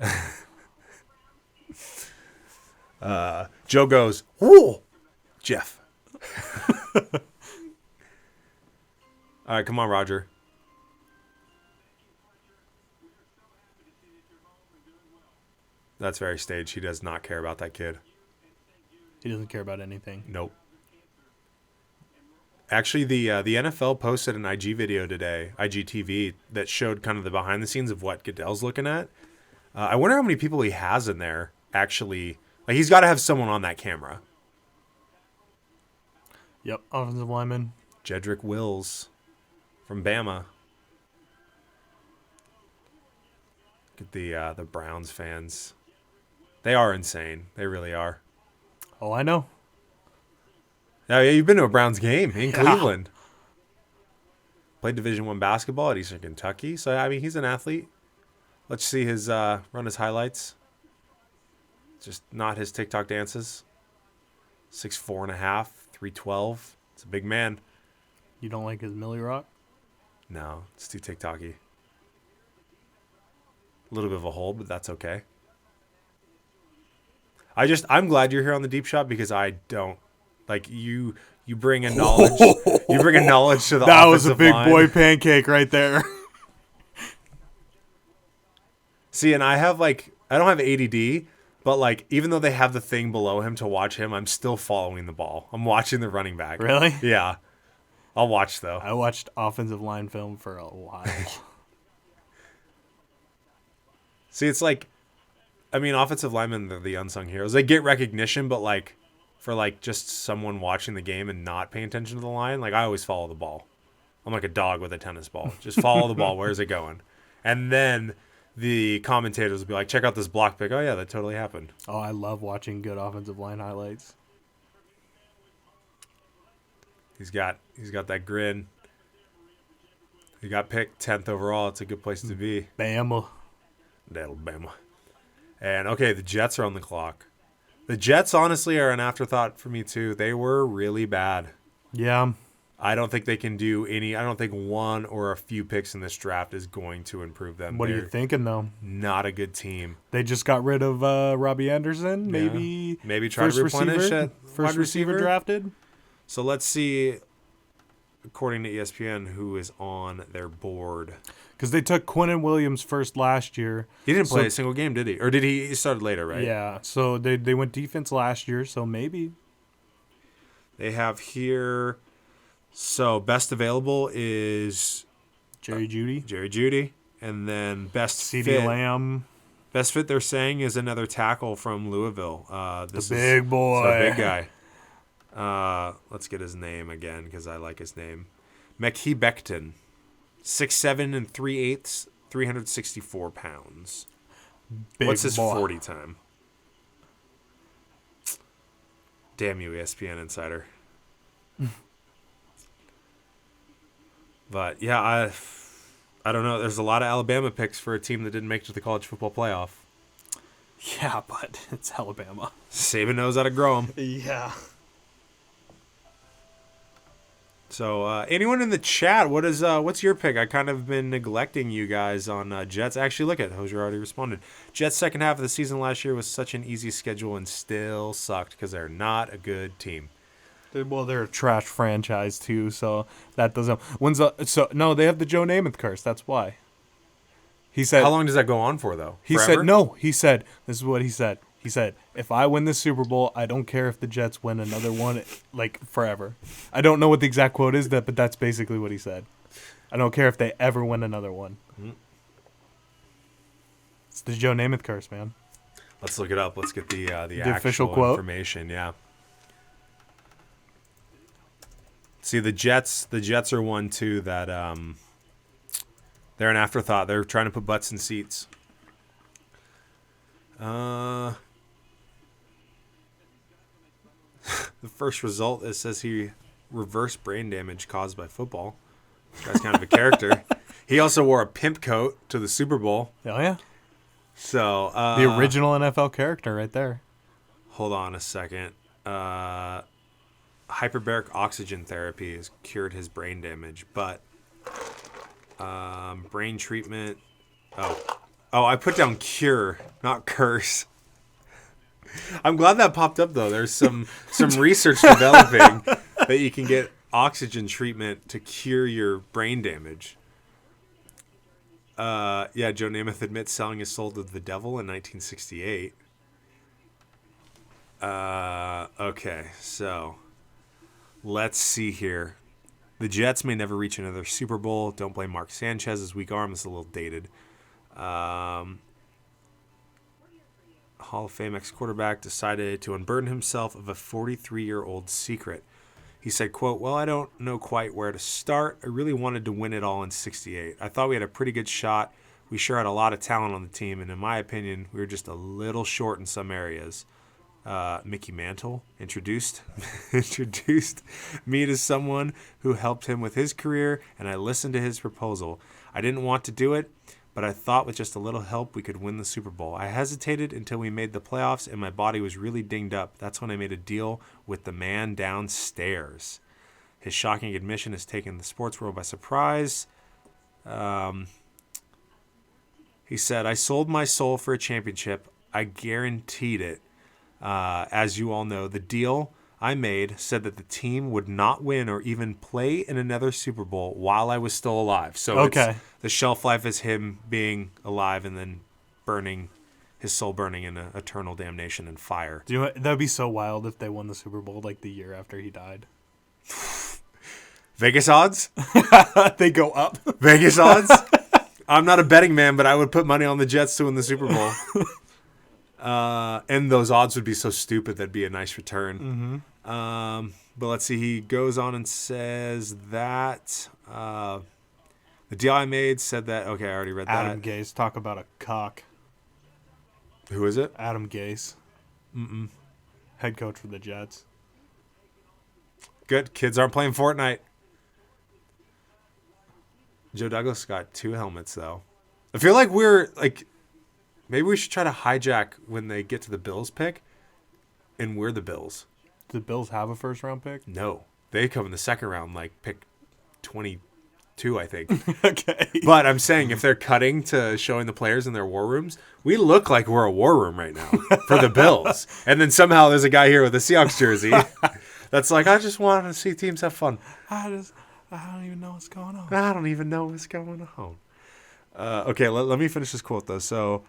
it. Joe goes, whoa, Jeff. All right, come on, Roger. That's very staged. He does not care about that kid. He doesn't care about anything. Nope. Actually, the NFL posted an IG video today, IGTV, that showed kind of the behind the scenes of what Goodell's looking at. I wonder how many people he has in there actually. Like, he's got to have someone on that camera. Yep, offensive lineman. Jedrick Wills from Bama. Look at the Browns fans. They are insane. They really are. Oh, I know. Oh, yeah, you've been to a Browns game in Cleveland. Played Division I basketball at Eastern Kentucky. So, I mean, he's an athlete. Let's see his run his highlights. Just not his TikTok dances. 6'4.5", 312. It's a big man. You don't like his Millie Rock? No, it's too TikTok-y. A little bit of a hole, but that's okay. I'm glad you're here on the Deep Shot because I don't. Like, you bring a knowledge. You bring a knowledge to the That was a offensive big line. boy pancake right there. See, and I don't have ADD, but like, even though they have the thing below him to watch him, I'm still following the ball. I'm watching the running back. Really? Yeah. I'll watch though. I watched offensive line film for a while. See, it's like, I mean, offensive linemen, they're the unsung heroes. They get recognition, but like, for like just someone watching the game and not paying attention to the line, like I always follow the ball. I'm like a dog with a tennis ball. Just follow the ball. Where's it going? And then the commentators will be like, check out this block pick. Oh yeah, that totally happened. Oh, I love watching good offensive line highlights. He's got that grin. He got picked 10th overall. It's a good place to be. Bama. Alabama. And okay, the Jets are on the clock. The Jets, honestly, are an afterthought for me, too. They were really bad. Yeah. I don't think they can do any. I don't think one or a few picks in this draft is going to improve them. What are you They're thinking, though? not a good team. They just got rid of Robbie Anderson. Maybe try to replenish at first wide receiver receiver drafted. So let's see, according to ESPN, who is on their board. Because they took Quinnen Williams first last year. He didn't play a single game, did he? Or did he started later, right? Yeah, so they went defense last year, so maybe. They have here, so best available is Jerry Jeudy. And then best CeeDee fit. Lamb. Best fit they're saying is another tackle from Louisville. This The big boy. It's a big guy. Let's get his name again because I like his name. Mekhi Becton. 6'7" and 3/8, 364 pounds. Big What's his boy. 40 time? Damn you, ESPN Insider. But, yeah, I don't know. There's a lot of Alabama picks for a team that didn't make it to the college football playoff. Yeah, but it's Alabama. Saban knows how to grow them. Yeah. So, anyone in the chat, what's your pick? I kind of been neglecting you guys on Jets. Actually, look at Hosier already responded. Jets second half of the season last year was such an easy schedule and still sucked because they're not a good team. Well, they're a trash franchise too, so that doesn't. No, they have the Joe Namath curse. That's why. He said. How long does that go on for, though? He Forever? said no. He said this is what he said. He said, if I win the Super Bowl, I don't care if the Jets win another one, like, forever. I don't know what the exact quote is, but that's basically what he said. I don't care if they ever win another one. Mm-hmm. It's the Joe Namath curse, man. Let's look it up. Let's get the official actual quote. Information, yeah. See, the Jets are one, too, that they're an afterthought. They're trying to put butts in seats. The first result, it says he reversed brain damage caused by football. This guy's kind of a character. He also wore a pimp coat to the Super Bowl. Oh, yeah. So the original NFL character right there. Hold on a second. Hyperbaric oxygen therapy has cured his brain damage, but brain treatment. Oh, I put down cure, not curse. I'm glad that popped up, though. There's some research developing that you can get oxygen treatment to cure your brain damage. Yeah, Joe Namath admits selling his soul to the devil in 1968. Okay, so let's see here. The Jets may never reach another Super Bowl. Don't blame Mark Sanchez's weak arm. It's a little dated. Hall of Fame ex-quarterback decided to unburden himself of a 43-year-old secret. He said, quote, well, I don't know quite where to start. I really wanted to win it all in 68. I thought we had a pretty good shot. We sure had a lot of talent on the team, and in my opinion, we were just a little short in some areas. Mickey Mantle introduced me to someone who helped him with his career, and I listened to his proposal. I didn't want to do it, but I thought with just a little help we could win the Super Bowl. I hesitated until we made the playoffs and my body was really dinged up. That's when I made a deal with the man downstairs. His shocking admission has taken the sports world by surprise. He said, I sold my soul for a championship. I guaranteed it. As you all know, the deal I made said that the team would not win or even play in another Super Bowl while I was still alive. So okay. The shelf life is him being alive and then his soul burning in eternal damnation and fire. That'd be so wild if they won the Super Bowl like the year after he died. Vegas odds? They go up. Vegas odds? I'm not a betting man, but I would put money on the Jets to win the Super Bowl. And those odds would be so stupid that'd be a nice return. Mm-hmm. But let's see. He goes on and says that the deal I made said that. Okay, I already read that. Adam Gase, talk about a cock. Who is it? Adam Gase. Head coach for the Jets. Good. Kids aren't playing Fortnite. Joe Douglas got 2 helmets, though. I feel like maybe we should try to hijack when they get to the Bills pick, and we're the Bills. Do the Bills have a first-round pick? No. They come in the second round, pick 22, I think. Okay. But I'm saying if they're cutting to showing the players in their war rooms, we look like we're a war room right now for the Bills. And then somehow there's a guy here with a Seahawks jersey that's like, I just want to see teams have fun. I don't even know what's going on. I don't even know what's going on. Okay, let me finish this quote, though. So,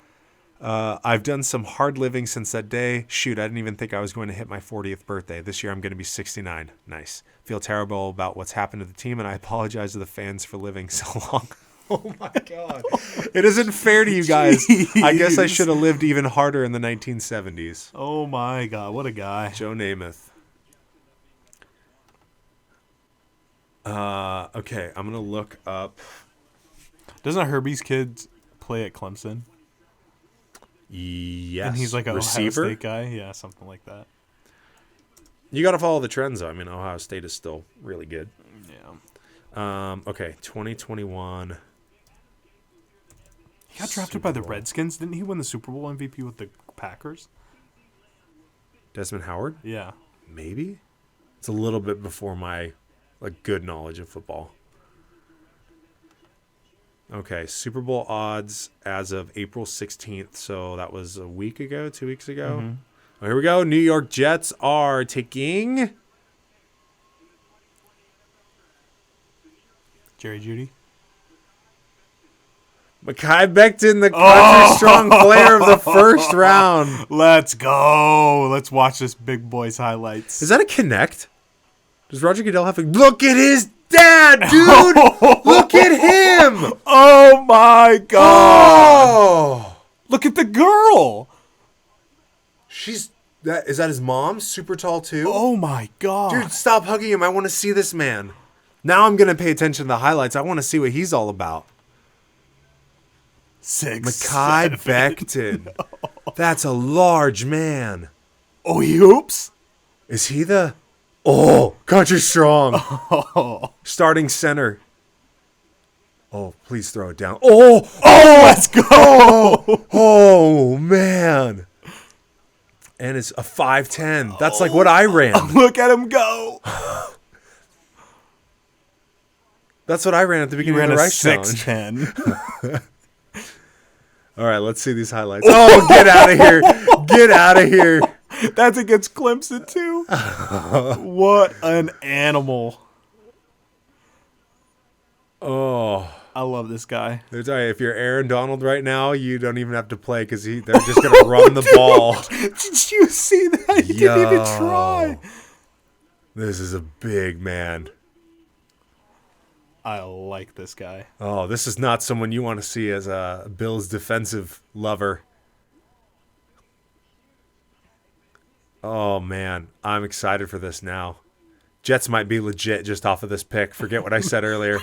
I've done some hard living since that day. Shoot, I didn't even think I was going to hit my 40th birthday. This year I'm going to be 69. Nice. Feel terrible about what's happened to the team, and I apologize to the fans for living so long. Oh, my God. It isn't fair to you guys. Jeez. I guess I should have lived even harder in the 1970s. Oh, my God. What a guy. Joe Namath. Okay, I'm going to look up. Doesn't Herbie's kids play at Clemson? Yes. And he's like a receiver? Ohio State guy? Yeah, something like that. You got to follow the trends, though. I mean, Ohio State is still really good. Yeah. Okay, 2021. He got drafted by the Redskins. Didn't he win the Super Bowl MVP with the Packers? Desmond Howard? Yeah. Maybe? It's a little bit before my a good knowledge of football. Okay, Super Bowl odds as of April 16th. So that was a week ago, 2 weeks ago. Mm-hmm. Oh, here we go. New York Jets are taking Jerry Judy. Mekhi Becton, the country strong player of the first round. Let's go. Let's watch this big boy's highlights. Is that a connect? Does Roger Goodell have a look at his dad, dude? Look at him! Oh my god! Oh, Look at the girl! is that his mom? Super tall too. Oh my god! Dude, stop hugging him. I want to see this man. Now I'm gonna pay attention to the highlights. I want to see what he's all about. 6'7". Mekhi Becton. That's a large man. Oh, he hoops. Is he the? Oh, country strong. Starting center. Oh, please throw it down. Oh, Let's go! oh man. And it's a 5'10". That's like what I ran. Look at him go! That's what I ran at the He beginning ran of a the Rice Challenge. 6'10". All right, let's see these highlights. Oh, get out of here. Get out of here. That's against Clemson too. What an animal! Oh. I love this guy. If you're Aaron Donald right now, you don't even have to play because they're just going to run the ball. Did you see that? He didn't even try. This is a big man. I like this guy. Oh, this is not someone you want to see as a Bills defensive lover. Oh, man. I'm excited for this now. Jets might be legit just off of this pick. Forget what I said earlier.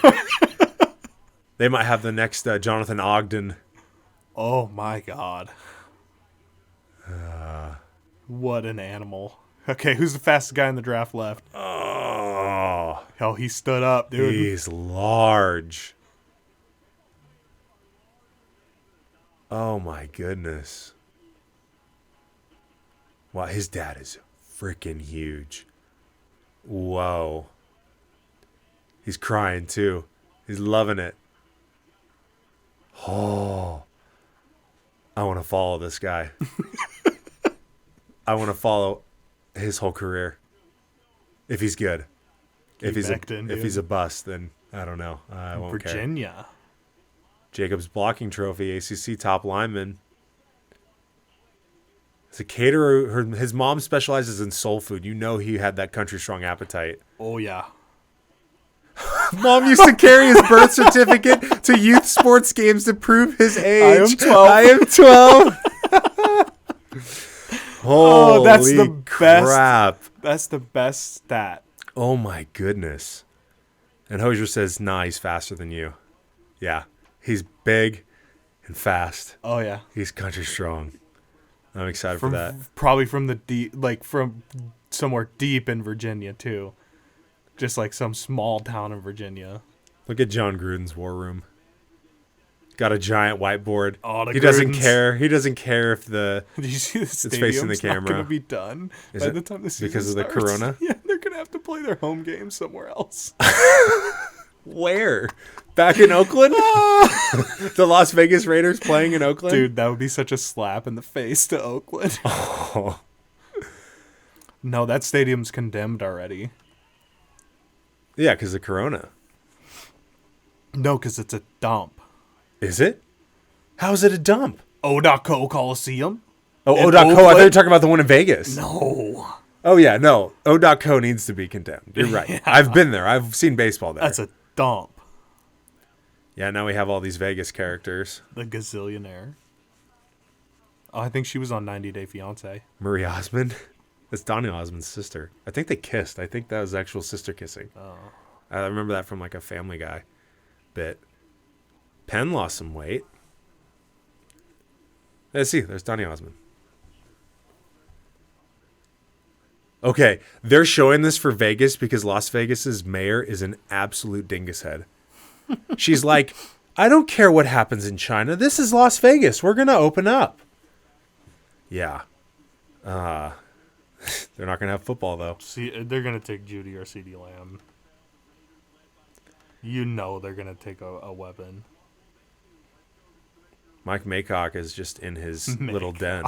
They might have the next Jonathan Ogden. Oh my god. What an animal. Okay, who's the fastest guy in the draft left? Oh, he stood up, dude. He's large. Oh my goodness. Wow, his dad is freaking huge. Whoa. He's crying too. He's loving it. Oh. I want to follow this guy. I want to follow his whole career. If he's good. If he's a bust, then I don't know. I won't care. Virginia. Jacobs blocking trophy, ACC top lineman. As a caterer, his mom specializes in soul food. You know he had that country strong appetite. Oh yeah. Mom used to carry his birth certificate to youth sports games to prove his age. I am 12. I am 12. Oh, that's Holy the crap. best. That's the best stat. Oh my goodness. And Hosier says, nah, he's faster than you. Yeah. He's big and fast. Oh yeah. He's country strong. I'm excited for that. Probably from the deep, like from somewhere deep in Virginia too. Just like some small town in Virginia. Look at John Gruden's war room. Got a giant whiteboard. Oh, He doesn't care. He doesn't care if the Did you see the facing stadium's the not camera. going to be done Is by it? the time the season Because of the starts? corona? Yeah, they're going to have to play their home game somewhere else. where? Back in Oakland? The Las Vegas Raiders playing in Oakland? Dude, that would be such a slap in the face to Oakland. Oh. No, that stadium's condemned already. Yeah, because of corona. No, because it's a dump. Is it? How is it a dump? O.Co Coliseum? Oh, In O.Co. I thought you Oakland? were talking about the one in Vegas. No. Oh, yeah, no. O.Co needs to be condemned. You're right. Yeah. I've been there. I've seen baseball there. That's a dump. Yeah, now we have all these Vegas characters. The gazillionaire. Oh, I think she was on 90 Day Fiancé. Marie Osmond. That's Donny Osmond's sister. I think they kissed. I think that was actual sister kissing. Oh. I remember that from like a Family Guy bit. Penn lost some weight. Let's see. There's Donny Osmond. Okay, they're showing this for Vegas because Las Vegas's mayor is an absolute dingus head. She's like, I don't care what happens in China. This is Las Vegas. We're going to open up. Yeah. They're not going to have football, though. See, they're going to take Judy or CD Lamb. You know they're going to take a weapon. Mike Maycock is just in his little den.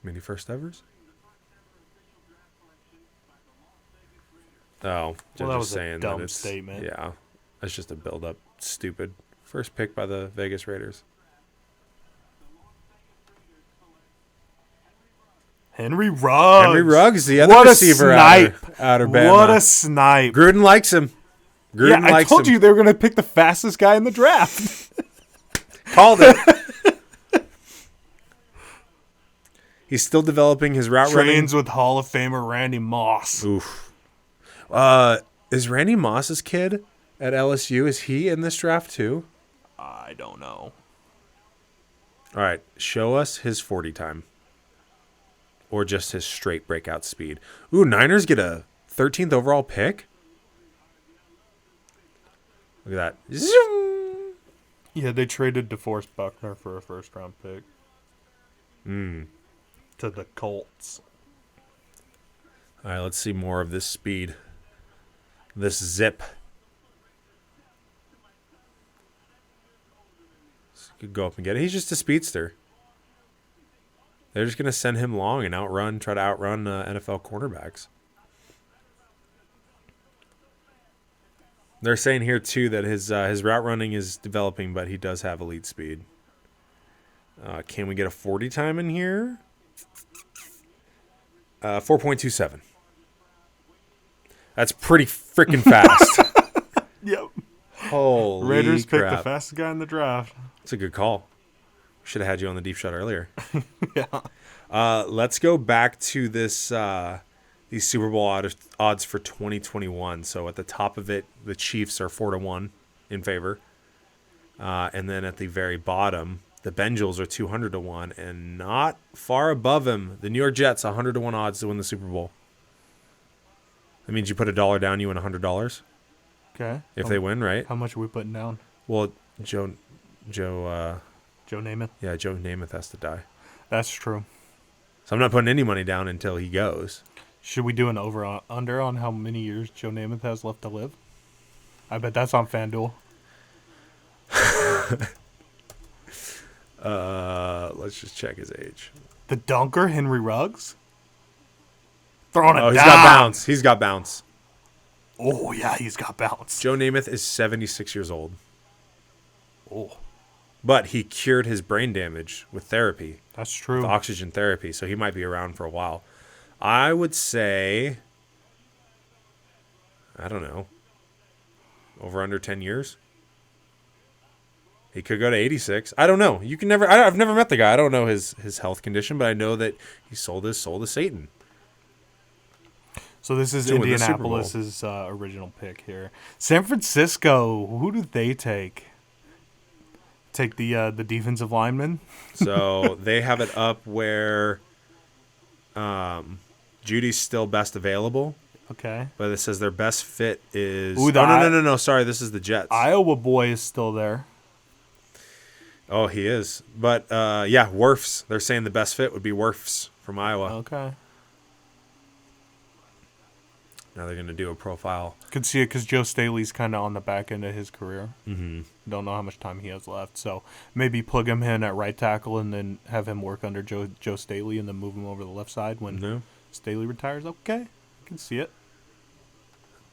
Many first evers? Oh, That just was saying a dumb that it's statement. Yeah, that's just a build-up. Stupid. First pick by the Vegas Raiders. Henry Ruggs. Henry Ruggs, the other What a receiver snipe. out of Bama. What a snipe. Gruden likes him. Gruden Yeah, I likes told him. you they were going to pick the fastest guy in the draft. Called it. He's still developing his route running. Trains with Hall of Famer Randy Moss. Oof. Is Randy Moss's kid at LSU? Is he in this draft too? I don't know. All right, show us his 40 time. Or just his straight breakout speed. Ooh, Niners get a 13th overall pick. Look at that. Zoom. Yeah, they traded DeForest Buckner for a first-round pick. To the Colts. All right, let's see more of this speed. This zip. So could go up and get it. He's just a speedster. They're just going to send him long and try to outrun NFL cornerbacks. They're saying here, too, that his route running is developing, but he does have elite speed. Can we get a 40 time in here? 4.27. That's pretty freaking fast. Yep. Holy Raiders picked crap. the fastest guy in the draft. That's a good call. Should have had you on the deep shot earlier. Yeah. Let's go back to this these Super Bowl odds for 2021. So at the top of it, the Chiefs are 4-1 in favor. And then at the very bottom, the Bengals are 200-1. And not far above him, the New York Jets, 100-1 odds to win the Super Bowl. That means you put $1 down, you win $100 Okay. if they win, right? How much are we putting down? Well, Joe Namath? Yeah, Joe Namath has to die. That's true. So I'm not putting any money down until he goes. Should we do an over-under on how many years Joe Namath has left to live? I bet that's on FanDuel. Let's just check his age. The dunker, Henry Ruggs? Throwing it Oh, down. he's got bounce. He's got bounce. Oh, yeah, he's got bounce. Joe Namath is 76 years old. Oh, But he cured his brain damage with therapy, that's true. with oxygen therapy, so he might be around for a while. I would say, I don't know, over under 10 years. He could go to 86. I don't know. You can never. I've never met the guy. I don't know his health condition, but I know that he sold his soul to Satan. So this is To win the Super Bowl. Indianapolis's original pick here. San Francisco, who do they take? Take the defensive lineman? So they have it up where Judy's still best available, Okay. but it says their best fit is. Ooh, no. Sorry, this is the Jets. Iowa boy is still there. Oh, he is. But yeah, Wirfs. They're saying the best fit would be Wirfs from Iowa. Okay. Now they're going to do a profile. Could see it because Joe Staley's kind of on the back end of his career. Mm-hmm. Don't know how much time he has left. So maybe plug him in at right tackle and then have him work under Joe Staley and then move him over to the left side when No. Staley retires. Okay. I can see it.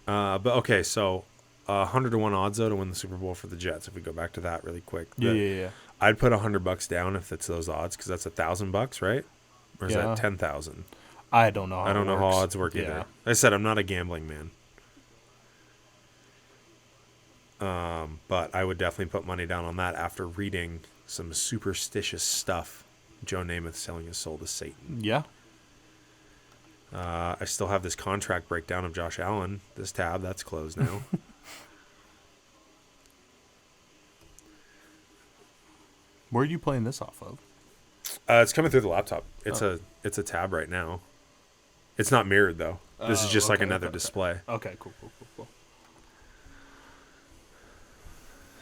But okay, so 100-1 odds though to win the Super Bowl for the Jets. If we go back to that really quick, Yeah. I'd put $100 down if it's those odds because that's $1,000, right? Or is Yeah. that 10,000? I don't know how I don't it know how works. odds work Yeah. either. I said I'm not a gambling man. But I would definitely put money down on that after reading some superstitious stuff. Joe Namath selling his soul to Satan. Yeah. I still have this contract breakdown of Josh Allen. This tab, that's closed now. Where are you playing this off of? It's coming through the laptop. It's a tab right now. It's not mirrored though. This is just like another display. Okay, cool.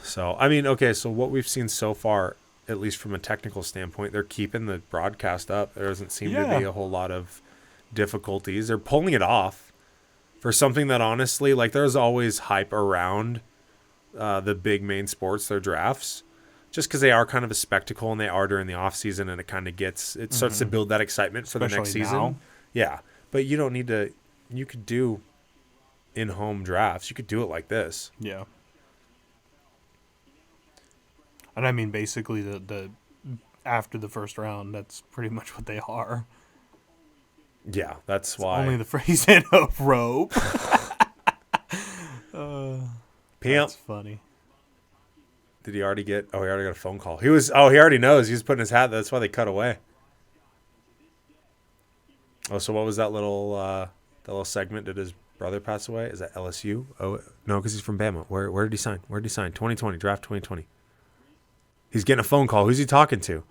So I mean, okay. So what we've seen so far, at least from a technical standpoint, they're keeping the broadcast up. There doesn't seem to be a whole lot of difficulties. They're pulling it off. For something that honestly, like there's always hype around the big main sports, their drafts, just because they are kind of a spectacle and they are during the off season, and it starts to build that excitement for the next Especially season. now. Yeah, but you don't need to. You could do in-home drafts. You could do it like this. Yeah. And I mean, basically, the after the first round, that's pretty much what they are. Yeah, that's why. Only the phrase in a rope. Pimp. That's funny. Did he already get? Oh, he already got a phone call. He already knows. He was putting his hat. That's why they cut away. Oh, so what was that little segment? Did his brother pass away? Is that LSU? Oh, no, because he's from Bama. Where did he sign? 2020 draft 2020. He's getting a phone call. Who's he talking to?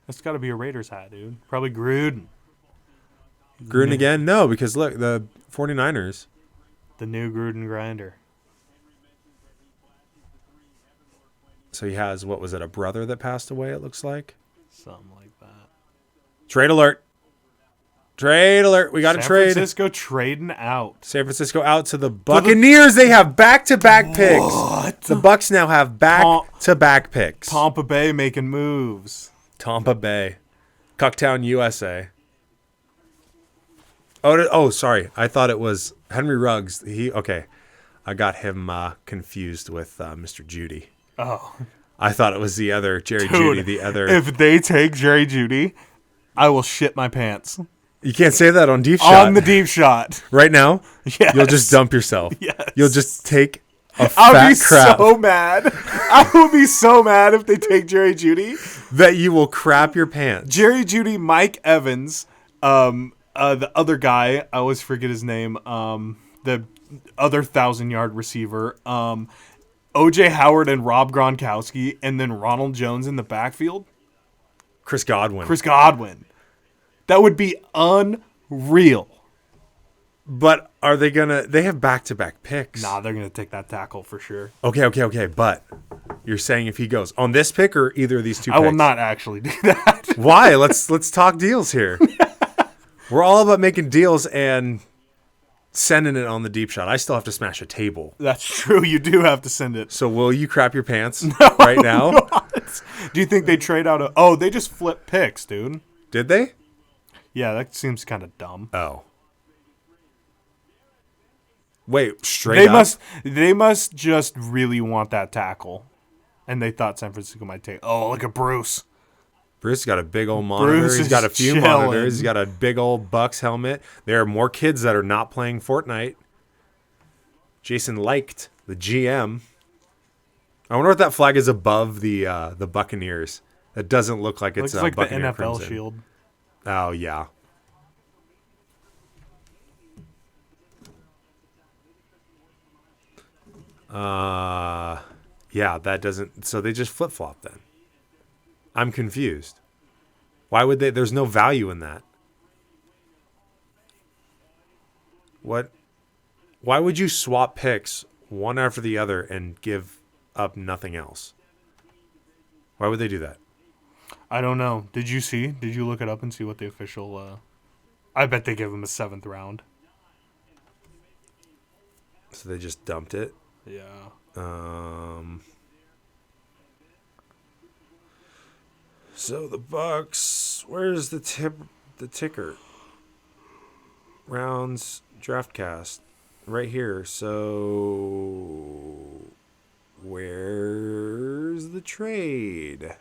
That's got to be a Raiders hat, dude. Probably Gruden. Gruden again? No, because look, the 49ers. The new Gruden grinder. So he has, what was it, a brother that passed away, it looks like? Something like that. Trade alert. Trade alert. We got to trade. San Francisco trading out. San Francisco out to the Buccaneers. They have back-to-back picks. What? The Bucs now have back-to-back picks. Tampa Bay making moves. Tampa Bay. Cucktown, USA. Oh, sorry. I thought it was Henry Ruggs. Okay. I got him confused with Mr. Judy. Oh. I thought it was the other Jerry Dude, Judy. The other. If they take Jerry Judy, I will shit my pants. You can't say that on deep shot. On the deep shot. Right now? Yes. You'll just dump yourself. Yes. You'll just take a I'll fat be crap so mad. I will be so mad if they take Jerry Judy. that you will crap your pants. Jerry Judy, Mike Evans, the other guy, I always forget his name, the other 1,000-yard receiver, O.J. Howard and Rob Gronkowski, and then Ronald Jones in the backfield. Chris Godwin. That would be unreal. But are they gonna? They have back-to-back picks. Nah, they're gonna take that tackle for sure. Okay. But you're saying if he goes on this pick or either of these two I picks? will not actually do that. Why? Let's talk deals here. We're all about making deals and sending it on the deep shot. I still have to smash a table. That's true. You do have to send it. So will you crap your pants right now? Do you think they trade out a... Oh, they just flip picks, dude. Did they? Yeah, that seems kind of dumb. Oh. Wait, straight up? They must just really want that tackle. And they thought San Francisco might take... Oh, look at Bruce. Bruce has got a big old monitor. Bruce He's got a is few chilling. monitors. He's got a big old Bucks helmet. There are more kids that are not playing Fortnite. Jason liked the GM. I wonder what that flag is above the Buccaneers. That doesn't look like it's Looks like the Buccaneer NFL crimson. shield. Oh, yeah. Yeah, that doesn't... So they just flip-flop then. I'm confused. Why would they? There's no value in that. What? Why would you swap picks one after the other and give up nothing else? Why would they do that? I don't know. Did you see? Did you look it up and see what the official... I bet they give him a 7th round. So they just dumped it? Yeah. So the Bucks, where's the ticker? Rounds draftcast right here. So where's the trade?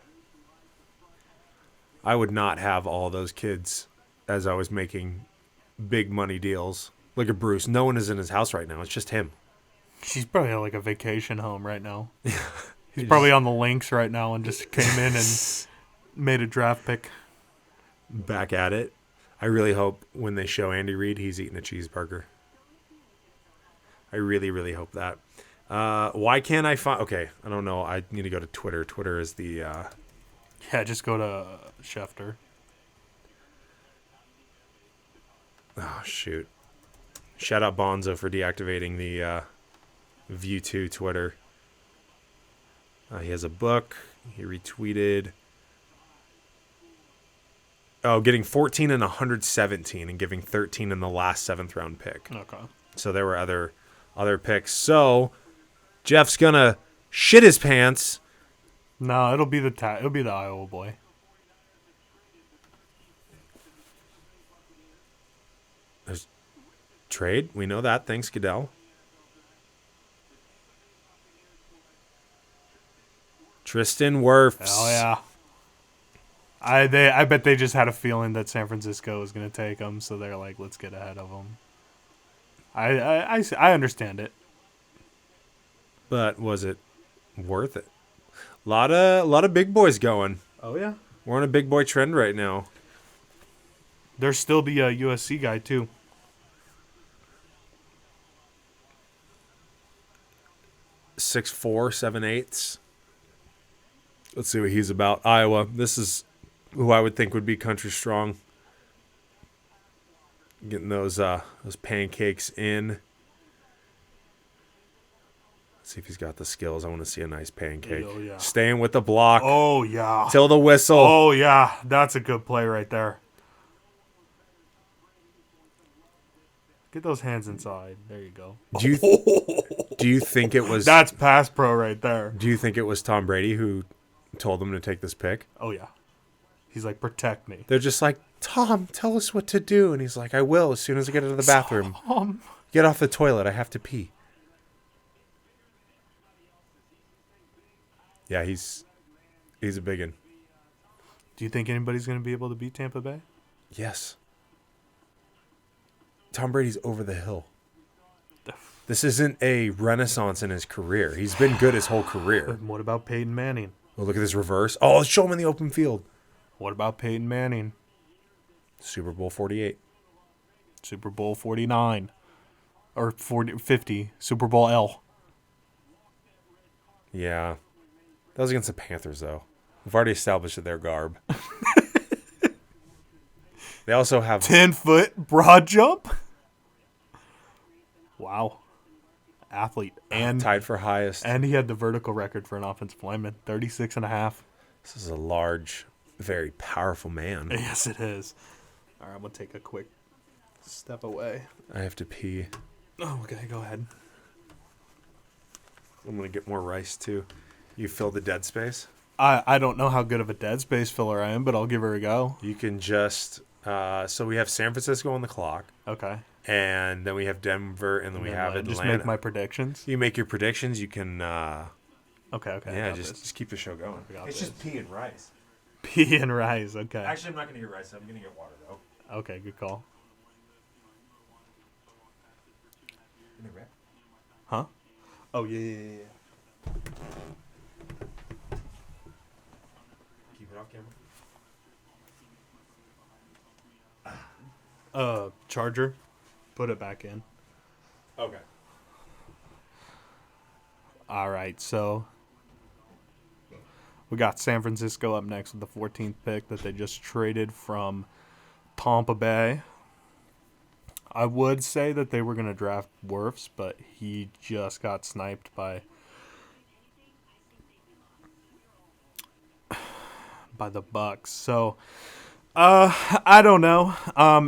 I would not have all those kids as I was making big money deals. Look at Bruce. No one is in his house right now. It's just him. He's probably at like a vacation home right now. He's probably on the links right now and just came in and made a draft pick. Back at it. I really hope when they show Andy Reid, he's eating a cheeseburger. I really, really hope that. Why can't I find... Okay, I don't know. I need to go to Twitter. Twitter is the... Yeah, just go to Schefter. Oh, shoot. Shout out Bonzo for deactivating the View2 Twitter. He has a book. He retweeted... Oh, getting 14 and 117 and giving 13 in the last 7th round pick. Okay. So there were other picks. So Jeff's gonna shit his pants. No, it'll be the Iowa boy. There's trade. We know that. Thanks, Goodell. Tristan Wirfs. Oh yeah. I bet they just had a feeling that San Francisco was going to take him, so they're like, let's get ahead of him. I understand it. But was it worth it? A lot of big boys going. Oh yeah. We're on a big boy trend right now. There's still the USC guy too. 6'4", 7/8". Let's see what he's about. Iowa. This is who I would think would be country strong. Getting those pancakes in. Let's see if he's got the skills. I want to see a nice pancake. Oh, yeah. Staying with the block. Oh yeah. Till the whistle. Oh yeah. That's a good play right there. Get those hands inside. There you go. Do you think it was That's pass pro right there. Do you think it was Tom Brady who told them to take this pick? Oh yeah. He's like, protect me. They're just like, Tom, tell us what to do. And he's like, I will as soon as I get into the bathroom. Tom. Get off the toilet. I have to pee. Yeah, he's a big one. Do you think anybody's going to be able to beat Tampa Bay? Yes. Tom Brady's over the hill. This isn't a renaissance in his career. He's been good his whole career. What about Peyton Manning? Oh, look at this reverse. Oh, show him in the open field. What about Peyton Manning? Super Bowl 48. Super Bowl 49. Or 50. Super Bowl L. Yeah. That was against the Panthers, though. We've already established that they're garb. They also have 10-foot broad jump? Wow. Athlete. And tied for highest. And he had the vertical record for an offensive lineman. 36.5. This is a large, very powerful man. Yes, it is. All right, I'm going to take a quick step away. I have to pee. Oh, okay, go ahead. I'm going to get more rice, too. You fill the dead space? I don't know how good of a dead space filler I am, but I'll give her a go. You can just... so we have San Francisco on the clock. Okay. And then we have Denver, and then we have Atlanta. Just make my predictions. You make your predictions. You can... Okay. Yeah, just keep the show going. It's just pea and rice. Pea and rice, okay. Actually, I'm not going to get rice. I'm going to get water, though. Okay, good call. Huh? Oh, yeah. Keep it off camera. Charger. Put it back in. Okay. All right, so we got San Francisco up next with the 14th pick that they just traded from Tampa Bay. I would say that they were going to draft Wirfs, but he just got sniped by the Bucks. So I don't know.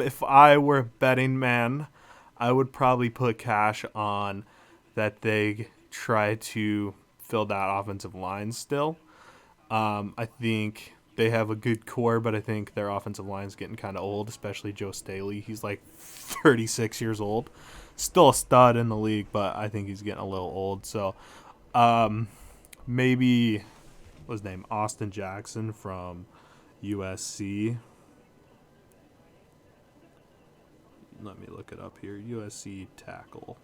If I were a betting man, I would probably put cash on that they try to fill that offensive line still. I think they have a good core, but I think their offensive line is getting kind of old, especially Joe Staley. He's like 36 years old. Still a stud in the league, but I think he's getting a little old. So maybe, what's his name? Austin Jackson from USC. Let me look it up here. USC tackle.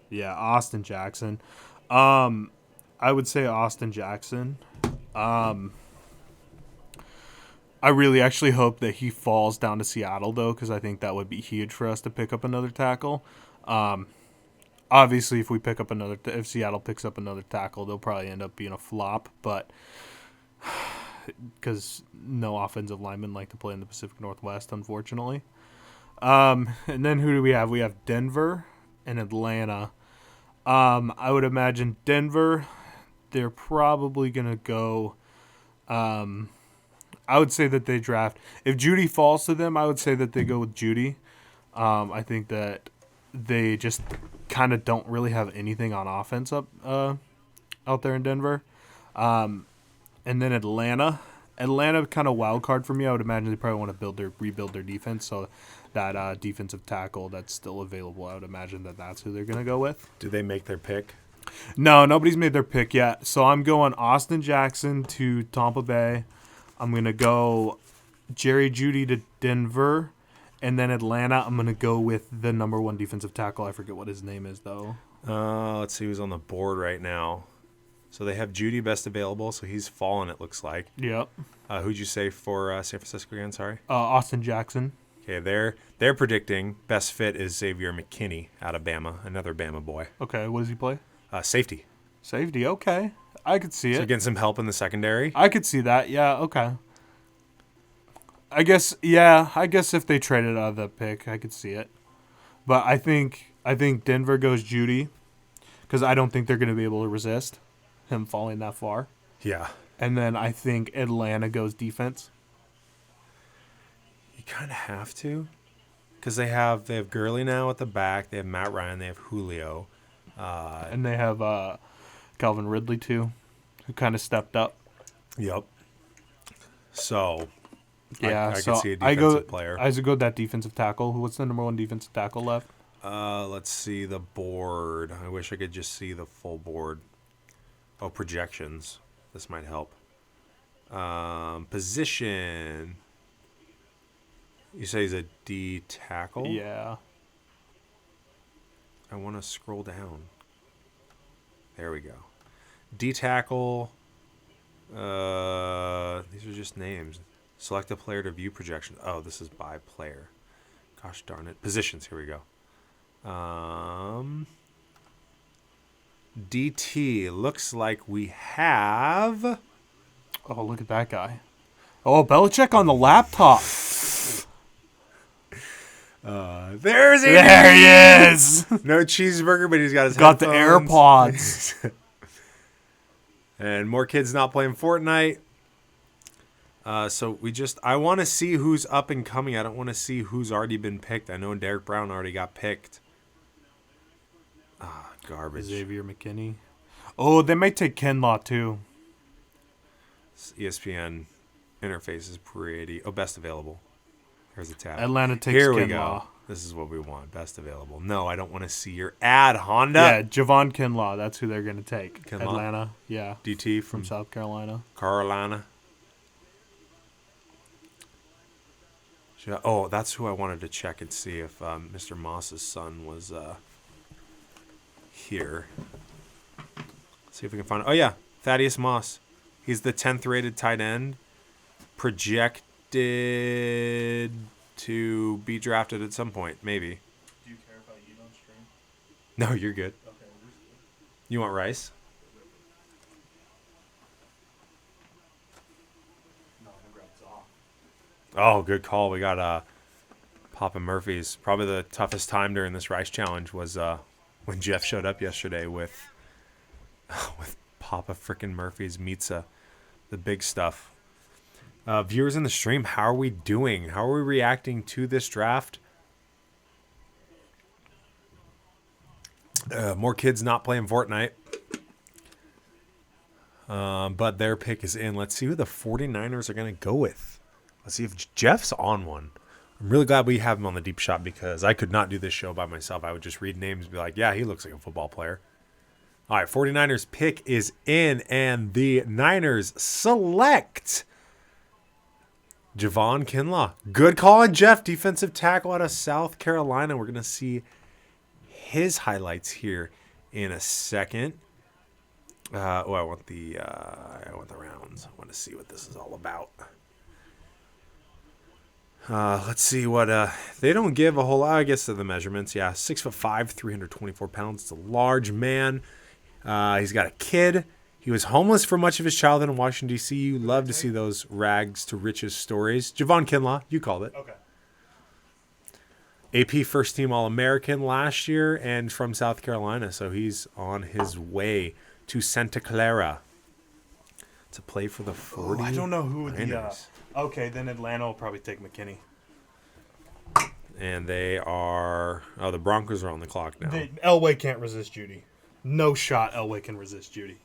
Yeah, Austin Jackson. I would say Austin Jackson. I really actually hope that he falls down to Seattle, though, because I think that would be huge for us to pick up another tackle. Obviously, if Seattle picks up another tackle, they'll probably end up being a flop, but because no offensive linemen like to play in the Pacific Northwest, unfortunately. And then who do we have? We have Denver and Atlanta. I would imagine Denver, they're probably going to go... I would say that they draft... If Judy falls to them, I would say that they go with Judy. I think that they just kind of don't really have anything on offense out there in Denver. And then Atlanta. Atlanta kind of wild card for me. I would imagine they probably want to rebuild their defense. So that defensive tackle that's still available, I would imagine that's who they're going to go with. Do they make their pick? No, nobody's made their pick yet. So I'm going Austin Jackson to Tampa Bay. I'm going to go Jerry Jeudy to Denver. And then Atlanta, I'm going to go with the number 1 defensive tackle. I forget what his name is, though. Let's see who's on the board right now. So they have Judy best available, so he's fallen, it looks like. Yep. Who'd you say for San Francisco again? Sorry. Austin Jackson. Okay, they're predicting best fit is Xavier McKinney out of Bama, another Bama boy. Okay, what does he play? Safety. Safety, okay. I could see it. So getting some help in the secondary. I could see that, yeah, okay. I guess if they traded out of the pick, I could see it. But I think Denver goes Jeudy because I don't think they're going to be able to resist him falling that far. Yeah. And then I think Atlanta goes defense. You kind of have to, because they have Gurley now at the back. They have Matt Ryan. They have Julio. And they have Calvin Ridley, too, who kind of stepped up. Yep. So, yeah, I could see a defensive player. I go that defensive tackle. What's the number 1 defensive tackle left? Let's see the board. I wish I could just see the full board. Oh, projections. This might help. Position. You say he's a D tackle? Yeah. I want to scroll down. There we go. D tackle. These are just names. Select a player to view projection. Oh, this is by player. Gosh darn it. Positions. Here we go. DT. Looks like we have. Oh, look at that guy. Oh, Belichick on the laptop. There's Adrian. There he is. No cheeseburger, but he's got his Got the headphones. AirPods. And more kids not playing Fortnite. So I want to see who's up and coming. I don't want to see who's already been picked. I know Derek Brown already got picked. Garbage. Xavier McKinney. Oh, they might take Kinlaw too. ESPN interface is pretty. Oh, best available. Here's a tab. Atlanta takes Here we Kinlaw. go. This is what we want. Best available. No, I don't want to see your ad, Honda. Yeah, Javon Kinlaw. That's who they're going to take. Kinlaw? Atlanta. Yeah. DT From from South Carolina. Carolina. Oh, that's who I wanted to check and see if Mr. Moss's son was here. See if we can find. Oh yeah, Thaddeus Moss. He's the 10th rated tight end, projected to be drafted at some point, maybe. Do you care if I eat on stream? No, you're good. Okay. You want rice? No, I'm going to grab Zoff. Oh, good call. We got Papa Murphy's. Probably the toughest time during this rice challenge was when Jeff showed up yesterday with Papa frickin' Murphy's Pizza, the big stuff. Viewers in the stream, how are we doing? How are we reacting to this draft? More kids not playing Fortnite. But their pick is in. Let's see who the 49ers are going to go with. Let's see if Jeff's on one. I'm really glad we have him on the deep shot because I could not do this show by myself. I would just read names and be like, yeah, he looks like a football player. All right, 49ers pick is in, and the Niners select Javon Kinlaw. Good call on Jeff, defensive tackle out of South Carolina. We're going to see his highlights here in a second. I want the rounds. I want to see what this is all about. Let's see what they don't give a whole lot. I guess of the measurements. Yeah, 6'5", 324 pounds. It's a large man. He's got a kid. He was homeless for much of his childhood in Washington, D.C. You love to see those rags to riches stories. Javon Kinlaw, you called it. Okay. AP first team All-American last year and from South Carolina. So he's on his way to Santa Clara to play for the 49ers. I don't know who the... Okay, then Atlanta will probably take McKinney. And they are... Oh, the Broncos are on the clock now. Elway can't resist Judy. No shot Elway can resist Judy.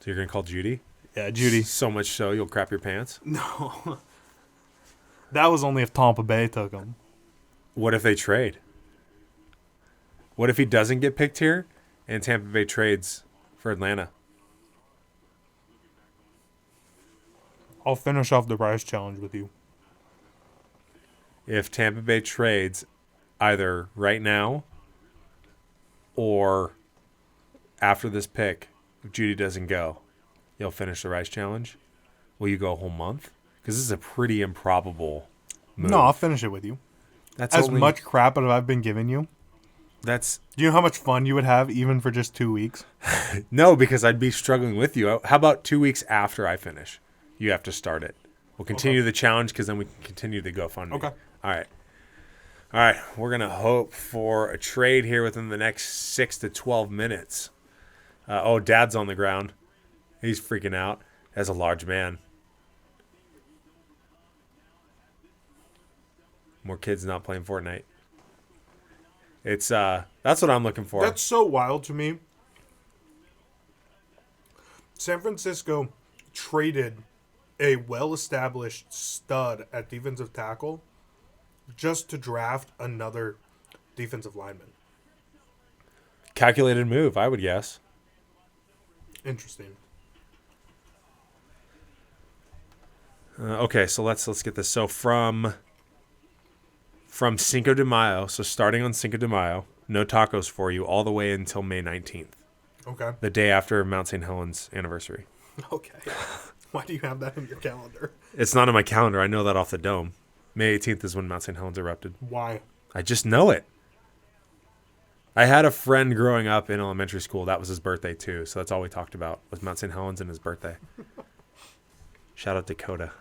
So you're going to call Judy? Yeah, Judy. So much so you'll crap your pants? No. That was only if Tampa Bay took him. What if they trade? What if he doesn't get picked here and Tampa Bay trades for Atlanta? I'll finish off the Rice challenge with you. If Tampa Bay trades either right now or after this pick, if Judy doesn't go, you'll finish the Rice challenge? Will you go a whole month? Because this is a pretty improbable move. No, I'll finish it with you. That's As only, much crap as I've been giving you. That's Do you know how much fun you would have even for just 2 weeks? no, because I'd be struggling with you. How about 2 weeks after I finish? You have to start it. We'll continue the challenge because then we can continue the GoFundMe. Okay. All right. We're gonna hope for a trade here within the next 6 to 12 minutes. Dad's on the ground. He's freaking out. As a large man. More kids not playing Fortnite. It's that's what I'm looking for. That's so wild to me. San Francisco traded a well-established stud at defensive tackle just to draft another defensive lineman. Calculated move, I would guess. Interesting. Okay, so let's get this. So from Cinco de Mayo, so starting on Cinco de Mayo, no tacos for you all the way until May 19th, Okay. the day after Mount St. Helens anniversary. Okay. Why do you have that in your calendar? It's not in my calendar. I know that off the dome. May 18th is when Mount St. Helens erupted. Why? I just know it. I had a friend growing up in elementary school. That was his birthday too. So that's all we talked about was Mount St. Helens and his birthday. Shout out Dakota.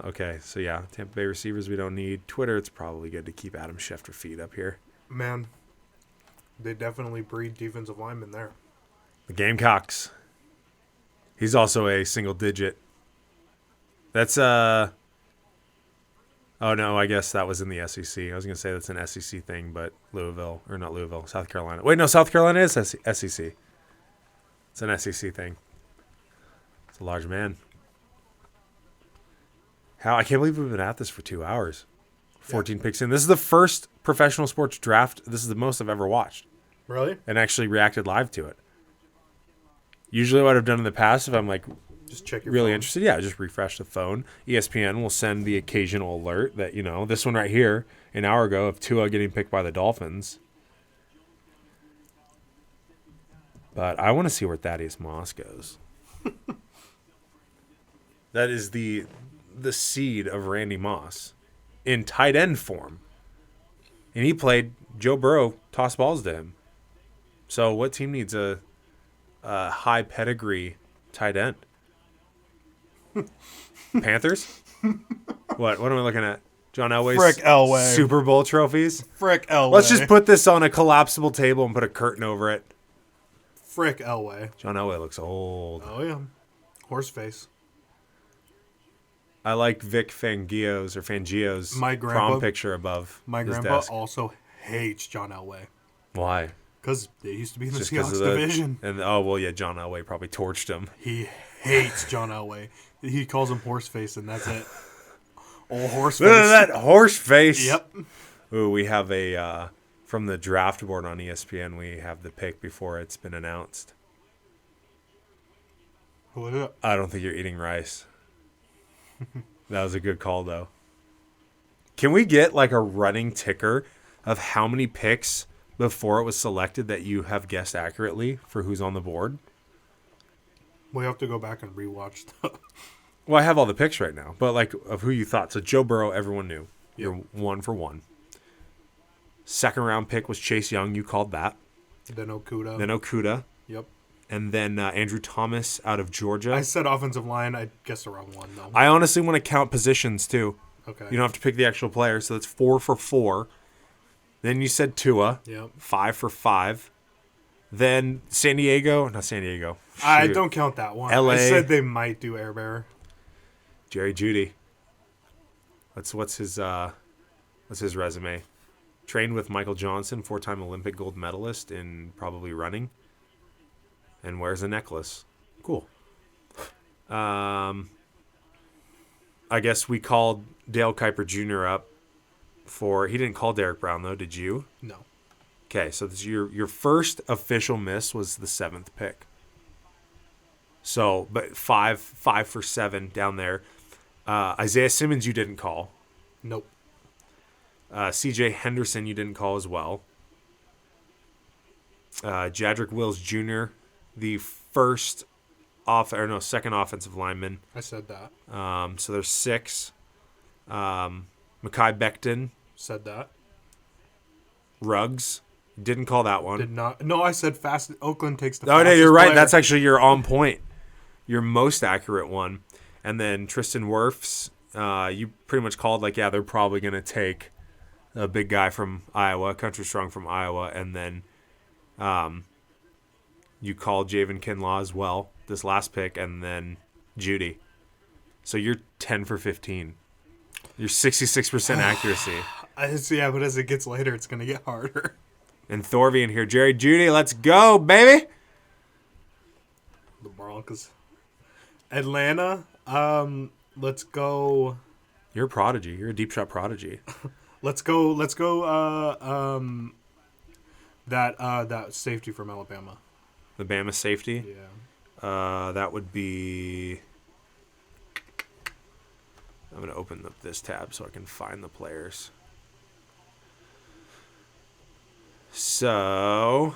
Okay, so yeah, Tampa Bay receivers we don't need. Twitter, it's probably good to keep Adam Schefter feed up here. Man, they definitely breed defensive linemen there. The Gamecocks. He's also a single digit. That's Oh no, I guess that was in the SEC. I was gonna say that's an SEC thing, but South Carolina. Wait, no, South Carolina is SEC. It's an SEC thing. It's a large man. I can't believe we've been at this for 2 hours. 14 picks in. This is the first professional sports draft. This is the most I've ever watched. Really? And actually reacted live to it. Usually what I've done in the past, if I'm like Just check your really phone. interested, just refresh the phone. ESPN will send the occasional alert that, this one right here, an hour ago, of Tua getting picked by the Dolphins. But I want to see where Thaddeus Moss goes. That is the seed of Randy Moss in tight end form. And he played, Joe Burrow tossed balls to him. So what team needs a high pedigree tight end? Panthers? What am I looking at? John Elway's Frick Elway. Super Bowl trophies? Frick Elway. Let's just put this on a collapsible table and put a curtain over it. Frick Elway. John Elway looks old. Oh, yeah. Horse face. I like Vic Fangio's My prom grandpa- picture above My his grandpa desk. also hates John Elway. Why? Because they used to be in the Just 'cause Seahawks of the division. And John Elway probably torched him. He hates John Elway. He calls him horse face, and that's it. Old horse face. Look at that horse face. Yep. Ooh, we have a from the draft board on ESPN. We have the pick before it's been announced. Who is it? I don't think you're eating rice. That was a good call, though. Can we get like a running ticker of how many picks before it was selected that you have guessed accurately for who's on the board? We have to go back and rewatch stuff. Well, I have all the picks right now, but like of who you thought. So Joe Burrow, everyone knew. You're Yep. 1 for 1. Second round pick was Chase Young. You called that. Then Okuda. Then Okuda. Yep. And then Andrew Thomas out of Georgia. I said offensive line. I guessed the wrong one, though. I honestly want to count positions, too. Okay. You don't have to pick the actual player, so that's 4 for 4. Then you said Tua. Yep. 5 for 5. Then not San Diego. I Shoot. don't count that one. LA. I said they might do Air Bear. Jerry Jeudy. What's his resume? Trained with Michael Johnson, 4-time Olympic gold medalist in probably running, and wears a necklace. Cool. I guess we called Dale Kuiper Jr. up for. He didn't call Derek Brown though. Did you? No. Okay, so this your first official miss was the 7th pick. So, but 5 for 7 down there. Isaiah Simmons, you didn't call. Nope. C.J. Henderson, you didn't call as well. Jadrick Wills Jr., the second offensive lineman. I said that. So there's 6. Mekhi Becton, Said that. Ruggs, didn't call that one. Did not. No, I said fast. Oakland takes the Oh, no, fastest you're right. player. That's actually your on point, your most accurate one. And then Tristan Wirfs, you pretty much called like, yeah, they're probably going to take a big guy from Iowa, Country Strong from Iowa. And then you called Javen Kinlaw as well, this last pick, and then Judy. So you're 10 for 15. You're 66% accuracy. Yeah, but as it gets later, it's going to get harder. And Thorvian here. Jerry Judy, let's go, baby. The Broncos. Atlanta, let's go. You're a prodigy. You're a deep shot prodigy. Let's go. That safety from Alabama. The Bama safety. Yeah. That would be. I'm going to open up this tab so I can find the players. So,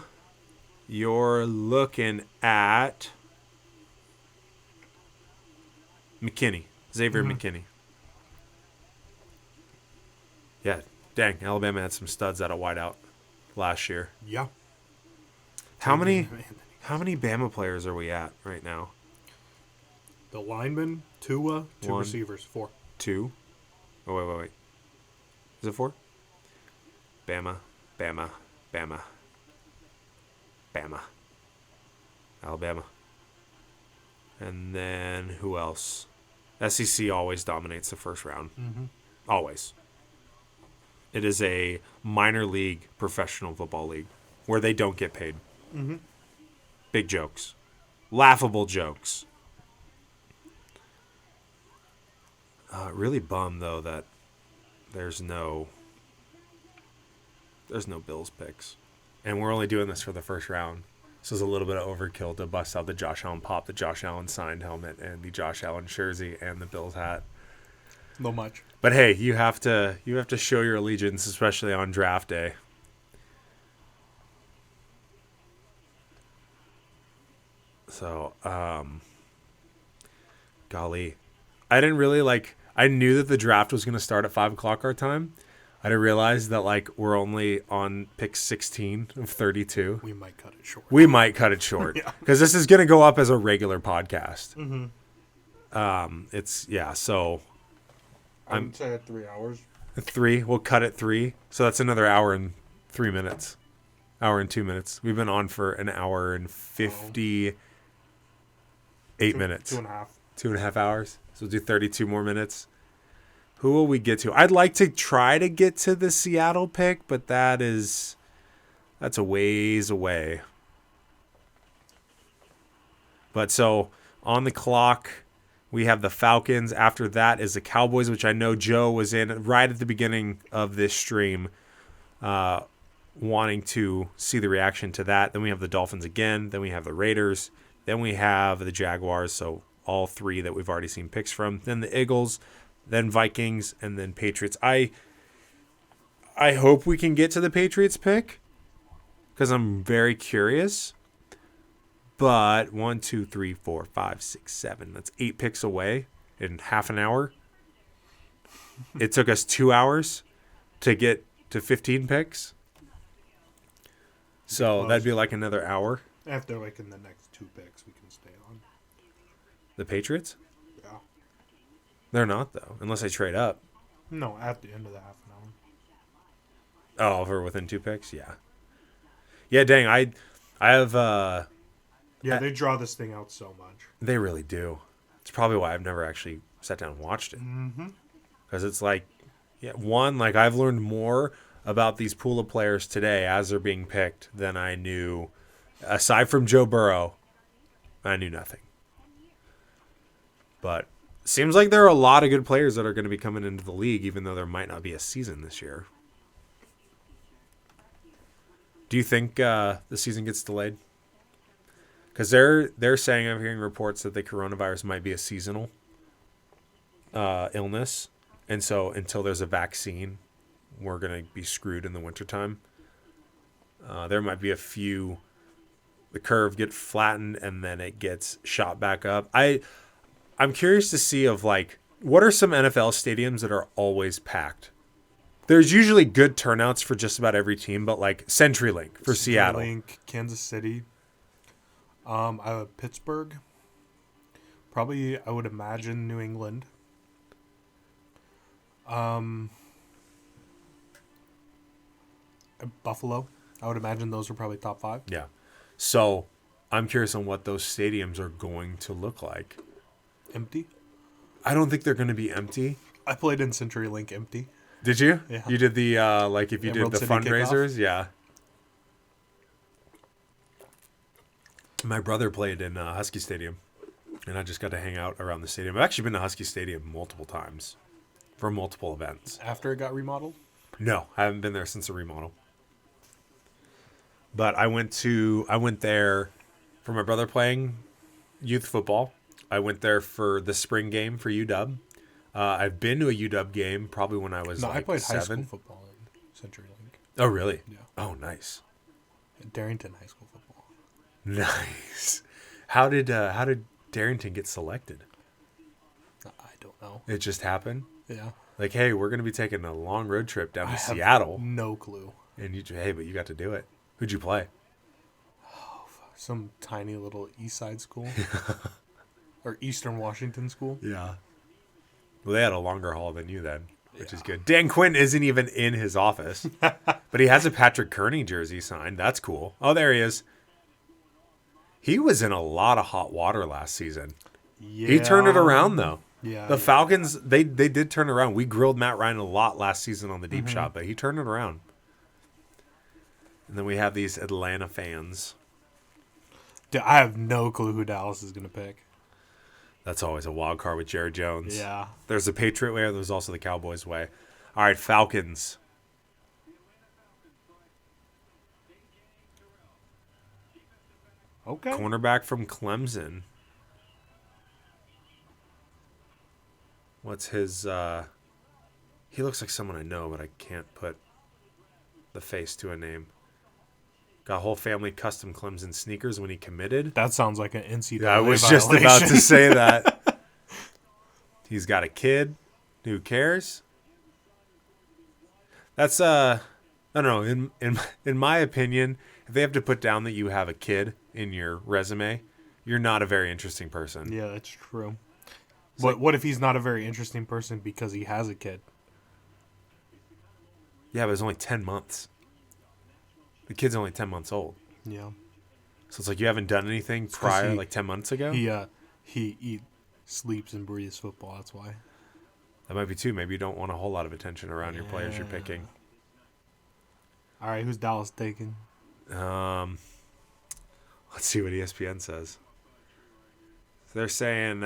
you're looking at McKinney, Xavier McKinney. Yeah, dang, Alabama had some studs at a wideout last year. Yeah. How many Bama players are we at right now? The lineman, Tua, 2 1, receivers, 4. 2. Oh, wait. Is it 4? Bama. Alabama. And then who else? SEC always dominates the first round. Mm-hmm. Always. It is a minor league professional football league where they don't get paid. Mm-hmm. Big jokes. Laughable jokes. Really bummed, though, that there's no Bills picks. And we're only doing this for the first round. So it's a little bit of overkill to bust out the Josh Allen pop, the Josh Allen signed helmet, and the Josh Allen jersey, and the Bills hat. No much. But hey, you have to show your allegiance, especially on draft day. So, golly. I didn't really I knew that the draft was going to start at 5 o'clock our time. I didn't realize that we're only on pick 16 of 32. We might cut it short. Yeah. Because this is going to go up as a regular podcast. Mm-hmm. So I would say at 3 hours. 3. We'll cut it 3. So that's another hour and 3 minutes. Hour and 2 minutes. We've been on for an hour and 58 minutes. 2.5. 2.5 hours. So we'll do 32 more minutes. Who will we get to? I'd like to try to get to the Seattle pick, but that's a ways away. But so on the clock, we have the Falcons. After that is the Cowboys, which I know Joe was in right at the beginning of this stream, wanting to see the reaction to that. Then we have the Dolphins again. Then we have the Raiders. Then we have the Jaguars. So all 3 that we've already seen picks from. Then the Eagles. Then Vikings, and then Patriots. I hope we can get to the Patriots pick because I'm very curious. But 1, 2, 3, 4, 5, 6, 7. That's 8 picks away in half an hour. It took us 2 hours to get to 15 picks. So that'd be like another hour. After in the next 2 picks, we can stay on. The Patriots? Yeah. They're not, though, unless I trade up. No, at the end of the half an hour. Oh, for within 2 picks? Yeah. Yeah, dang, I have... Yeah, they draw this thing out so much. They really do. It's probably why I've never actually sat down and watched it. Mm-hmm. Because it's like, yeah, one, like I've learned more about these pool of players today as they're being picked than I knew. Aside from Joe Burrow, I knew nothing. But seems like there are a lot of good players that are going to be coming into the league, even though there might not be a season this year. Do you think the season gets delayed? Because they're saying, I'm hearing reports that the coronavirus might be a seasonal illness. And so until there's a vaccine, we're going to be screwed in the wintertime. There might be a few, the curve gets flattened and then it gets shot back up. I'm curious to see of like, what are some NFL stadiums that are always packed? There's usually good turnouts for just about every team, but like CenturyLink for Seattle. CenturyLink, Kansas City, Pittsburgh, probably I would imagine New England. Buffalo, I would imagine those are probably top 5. Yeah. So I'm curious on what those stadiums are going to look like. Empty. I don't think they're going to be empty. I played in CenturyLink empty. Did you? Yeah. You did the like if you Emerald did the City fundraisers, yeah. My brother played in Husky Stadium, and I just got to hang out around the stadium. I've actually been to Husky Stadium multiple times for multiple events. After it got remodeled? No, I haven't been there since the remodel. But I went there for my brother playing youth football. I went there for the spring game for UW. I've been to a UW game probably when I was No, like I played 7. high school football in CenturyLink. Oh, really? Yeah. Oh, nice. Darrington High School football. Nice. How did Darrington get selected? I don't know. It just happened? Yeah. Like, hey, we're going to be taking a long road trip down to have Seattle. No clue. And but you got to do it. Who'd you play? Some tiny little East Side school. Or Eastern Washington school. Yeah. Well, they had a longer haul than you then, which is good. Dan Quinn isn't even in his office, but he has a Patrick Kearney jersey signed. That's cool. Oh, there he is. He was in a lot of hot water last season. Yeah. He turned it around, though. Yeah. The Falcons, they did turn around. We grilled Matt Ryan a lot last season on the deep shot, but he turned it around. And then we have these Atlanta fans. I have no clue who Dallas is going to pick. That's always a wild card with Jared Jones. Yeah. There's the Patriot way, there's also the Cowboys way. All right, Falcons. Okay. Cornerback from Clemson. What's his he looks like someone I know, but I can't put the face to a name. Got whole family custom Clemson sneakers when he committed. That sounds like an NCAA Yeah, I was just about to violation. say that. He's got a kid. Who cares? That's I don't know. In my opinion, if they have to put down that you have a kid in your resume, you're not a very interesting person. Yeah, that's true. But what if he's not a very interesting person because he has a kid? Yeah, but it's only 10 months. The kid's only 10 months old. Yeah. So it's like you haven't done anything prior, like 10 months ago? He eats, sleeps, and breathes football. That's why. That might be too. Maybe you don't want a whole lot of attention around your players you're picking. All right, who's Dallas taking? Let's see what ESPN says. They're saying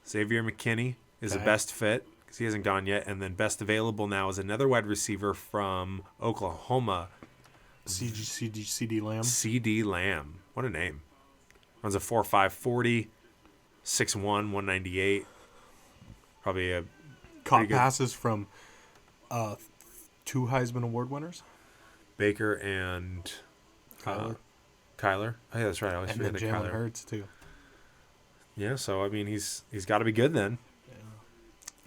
Xavier McKinney is the best fit because he hasn't gone yet. And then best available now is another wide receiver from Oklahoma, CD Lamb. CD Lamb. What a name. Runs a 4.5 40, 6'1", 198. Probably a Caught good passes from 2 Heisman Award winners. Baker and Kyler. Kyler. Oh, yeah, that's right. I always And forget then that Jalen Kyler. Hurts, too. Yeah, so, I mean, he's got to be good then. Yeah.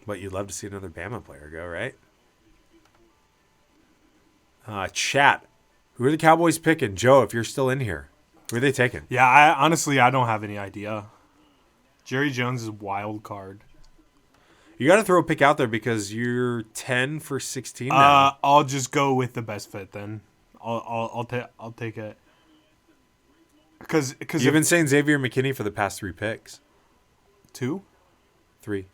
But you'd love to see another Bama player go, right? Chat. Who are the Cowboys picking? Joe, if you're still in here. Who are they taking? Yeah, I don't have any idea. Jerry Jones is wild card. You got to throw a pick out there because you're 10 for 16 now. I'll just go with the best fit then. I'll take it. Because You've been saying Xavier McKinney for the past 3 picks. 2? 3.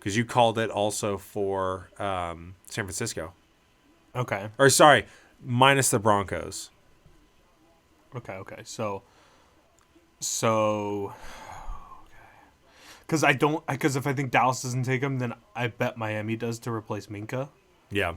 because you called it also for San Francisco. Okay. Or sorry, minus the Broncos. Okay. So, because if I think Dallas doesn't take him, then I bet Miami does to replace Minka. Yeah.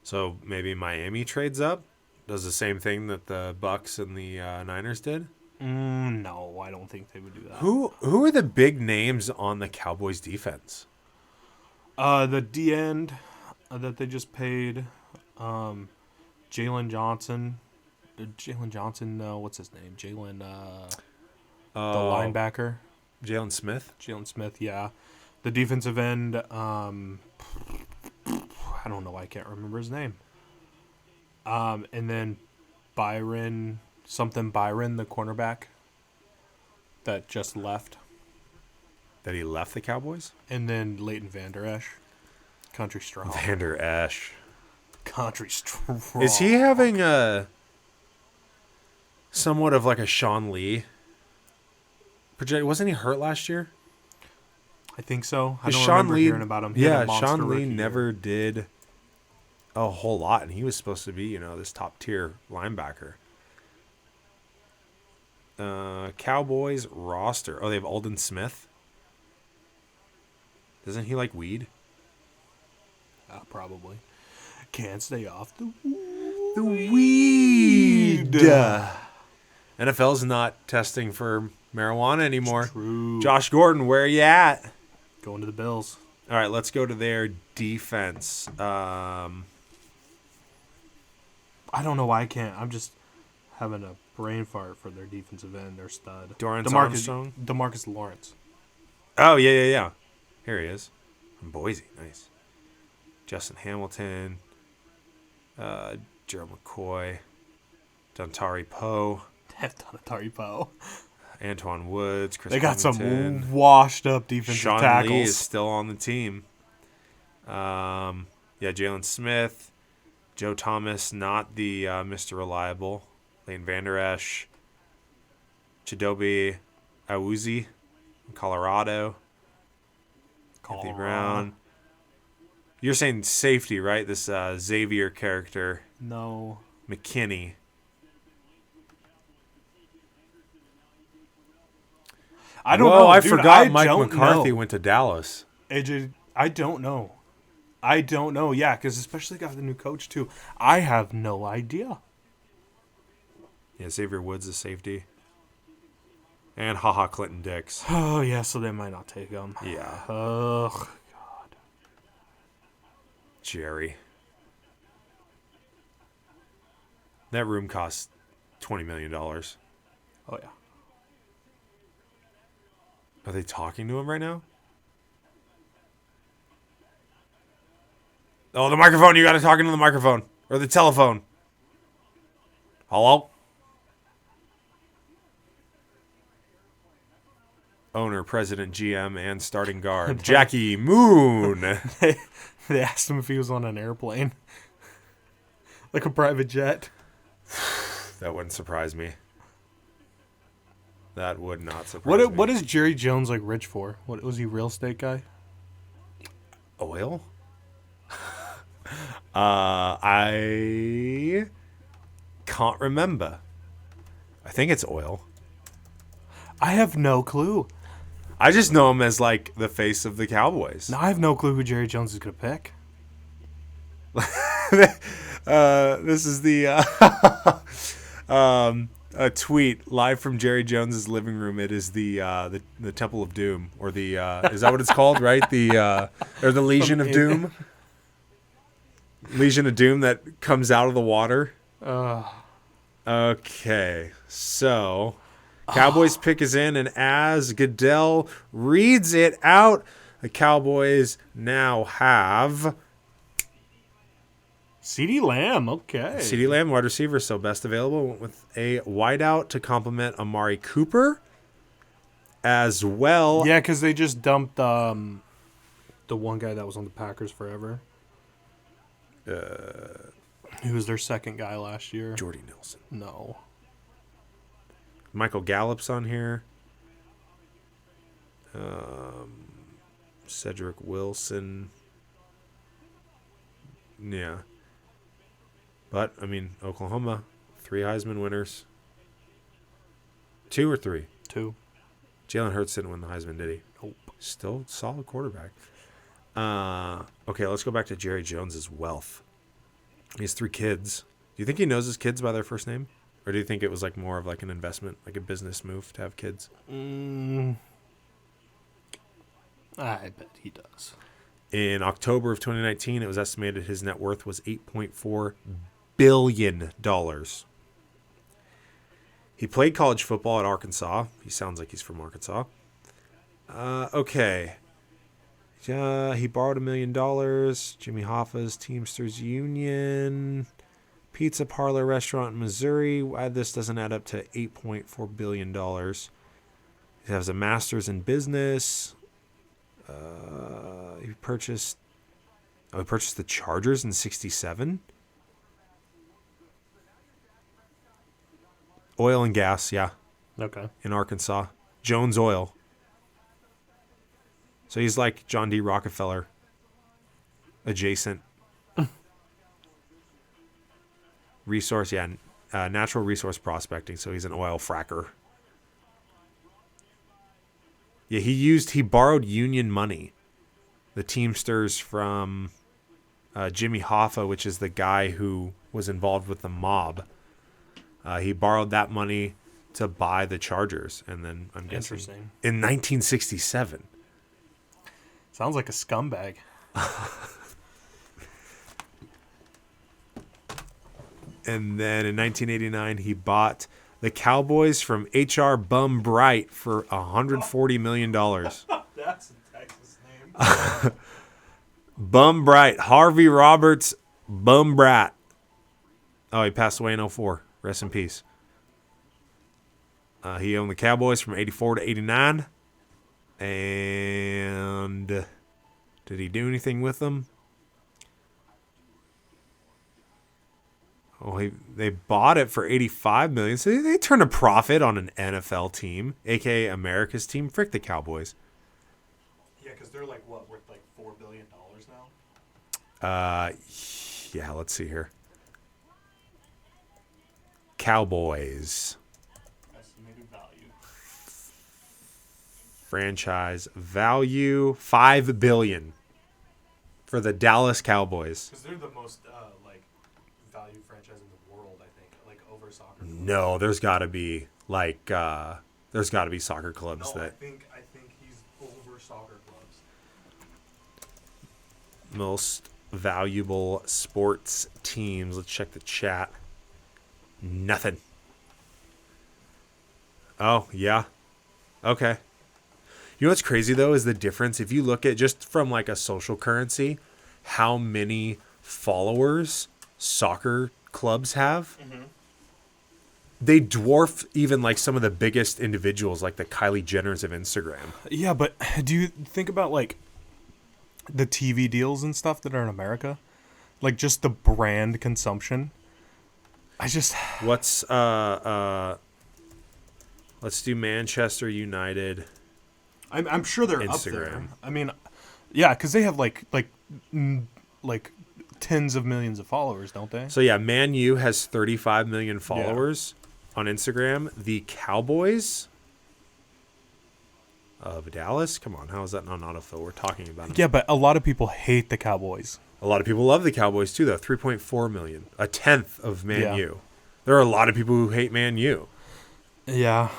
So maybe Miami trades up, does the same thing that the Bucks and the Niners did. No, I don't think they would do that. Who are the big names on the Cowboys defense? The D end that they just paid, Jalen Johnson. No, what's his name? Jalen, the linebacker. Jalen Smith. Jalen Smith, yeah. The defensive end, I don't know why I can't remember his name. And then Byron, the cornerback that just left. That he left the Cowboys? And then Leighton Vander Esch. Country strong. Vander Esch. Country strong. Is he having somewhat of like a Sean Lee project? Wasn't he hurt last year? I think so. I don't Sean remember Lee, hearing about him. He had a monster Sean Lee rookie never year. did a whole lot, and he was supposed to be, this top tier linebacker. Cowboys roster. Oh, they have Aldon Smith. Doesn't he like weed? Probably. Can't stay off the weed. NFL's not testing for marijuana anymore. True. Josh Gordon, where are you at? Going to the Bills. All right, let's go to their defense. I don't know why I can't. I'm just having a brain fart for their defensive end. Their stud. Dorrance Armstrong? DeMarcus Lawrence. Oh, yeah. Here he is. From Boise. Nice. Justin Hamilton. Gerald McCoy. Dontari Poe. Have Dontari Poe. Antoine Woods. Chris They got Covington. some washed up defensive Sean tackles. Lee is still on the team. Jalen Smith. Joe Thomas, not the Mr. Reliable. Lane Vander Esch. Chidobe Awuzie from Colorado. Anthony Brown. You're saying safety, right? This Xavier character. No. McKinney. I don't know. I dude, forgot Mike don't McCarthy know. went to Dallas. AJ, I don't know. Yeah, because especially got the new coach, too. I have no idea. Yeah, Xavier Woods is safety. And haha Clinton Dix. Oh, yeah, so they might not take him. Yeah. Ugh, God. Jerry. That room costs $20 million. Oh, yeah. Are they talking to him right now? Oh, the microphone. You got to talk into the microphone. Or the telephone. Hello? Owner, president, GM, and starting guard. Jackie Moon. They asked him if he was on an airplane. Like a private jet. That wouldn't surprise me. That would not surprise me. What is Jerry Jones like rich for? What was he, real estate guy? Oil? I can't remember. I think it's oil. I have no clue. I just know him as like the face of the Cowboys. Now I have no clue who Jerry Jones is gonna pick. This is the a tweet live from Jerry Jones's living room. It is the Temple of Doom, or the is that what it's called? Right, or the Legion of Doom. Legion of Doom that comes out of the water. Okay, so Cowboys pick is in, and as Goodell reads it out, the Cowboys now have CeeDee Lamb, okay. CeeDee Lamb, wide receiver, so best available. Went with a wideout to complement Amari Cooper as well. Yeah, because they just dumped the one guy that was on the Packers forever. He was their second guy last year. Jordy Nelson. No. Michael Gallup's on here. Cedric Wilson. Yeah. But, I mean, Oklahoma, 3 Heisman winners. 2 or 3? 2. Jalen Hurts didn't win the Heisman, did he? Nope. Still solid quarterback. Okay, let's go back to Jerry Jones's wealth. He has 3 kids. Do you think he knows his kids by their first name? Or do you think it was like more of like an investment, like a business move to have kids? I bet he does. In October of 2019, it was estimated his net worth was $8.4 billion. He played college football at Arkansas. He sounds like he's from Arkansas. Okay. He borrowed $1 million. Jimmy Hoffa's Teamsters Union. Pizza parlor restaurant in Missouri. This doesn't add up to $8.4 billion. He has a master's in business. He purchased the Chargers in 1967. Oil and gas, yeah, Okay. in Arkansas. Jones Oil. So he's like John D. Rockefeller adjacent. Resource, yeah, natural resource prospecting. So he's an oil fracker. Yeah, he borrowed union money. The Teamsters from Jimmy Hoffa, which is the guy who was involved with the mob. He borrowed that money to buy the Chargers, and then I'm guessing Interesting. in 1967. Sounds like a scumbag. And then in 1989, he bought the Cowboys from H.R. Bum Bright for $140 million. That's a Texas name. Bum Bright. Harvey Roberts Bum Brat. Oh, he passed away in 2004. Rest in peace. He owned the Cowboys from 84 to 89. And did he do anything with them? Oh, they bought it for $85 million. So they turned a profit on an NFL team, aka America's team. Frick the Cowboys. Yeah, because they're like what, worth like $4 billion now? Yeah, let's see here. Cowboys. Estimated value. Franchise value $5 billion for the Dallas Cowboys. Because they're the most like valued franchise in the world, I think, like over soccer. No, there's got to be soccer clubs No, that I think he's over soccer clubs. most valuable sports teams. Let's check the chat. Nothing. Oh, yeah. Okay. You know what's crazy, though, is the difference. If you look at just from like a social currency, how many followers soccer clubs have, they dwarf even like some of the biggest individuals, like the Kylie Jenners of Instagram. Yeah, but do you think about like the TV deals and stuff that are in America? Like just the brand consumption? What's let's do Manchester United. I'm sure they're up Instagram. there. I mean, yeah, because they have like tens of millions of followers, don't they? So yeah, Man U has 35 million followers on Instagram. The Cowboys of Dallas. Come on, how is that not autofill? We're talking about them. Yeah, but a lot of people hate the Cowboys. A lot of people love the Cowboys too, though. 3.4 million, a tenth of Man Yeah. U. There are a lot of people who hate Man U. Yeah.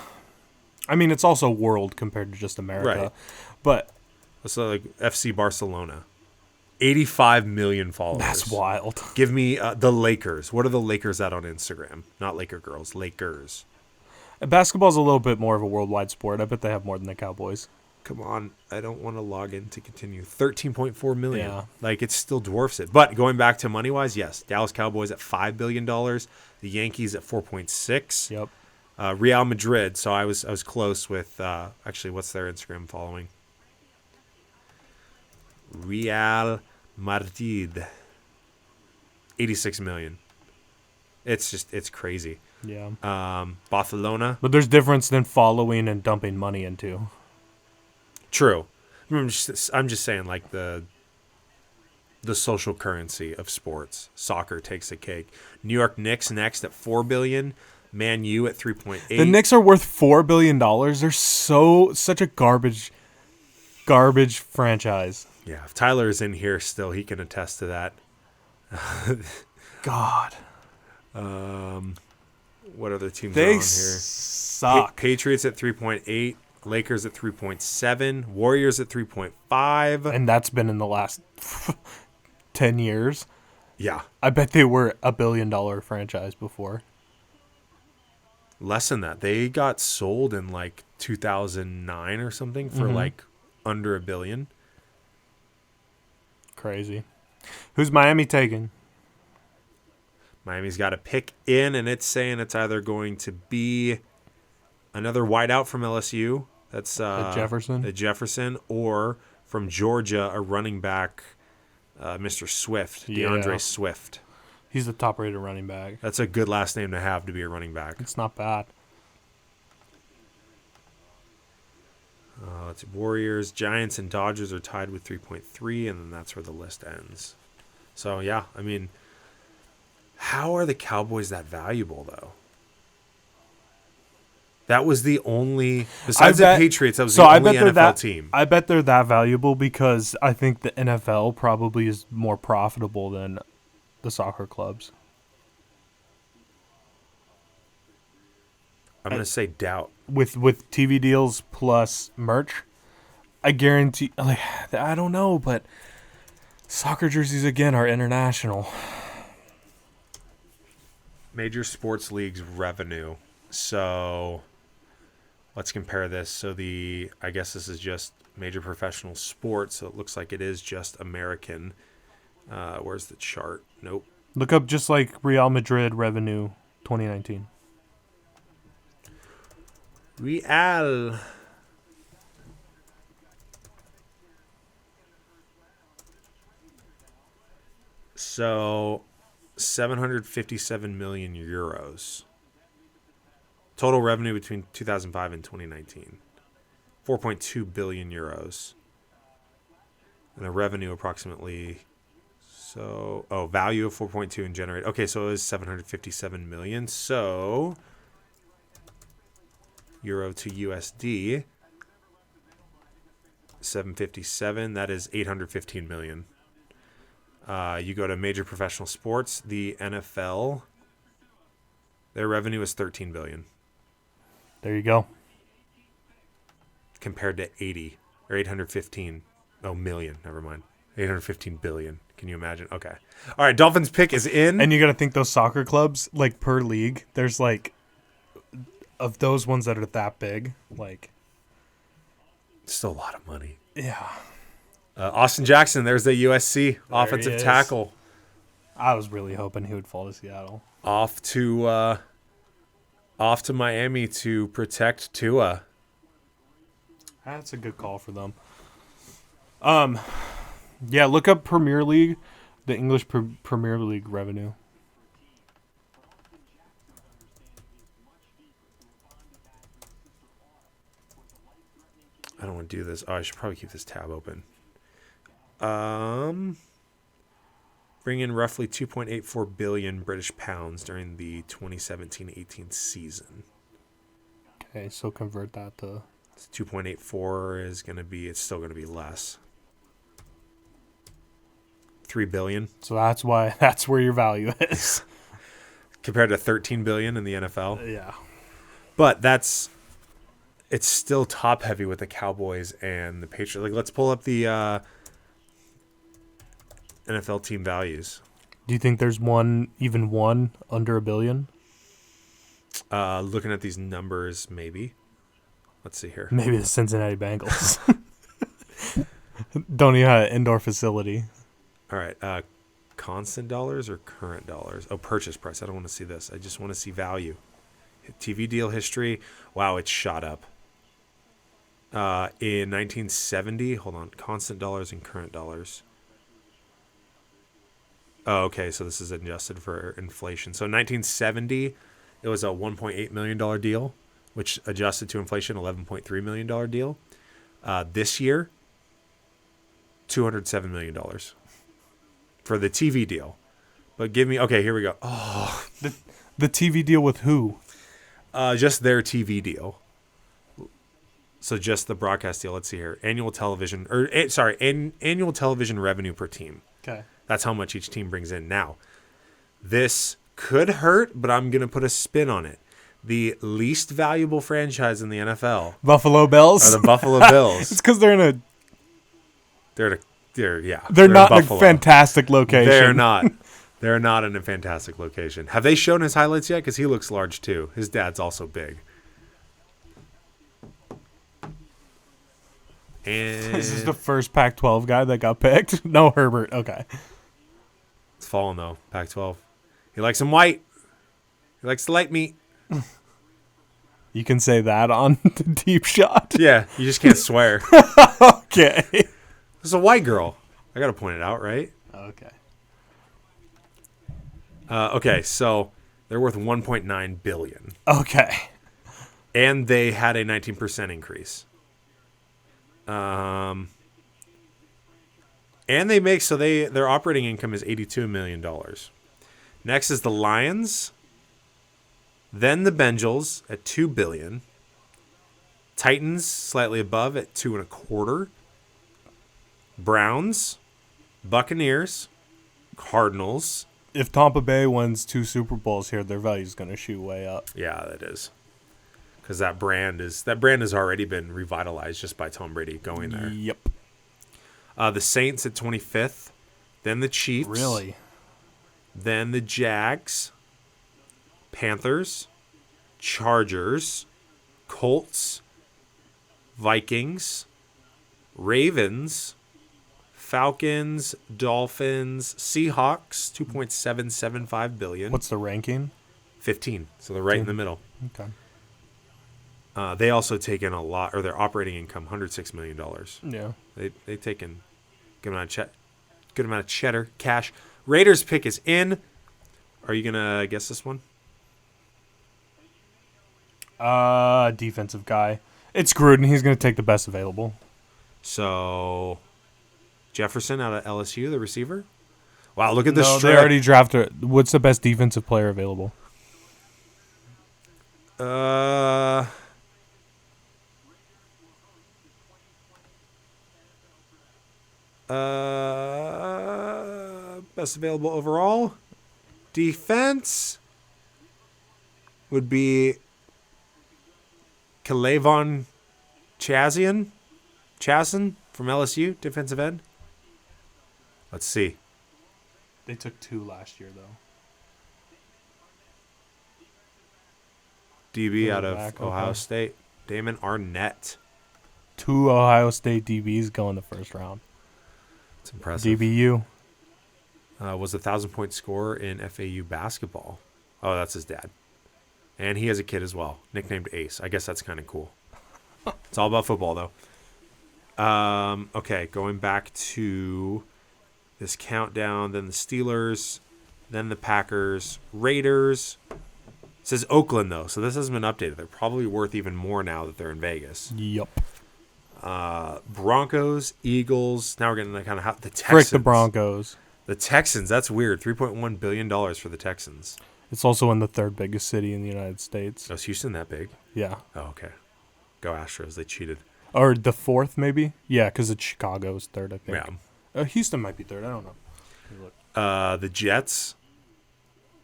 I mean, it's also world compared to just America. Right. But So like FC Barcelona, 85 million followers. that's wild. Give me the Lakers. What are the Lakers at on Instagram? Not Laker girls, Lakers. Basketball's a little bit more of a worldwide sport. I bet they have more than the Cowboys. Come on, I don't want to log in to continue. 13.4 million. Yeah. Like, it still dwarfs it. But going back to money-wise, yes. Dallas Cowboys at $5 billion. The Yankees at 4.6. Yep. Real Madrid. So I was close with, actually, what's their Instagram following? Real Madrid. 86 million. It's crazy. Yeah. Barcelona. But there's difference than following and dumping money into. True. I'm just saying, like the social currency of sports. Soccer takes a cake. New York Knicks next at $4 billion. Man U at 3.8. The Knicks are worth $4 billion. They're such a garbage franchise. Yeah, if Tyler is in here still, he can attest to that. God. What other teams are They on here? suck. Patriots at 3.8. Lakers at 3.7. Warriors at 3.5. And that's been in the last 10 years. Yeah, I bet they were $1 billion franchise before. less than that. They got sold in like 2009 or something for like under $1 billion. Crazy. Who's Miami taking? Miami's got a pick in, and it's saying it's either going to be another wideout from LSU. That's Jefferson, or from Georgia, a running back, Mr. Swift, DeAndre Yeah. Swift. He's the top-rated running back. That's a good last name to have to be a running back. It's not bad. It's Warriors, Giants, and Dodgers are tied with 3.3, and then that's where the list ends. So, yeah, I mean, how are the Cowboys that valuable, though? That was the only, besides the Patriots, that was the only NFL team. I bet they're that valuable because I think the NFL probably is more profitable than the soccer clubs. I'm going to say doubt. With TV deals plus merch, I guarantee. Like, I don't know, but soccer jerseys again are international. Major sports leagues revenue. So let's compare this. So I guess this is just major professional sports. So it looks like it is just American. Where's the chart? Nope. Look up just like Real Madrid revenue 2019. Real. So 757 million euros. Total revenue between 2005 and 2019. 4.2 billion euros. And the revenue approximately, value of 4.2 and generate. Okay, so it was 757 million. So euro to USD, 757, that is 815 million. You go to major professional sports, the NFL, their revenue is 13 billion. There you go. Compared to 815 million, never mind. 815 billion. Can you imagine? Okay. All right, Dolphins pick is in. And you got to think those soccer clubs, like per league, there's like, of those ones that are that big, like. Still a lot of money. Yeah. Austin Jackson, there's the USC offensive tackle. I was really hoping he would fall to Seattle. Off to Miami to protect Tua. That's a good call for them. Yeah, look up Premier League, the English Premier League revenue. I don't want to do this. Oh, I should probably keep this tab open. Bring in roughly 2.84 billion British pounds during the 2017-18 season. Okay, so convert that to 2.84 is going to be, it's still going to be less. 3 billion. So that's where your value is. Compared to 13 billion in the NFL. Yeah. But it's still top heavy with the Cowboys and the Patriots. Like, let's pull up the NFL team values. Do you think there's even one under $1 billion? Looking at these numbers, maybe. Let's see here. Maybe the Cincinnati Bengals. Don't even have an indoor facility. All right. Constant dollars or current dollars? Oh, purchase price. I don't want to see this. I just want to see value. TV deal history. Wow, it's shot up. In 1970, hold on, constant dollars and current dollars. Oh, okay, so this is adjusted for inflation. So in 1970, it was a $1.8 million deal, which adjusted to inflation, $11.3 million deal. This year, $207 million for the TV deal. But give me, okay, here we go. Oh, The TV deal with who? just their TV deal. So just the broadcast deal. Let's see here. Annual television revenue per team. Okay. That's how much each team brings in. Now, this could hurt, but I'm going to put a spin on it. The least valuable franchise in the NFL Buffalo Bills. are the Buffalo Bills. It's because they're in a. They're They're not in a Buffalo. fantastic location. They're not. They're not in a fantastic location. Have they shown his highlights yet? Because he looks large too. His dad's also big. And This is the first Pac-12 guy that got picked. No, Herbert. Okay. it's fallen though. Pac-12. He likes them white. He likes the light meat. You can say that on the deep shot. Yeah, you just can't swear. Okay. It's a white girl. I gotta point it out, right? Okay. Okay, so they're worth 1.9 billion, Okay. and they had a 19% increase. And they make their operating income is $82 million. Next is the Lions, then the Bengals at $2 billion. Titans slightly above at 2.25. Browns, Buccaneers, Cardinals. If Tampa Bay wins 2 Super Bowls here, their value is going to shoot way up. Yeah, that is. Because that brand has already been revitalized just by Tom Brady going there. Yep. The Saints at 25th, then the Chiefs, Really? then the Jags, Panthers, Chargers, Colts, Vikings, Ravens, Falcons, Dolphins, Seahawks, $2.775 billion. What's the ranking? 15? So they're right in the middle. Okay. They also take in a lot, or their operating income, $106 million. Yeah. They take in good amount of cheddar, cash. Raiders pick is in. Are you gonna guess this one? Defensive guy. It's Gruden. He's going to take the best available. So Jefferson out of LSU, the receiver. Wow, look at this. No, they already drafted. What's the best defensive player available? Best available overall. Defense would be K'Lavon Chazen from LSU, defensive end. Let's see. They took 2 last year, though. DB out of Back, Ohio okay. State. Damon Arnett. 2 Ohio State DBs go in the first round. It's impressive. DBU. Was a 1,000-point scorer in FAU basketball. Oh, that's his dad. And he has a kid as well, nicknamed Ace. I guess that's kind of cool. It's all about football, though. Okay, going back to this countdown, then the Steelers, then the Packers, Raiders. It says Oakland, though, so this hasn't been updated. They're probably worth even more now that they're in Vegas. Yup. Broncos, Eagles. Now we're getting the kind of the Texans. Frick the Broncos. The Texans, that's weird. $3.1 billion for the Texans. It's also in the 3rd biggest city in the United States. Oh, is Houston that big? Yeah. Oh, okay. Go Astros. They cheated. Or the 4th, maybe? Yeah, because it's Chicago's 3rd, I think. Yeah. Houston might be 3rd. I don't know. The Jets,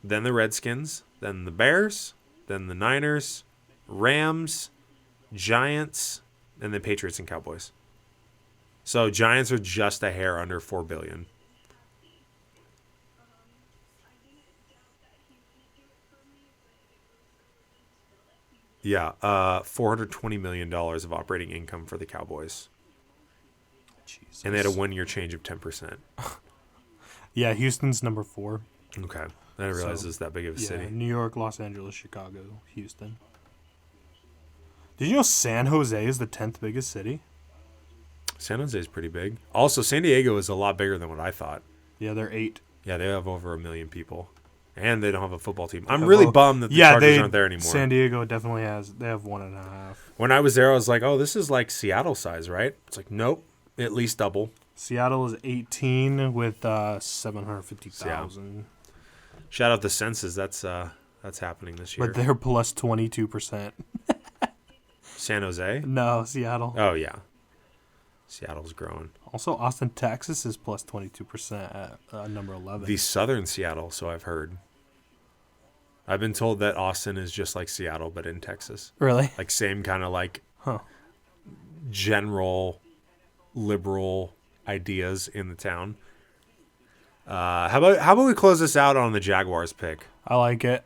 then the Redskins, then the Bears, then the Niners, Rams, Giants, and then Patriots and Cowboys. So Giants are just a hair under $4 billion. Yeah, $420 million of operating income for the Cowboys. Jesus. And they had a 1-year change of 10%. Yeah, Houston's number 4. Okay. I didn't realize it's that big of a Yeah, city. New York, Los Angeles, Chicago, Houston. Did you know San Jose is the 10th biggest city? San Jose is pretty big. Also, San Diego is a lot bigger than what I thought. Yeah, they're 8. Yeah, they have over 1 million people. And they don't have a football team. I'm really bummed that the Chargers aren't there anymore. San Diego definitely has. They have 1.5. When I was there, I was like, oh, this is like Seattle size, right? It's like, nope, at least double. Seattle is 18 with 750,000. Shout out the census. That's happening this year. But they're plus 22%. San Jose? No, Seattle. Oh, yeah. Seattle's growing. Also, Austin, Texas is plus 22% at number 11. The southern Seattle, so I've heard. I've been told that Austin is just like Seattle, but in Texas. Really? Like same kind of like general liberal ideas in the town. How about we close this out on the Jaguars pick? I like it.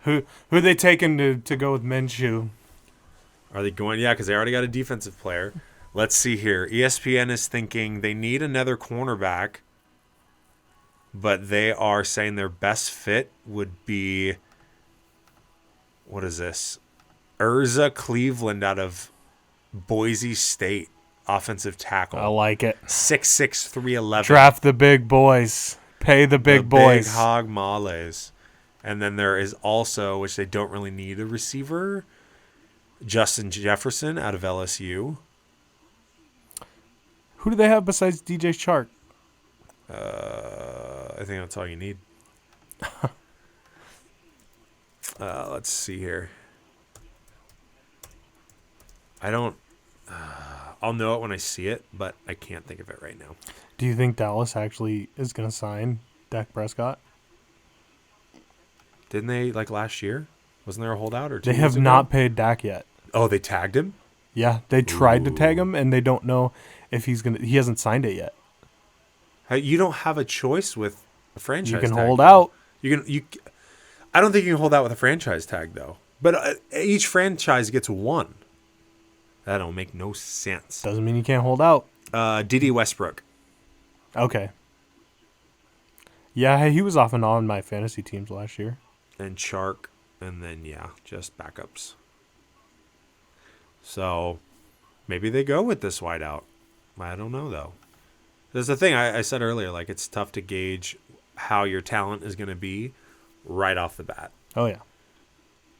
Who are they taking to go with Minshew? Are they going? Yeah, because they already got a defensive player. Let's see here. ESPN is thinking they need another cornerback, but they are saying their best fit would be, what is this? Urza Cleveland out of Boise State, offensive tackle. I like it. 6'6", 311. Draft the big boys. Pay the big boys. Big hog males. And then there is also, which they don't really need a receiver, Justin Jefferson out of LSU. Who do they have besides DJ Chark? I think that's all you need. Let's see here. I don't... I'll know it when I see it, but I can't think of it right now. Do you think Dallas actually is going to sign Dak Prescott? Didn't they, like, last year? Wasn't there a holdout or two They years have ago? not paid Dak yet. Oh, they tagged him? Yeah, they tried to tag him, and they don't know if he's going to... He hasn't signed it yet. Hey, you don't have a choice with a franchise You can tag. hold out. I don't think you can hold out with a franchise tag, though. But each franchise gets one. That don't make no sense. Doesn't mean you can't hold out. D.D. Westbrook. Okay. Yeah, he was off and on my fantasy teams last year. And Chark. And then, yeah, just backups. So, maybe they go with this wideout. I don't know, though. There's the thing I said earlier, like, it's tough to gauge how your talent is going to be right off the bat. Oh, yeah.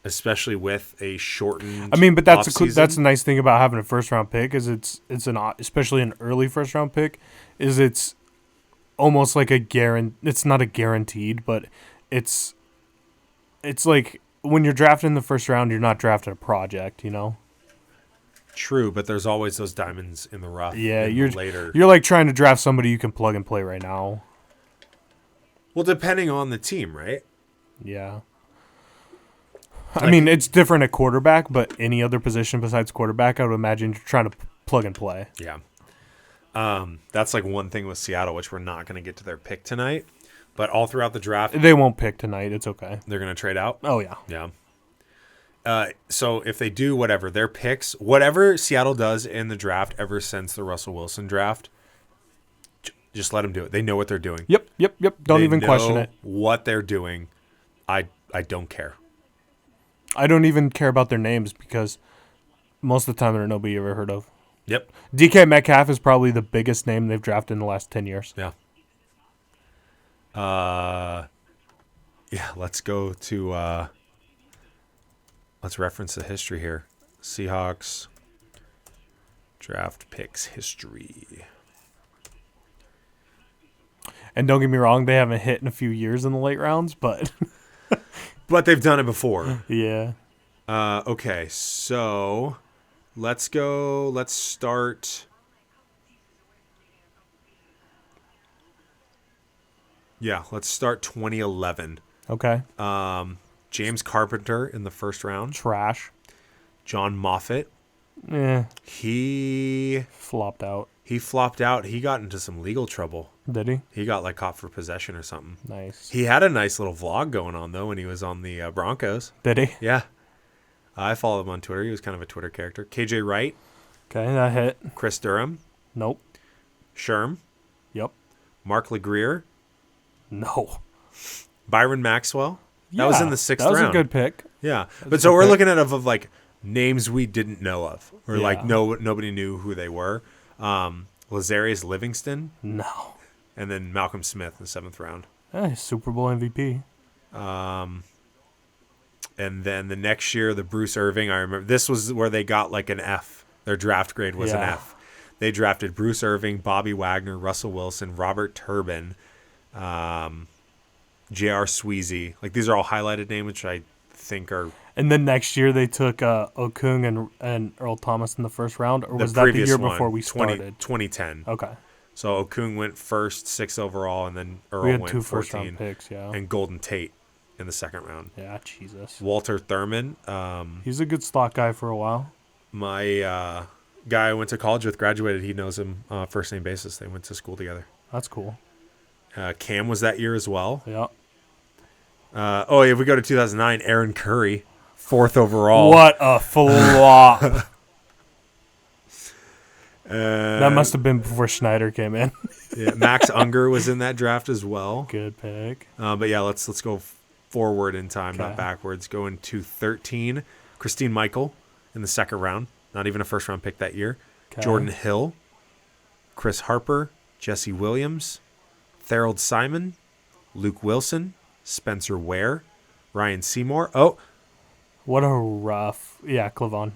Especially with a shortened I mean, but that's offseason. that's a nice thing about having a first round pick is especially an early first round pick is it's almost like a it's not a guaranteed, but it's like when you're drafting in the first round, you're not drafting a project, you know. True, but there's always those diamonds in the rough. Yeah, you're like trying to draft somebody you can plug and play right now. Well, depending on the team, right? Yeah. I mean, it's different at quarterback, but any other position besides quarterback, I would imagine you're trying to plug and play. Yeah. That's like one thing with Seattle, which we're not going to get to their pick tonight. But all throughout the draft, They won't pick tonight. It's okay. they're going to trade out. Oh, yeah. Yeah. So if they do whatever, their picks, whatever Seattle does in the draft ever since the Russell Wilson draft, just let them do it. They know what they're doing. Yep. Don't They even question know it. what they're doing. I don't care. I don't even care about their names because most of the time they're nobody you ever heard of. Yep. DK Metcalf is probably the biggest name they've drafted in the last 10 years. Yeah. Yeah, let's go to let's reference the history here. Seahawks draft picks history. And don't get me wrong, they haven't hit in a few years in the late rounds, but But they've done it before. yeah. Okay, so let's go. Let's start. Yeah, let's start 2011. Okay. James Carpenter in the first round. Trash. John Moffitt. He Flopped out. flopped out. He got into some legal trouble. Did he? He got like caught for possession or something. Nice. He had a nice little vlog going on though when he was on the Broncos. Did he? Yeah. I follow him on Twitter. He was kind of a Twitter character. KJ Wright, Okay, that hit. Chris Durham, Nope. Sherm, Yep. Mark LeGrier, No. Byron Maxwell. That was in the sixth round. That was a good pick. Yeah. But so we're looking at of like names we didn't know of. Or Yeah. like nobody knew who they were. Lazarius Livingston No. and then Malcolm Smith in the 7th round. Super Bowl MVP. And then the next year, the Bruce Irving, I remember this was where they got like an F. Their draft grade was an Yeah. F. They drafted Bruce Irving, Bobby Wagner, Russell Wilson, Robert Turbin, J.R. Sweezy. Like, these are all highlighted names, which I think are And then next year they took Okung and Earl Thomas in the first round, or was that the previous year one, before we started? 2010. Okay. So Okung went first, 6th overall, and then Earl We had went 2 14. first-round picks, yeah. And Golden Tate in the second round. Yeah, Jesus. Walter Thurman, He's a good slot guy for a while. my guy I went to college with, graduated. He knows him first name basis. They went to school together. That's cool. Cam was that year as well. Yeah. If we go to 2009, Aaron Curry, 4th overall. What a flop. That must have been before Schneider came in. Yeah, Max Unger was in that draft as well. Good pick. But yeah, let's go forward in time, not Okay. backwards. Going to 13, Christine Michael in the second round. Not even a first-round pick that year. Okay. Jordan Hill, Chris Harper, Jesse Williams, Thorold Simon, Luke Wilson, Spencer Ware, Ryan Seymour. Oh, What a rough. Yeah, Clavon.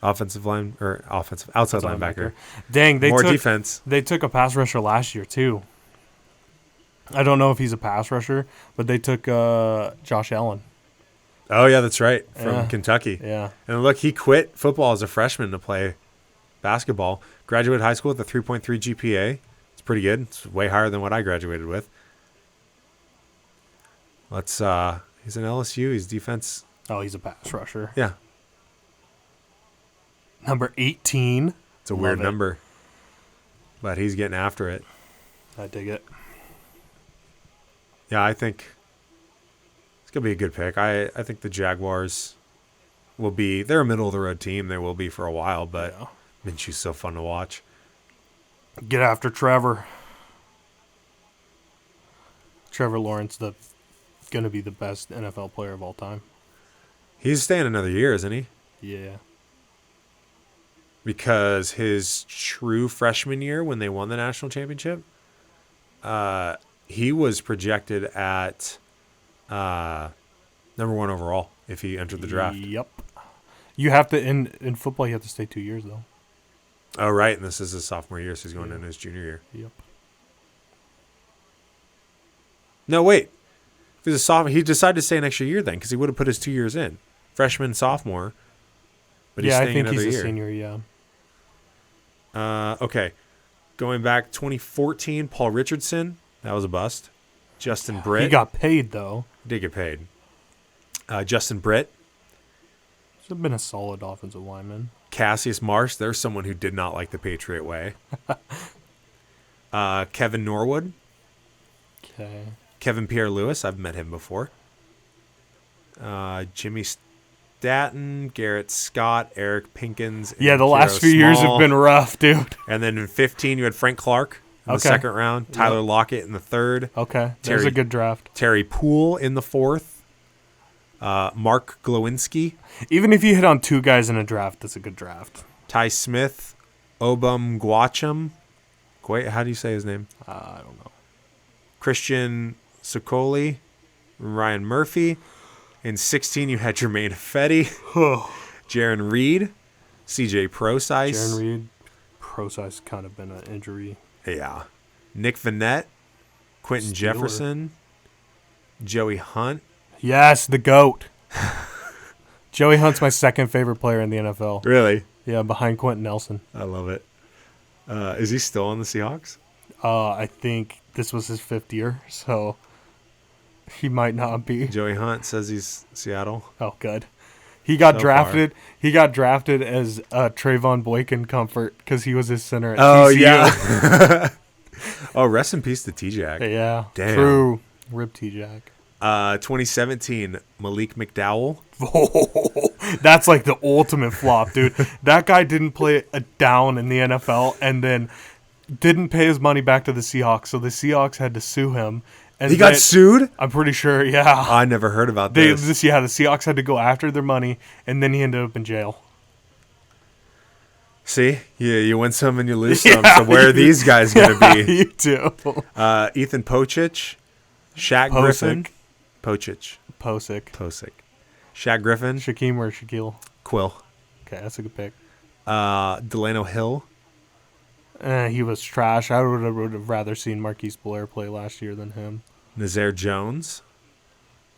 outside linebacker. Dang, they More took defense. They took a pass rusher last year too. I don't know if he's a pass rusher, but they took Josh Allen. Oh yeah, that's right, from Yeah. Kentucky. Yeah. And look, he quit football as a freshman to play basketball. Graduated high school with a 3.3 GPA. It's pretty good. It's way higher than what I graduated with. He's an LSU. He's defense. Oh, he's a pass rusher. Yeah, Number 18. it's a weird Love it. number, but he's getting after it. I dig it. Yeah, I think it's gonna be a good pick. I think the Jaguars will be. They're a middle of the road team. They will be for a while, but Yeah. Minshew's so fun to watch. Get after Trevor. Trevor Lawrence, going to be the best NFL player of all time. He's staying another year, isn't he? Yeah. Because his true freshman year, when they won the national championship, he was projected at number 1 overall if he entered the draft. Yep. You have to in football. You have to stay 2 years though. Oh, right, and this is his sophomore year, so he's going into his junior year. Yep. No, wait. If he's a sophomore, he decided to stay an extra year then, because he would have put his 2 years in, freshman, sophomore. But he's Yeah, I staying think another he's a year. senior. Yeah. Okay, going back 2014, Paul Richardson, that was a bust. Justin Britt, He got paid though. did get paid. Justin Britt, Should have been a solid offensive lineman. Cassius Marsh, there's someone who did not like the Patriot way. Kevin Norwood, Okay. Kevin Pierre-Louis, I've met him before. Jimmy Staton, Garrett Scott, Eric Pinkins. Yeah, and the last Kiro few years Small. have been rough, dude. And then in 15, you had Frank Clark in the Okay. second round, Tyler Lockett in the third, Okay, there's Terry- a good draft. Terry Poole in the fourth, Mark Glowinski, Even if you hit on 2 guys in a draft, that's a good draft. Ty Smith, Obum Gwacham. Wait, how do you say his name? I don't know. Christian Sokoli, Ryan Murphy. In 16, you had Jermaine Fetty, Jaron Reed, CJ Prosize. Jaron Reed, Prosize kind of been an injury. Yeah. Nick Vanette, Quentin Steeler. Jefferson, Joey Hunt. Yes, the GOAT. Joey Hunt's my second favorite player in the NFL. Really? Yeah, behind Quentin Nelson. I love it. Is he still on the Seahawks? I think this was his 5th year, so he might not be. Joey Hunt says he's Seattle. Oh, good. He got So drafted. He got drafted as Trayvon Boykin comfort because he was his center at Oh, TCU. yeah. Oh, rest in peace to T-Jack. Yeah. Damn. True. Rip T-Jack. 2017, Malik McDowell. That's like the ultimate flop, dude. That guy didn't play a down in the NFL and then didn't pay his money back to the Seahawks, so the Seahawks had to sue him. And He got then- sued? I'm pretty sure, yeah. I never heard about The this. Seahawks had to go after their money, and then he ended up in jail. See? You win some and you lose some. So where are these guys going to be? You too. Ethan Pochich, Shaq Griffin. Pochich. Posick. Shaq Griffin. Shaquem or Shaquille. Quill. Okay, that's a good pick. Delano Hill. He was trash. I would have rather seen Marquise Blair play last year than him. Nazir Jones.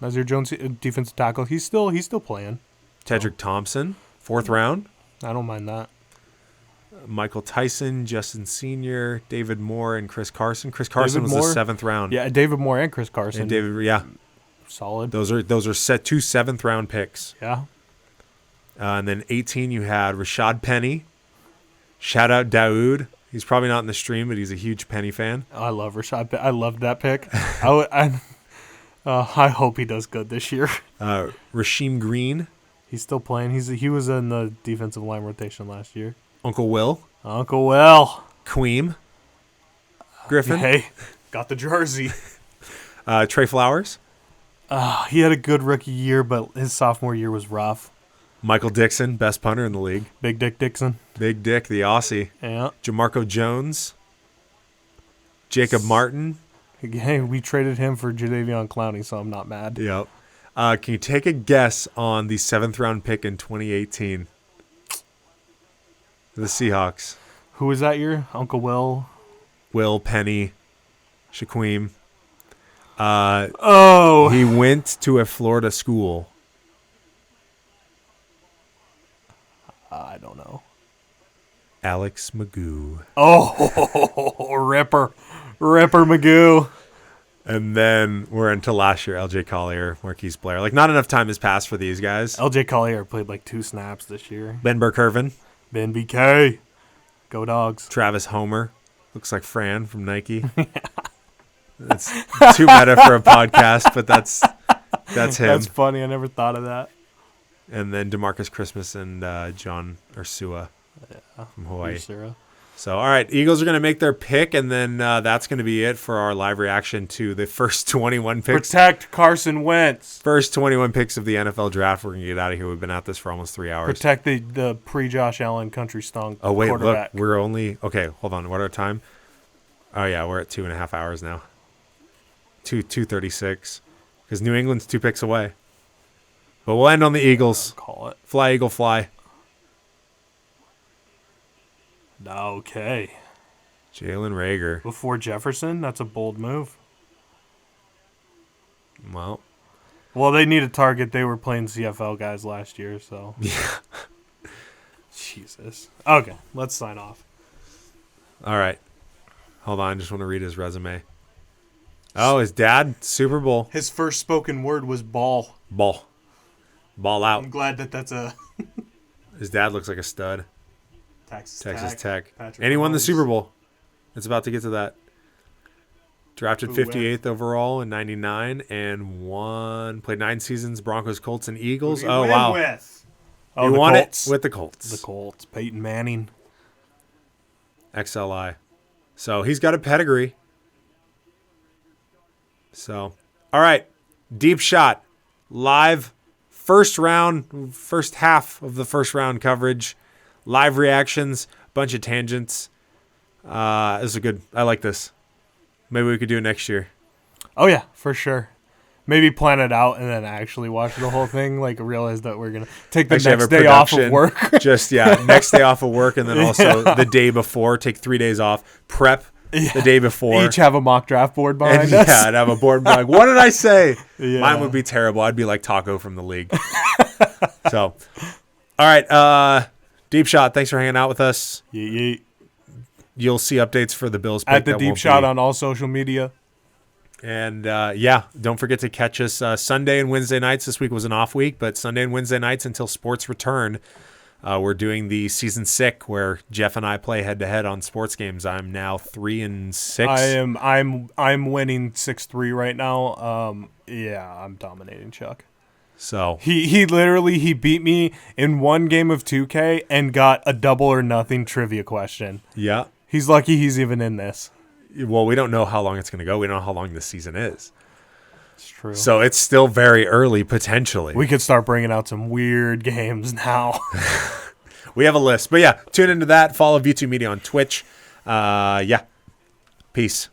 Nazir Jones, defensive tackle. He's still playing. Tedrick Thompson, 4th round. I don't mind that. Michael Tyson, Justin Senior, David Moore, and Chris Carson. Chris Carson David was Moore? the 7th round. Yeah, David Moore and Chris Carson. And David, yeah, Solid. those are set 2 7th round picks. Yeah. And then 18, you had Rashad Penny. Shout out Daoud. He's probably not in the stream, but he's a huge Penny fan. I love Rashad. I loved that pick. I hope he does good this year. Rasheem Green, He's still playing. He was in the defensive line rotation last year. Uncle Will, Uncle Will. Queem, Griffin, Hey, got the jersey. Trey Flowers, He had a good rookie year, but his sophomore year was rough. Michael Dixon, best punter in the league. Big Dick Dixon. Big Dick, the Aussie. Yeah. Jamarco Jones, Jacob Martin. Hey, we traded him for Jadeveon Clowney, so I'm not mad. Yep. Can you take a guess on the 7th round pick in 2018? The Seahawks. Who was that year? Uncle Will. Will, Penny, Shaquem. Oh. He went to a Florida school. I don't know. Alex Magoo. Oh, Ripper Magoo. And then we're into last year, LJ Collier, Marquise Blair. Like, not enough time has passed for these guys. LJ Collier played like 2 snaps this year. Ben Burke-Irvin, Ben BK. Go Dogs. Travis Homer. Looks like Fran from Nike. It's too meta for a podcast, but that's him. That's funny. I never thought of that. And then DeMarcus Christmas and John Ursua from Hawaii. Sarah. So, all right, Eagles are going to make their pick, and then that's going to be it for our live reaction to the first 21 picks. Protect Carson Wentz. First 21 picks of the NFL draft. We're going to get out of here. We've been at this for almost 3 hours. Protect the pre-Josh Allen country song Oh, wait, look, quarterback. we're only, okay, hold on. What our time? Oh, yeah, we're at 2.5 hours now. 2:36, because New England's 2 picks away. But we'll end on the Eagles. Call it. Fly, Eagle, fly. Okay. Jalen Reagor. Before Jefferson, that's a bold move. Well, Well, they need a target. They were playing CFL guys last year, so. yeah. Jesus. Okay, let's sign off. All right. Hold on. I just want to read his resume. Oh, his dad, Super Bowl. His first spoken word was ball. Ball out. I'm glad that that's a His dad looks like a stud. Texas Tech. Patrick And he won the Mahomes. Super Bowl. It's about to get to that. Drafted Who 58th overall in 99 and played 9 seasons, Broncos, Colts, and Eagles. Who did he Oh, win wow. with? He Oh, the won Colts. it with the Colts. The Colts. Peyton Manning. XLI. So he's got a pedigree. So, all right. Deep shot. Live first half of the first round coverage. Live reactions. Bunch of tangents. This is good. I like this. Maybe we could do it next year. Oh, yeah, for sure. Maybe plan it out and then actually watch the whole thing. Like, realize that we're going to take the Actually have next a day off of production. work. Just, next day off of work, and then also the day before. Take 3 days off. Prep the day before. Each have a mock draft board behind And us. I'd have a board and be like, what did I say? Yeah. Mine would be terrible. I'd be like Taco from the league. So, all right. Deep Shot, thanks for hanging out with us. Yeet, yeet. You'll see updates for the Bills pick. At the that Deep won't Shot be. on all social media. And, don't forget to catch us Sunday and Wednesday nights. This week was an off week, but Sunday and Wednesday nights until sports return. We're doing the season 6 where Jeff and I play head-to-head on sports games. I'm now 3-6. I'm winning 6-3 right now. I'm dominating Chuck. So He literally beat me in one game of 2K and got a double or nothing trivia question. yeah. He's lucky he's even in this. Well, we don't know how long it's going to go. We don't know how long this season is. It's true. So it's still very early, potentially. We could start bringing out some weird games now. We have a list. But yeah, tune into that. Follow View2 Media on Twitch. Peace.